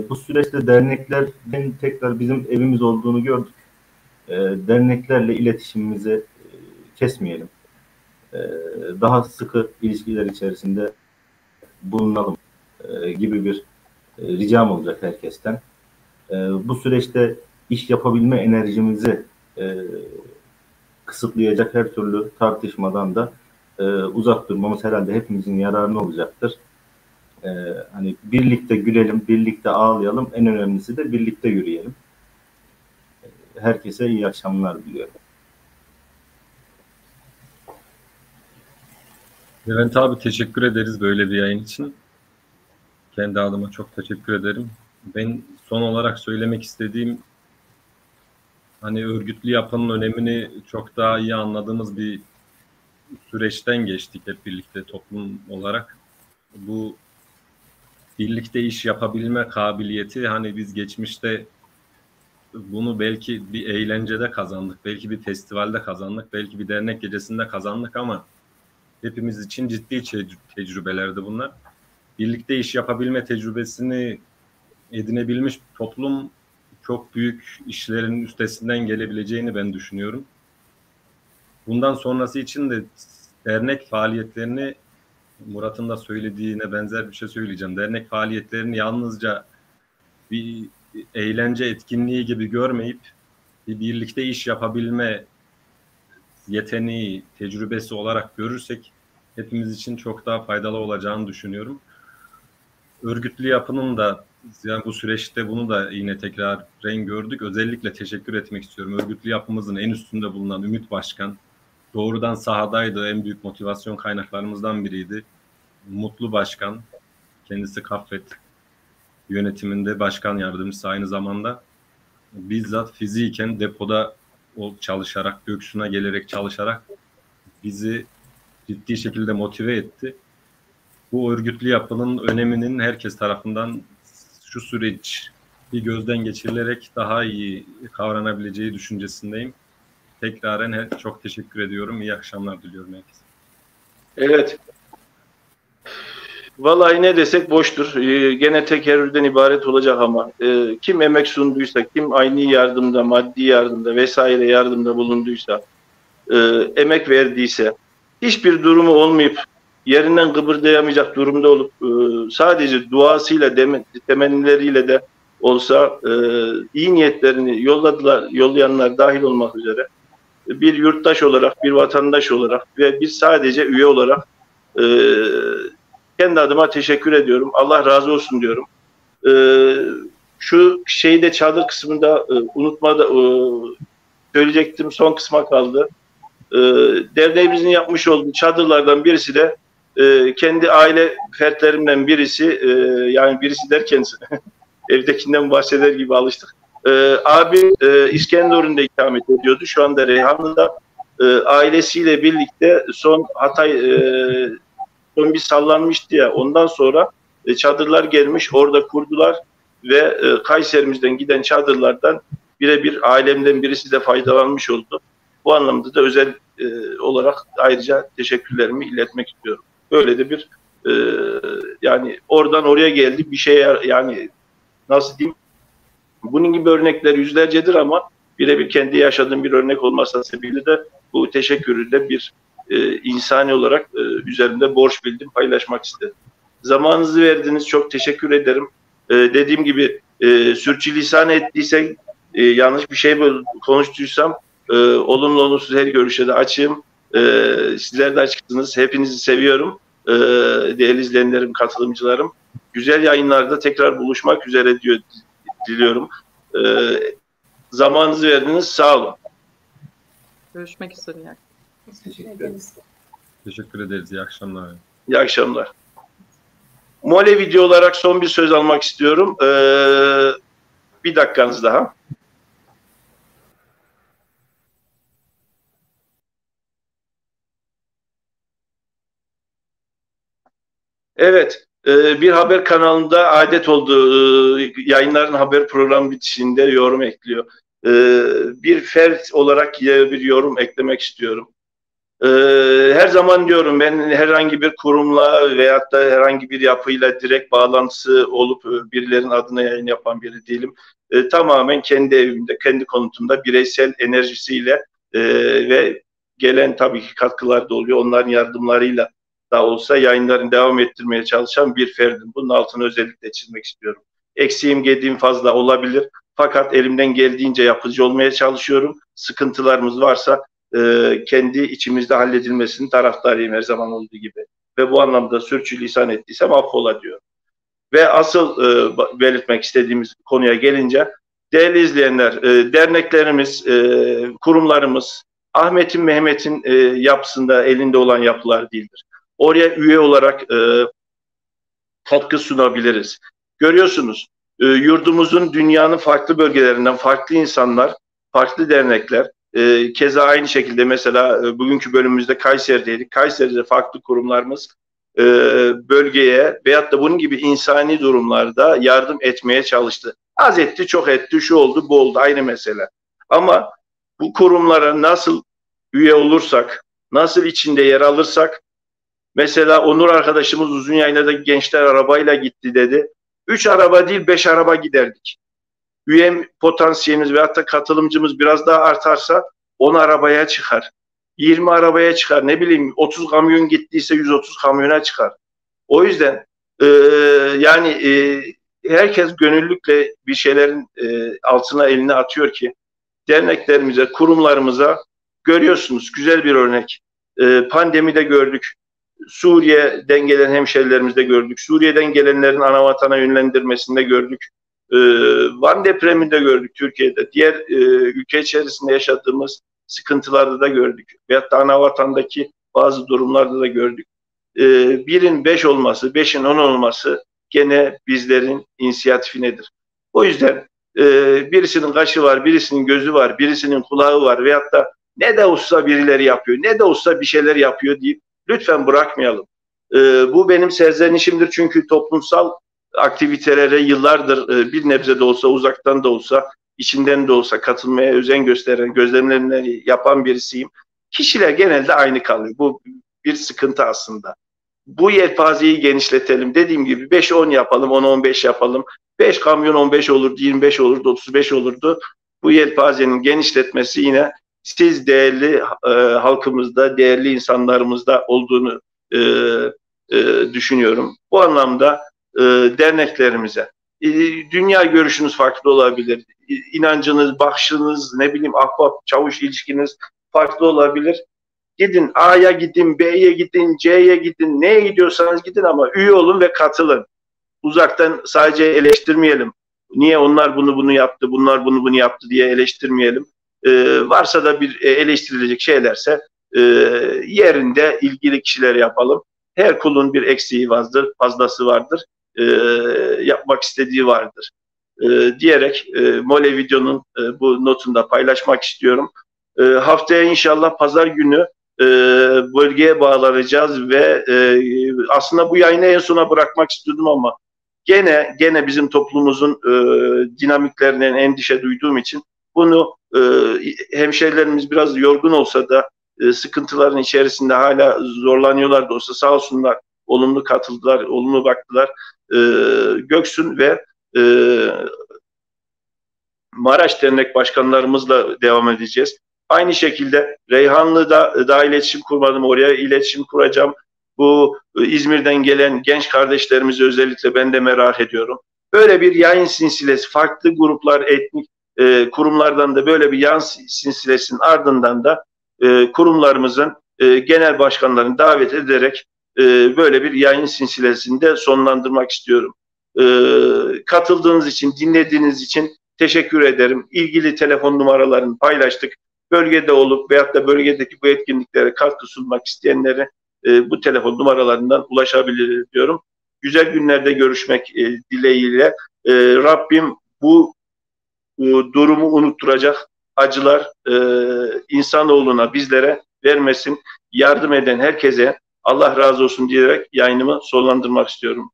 Bu süreçte derneklerin tekrar bizim evimiz olduğunu gördük. Derneklerle iletişimimizi kesmeyelim. Daha sıkı ilişkiler içerisinde bulunalım gibi bir ricam olacak herkesten. Bu süreçte iş yapabilme enerjimizi kısıtlayacak her türlü tartışmadan da uzak durmamız herhalde hepimizin yararına olacaktır. Hani birlikte gülelim, birlikte ağlayalım, en önemlisi de birlikte yürüyelim. Herkese iyi akşamlar diliyorum. Levent abi teşekkür ederiz böyle bir yayın için. Kendi adıma çok teşekkür ederim. Ben son olarak söylemek istediğim, hani örgütlü yapının önemini çok daha iyi anladığımız bir süreçten geçtik hep birlikte toplum olarak. Bu birlikte iş yapabilme kabiliyeti, hani biz geçmişte bunu belki bir eğlencede kazandık, belki bir festivalde kazandık, belki bir dernek gecesinde kazandık ama hepimiz için ciddi tecrübelerdi bunlar. Birlikte iş yapabilme tecrübesini edinebilmiş toplum çok büyük işlerin üstesinden gelebileceğini ben düşünüyorum. Bundan sonrası için de dernek faaliyetlerini, Murat'ın da söylediğine benzer bir şey söyleyeceğim. Dernek faaliyetlerini yalnızca bir eğlence etkinliği gibi görmeyip bir birlikte iş yapabilme yeteneği, tecrübesi olarak görürsek hepimiz için çok daha faydalı olacağını düşünüyorum. Örgütlü yapının da yani bu süreçte bunu da yine tekrar gördük. Özellikle teşekkür etmek istiyorum. Örgütlü yapımızın en üstünde bulunan Ümit Başkan doğrudan sahadaydı. En büyük motivasyon kaynaklarımızdan biriydi. Mutlu Başkan, kendisi Kaffet yönetiminde başkan yardımcısı aynı zamanda. Bizzat fiziken depoda çalışarak, göksüne gelerek çalışarak bizi ciddi şekilde motive etti. Bu örgütlü yapının öneminin herkes tarafından şu süreç bir gözden geçirilerek daha iyi kavranabileceği düşüncesindeyim. Tekraren çok teşekkür ediyorum. İyi akşamlar diliyorum herkese. Evet. Vallahi ne desek boştur. Gene tekerrürden ibaret olacak ama kim emek sunduysa, kim aynı yardımda, maddi yardımda vesaire yardımda bulunduysa, emek verdiyse, hiçbir durumu olmayıp yerinden kıpırdayamayacak durumda olup sadece duasıyla, temennileriyle de olsa iyi niyetlerini yollayanlar dahil olmak üzere bir yurttaş olarak, bir vatandaş olarak ve bir sadece üye olarak kendi adıma teşekkür ediyorum. Allah razı olsun diyorum. Şu şeyde çadır kısmında söyleyecektim, son kısma kaldı. Derneğimizin yapmış olduğu çadırlardan birisi de kendi aile fertlerimden birisi, yani birisi derken evdekinden bahseder gibi alıştık. Abi İskenderun'da ikamet ediyordu. Şu anda Reyhanlı'da ailesiyle birlikte son bir sallanmıştı ya, ondan sonra çadırlar gelmiş, orada kurdular ve Kayserimizden giden çadırlardan birebir ailemden birisi de faydalanmış oldu. Bu anlamda da özel olarak ayrıca teşekkürlerimi iletmek istiyorum. Böyle de bir yani oradan oraya geldi bir şey, yani nasıl diyeyim, bunun gibi örnekler yüzlercedir ama birebir kendi yaşadığım bir örnek olmasa sebebiyle de bu teşekkürü de bir insani olarak üzerinde borç bildim, paylaşmak istedim. Zamanınızı verdiniz, çok teşekkür ederim. Dediğim gibi sürçülisan ettiysek, yanlış bir şey konuştuysam olumlu olumsuz her görüşe de açığım. Sizler de açıksınız. Hepinizi seviyorum. Değerli izleyenlerim, katılımcılarım. Güzel yayınlarda tekrar buluşmak üzere diliyorum. Zamanınızı verdiniz. Sağ olun. Görüşmek üzere. Teşekkür ederiz. Teşekkür ederiz. İyi akşamlar. İyi akşamlar. Mole video olarak son bir söz almak istiyorum. Bir dakikanız daha. Evet, bir haber kanalında adet oldu. Yayınların haber programı bitişinde yorum ekliyor. Bir fert olarak bir yorum eklemek istiyorum. Her zaman diyorum, ben herhangi bir kurumla veyahut da herhangi bir yapıyla direkt bağlantısı olup birilerinin adına yayın yapan biri değilim. Tamamen kendi evimde, kendi konutumda bireysel enerjisiyle ve gelen tabii ki katkılar da oluyor. Onların yardımlarıyla da olsa yayınlarını devam ettirmeye çalışan bir ferdim. Bunun altını özellikle çizmek istiyorum. Eksiğim, gediğim fazla olabilir. Fakat elimden geldiğince yapıcı olmaya çalışıyorum. Sıkıntılarımız varsa kendi içimizde halledilmesinin taraftarıyım her zaman olduğu gibi. Ve bu anlamda sürçülisan ettiysem affola diyorum. Ve asıl belirtmek istediğimiz konuya gelince, değerli izleyenler, derneklerimiz, kurumlarımız Ahmet'in, Mehmet'in yapısında elinde olan yapılar değildir. Oraya üye olarak katkı sunabiliriz. Görüyorsunuz, yurdumuzun, dünyanın farklı bölgelerinden farklı insanlar, farklı dernekler, keza aynı şekilde mesela bugünkü bölümümüzde Kayseri'deydik. Kayseri'de farklı kurumlarımız bölgeye veyahut da bunun gibi insani durumlarda yardım etmeye çalıştı. Az etti, çok etti, şu oldu, bu oldu, aynı mesele. Ama bu kurumlara nasıl üye olursak, nasıl içinde yer alırsak, mesela Onur arkadaşımız uzun yayında gençler arabayla gitti dedi. 3 araba değil 5 araba giderdik. Üye potansiyelimiz veyahut da katılımcımız biraz daha artarsa 10 arabaya çıkar. 20 arabaya çıkar. Ne bileyim 30 kamyon gittiyse 130 kamyona çıkar. O yüzden herkes gönüllülükle bir şeylerin altına elini atıyor ki derneklerimize, kurumlarımıza, görüyorsunuz güzel bir örnek. Pandemide gördük. Suriye'den gelen hemşerilerimizde gördük. Suriye'den gelenlerin ana vatana yönlendirmesinde gördük. Van depreminde gördük Türkiye'de. Diğer ülke içerisinde yaşadığımız sıkıntılarda da gördük. Veyahut da ana vatandaki bazı durumlarda da gördük. Birin 5 olması, 5'in 10 olması gene bizlerin inisiyatifinedir. O yüzden birisinin kaşı var, birisinin gözü var, birisinin kulağı var veyahut da ne de olsa birileri yapıyor, ne de olsa bir şeyler yapıyor deyip lütfen bırakmayalım. Bu benim serzenişimdir çünkü toplumsal aktivitelere yıllardır bir nebze de olsa, uzaktan da olsa, içinden de olsa katılmaya özen gösteren, gözlemlerini yapan birisiyim. Kişiler genelde aynı kalıyor. Bu bir sıkıntı aslında. Bu yelpazeyi genişletelim. Dediğim gibi 5-10 yapalım, 10-15 yapalım. 5 kamyon 15 olurdu, 25 olurdu, 35 olurdu. Bu yelpazenin genişletmesi yine siz değerli halkımızda, değerli insanlarımızda olduğunu düşünüyorum. Bu anlamda derneklerimize, dünya görüşünüz farklı olabilir, inancınız, bakışınız, ne bileyim ahbap, çavuş ilişkiniz farklı olabilir. Gidin A'ya gidin, B'ye gidin, C'ye gidin, neye gidiyorsanız gidin ama üye olun ve katılın. Uzaktan sadece eleştirmeyelim. Niye onlar bunu yaptı, bunlar bunu yaptı diye eleştirmeyelim. Varsa da bir eleştirilecek şeylerse yerinde ilgili kişiler yapalım. Her kulun bir eksiği vardır, fazlası vardır, yapmak istediği vardır diyerek Mole videonun bu notunu da paylaşmak istiyorum. Haftaya inşallah pazar günü bölgeye bağlanacağız ve aslında bu yayını en sona bırakmak istiyordum ama gene bizim toplumumuzun dinamiklerinden endişe duyduğum için bunu hemşehrilerimiz biraz yorgun olsa da sıkıntıların içerisinde hala zorlanıyorlar da olsa sağ olsunlar, olumlu katıldılar, olumlu baktılar. Göksun ve Maraş Dernek Başkanlarımızla devam edeceğiz. Aynı şekilde Reyhanlı'da daha iletişim kurmadım, oraya iletişim kuracağım. Bu İzmir'den gelen genç kardeşlerimizi özellikle ben de merak ediyorum. Böyle bir yayın silsilesi, farklı gruplar, etnik kurumlardan da böyle bir yayın silsilesinin ardından da kurumlarımızın genel başkanlarını davet ederek böyle bir yayın silsilesini de sonlandırmak istiyorum. Katıldığınız için, dinlediğiniz için teşekkür ederim. İlgili telefon numaralarını paylaştık. Bölgede olup veyahut da bölgedeki bu etkinliklere katkı sunmak isteyenlere bu telefon numaralarından ulaşabilir diyorum. Güzel günlerde görüşmek dileğiyle. Rabbim bu durumu unutturacak acılar insanoğluna, bizlere vermesin. Yardım eden herkese Allah razı olsun diyerek yayınımı sonlandırmak istiyorum.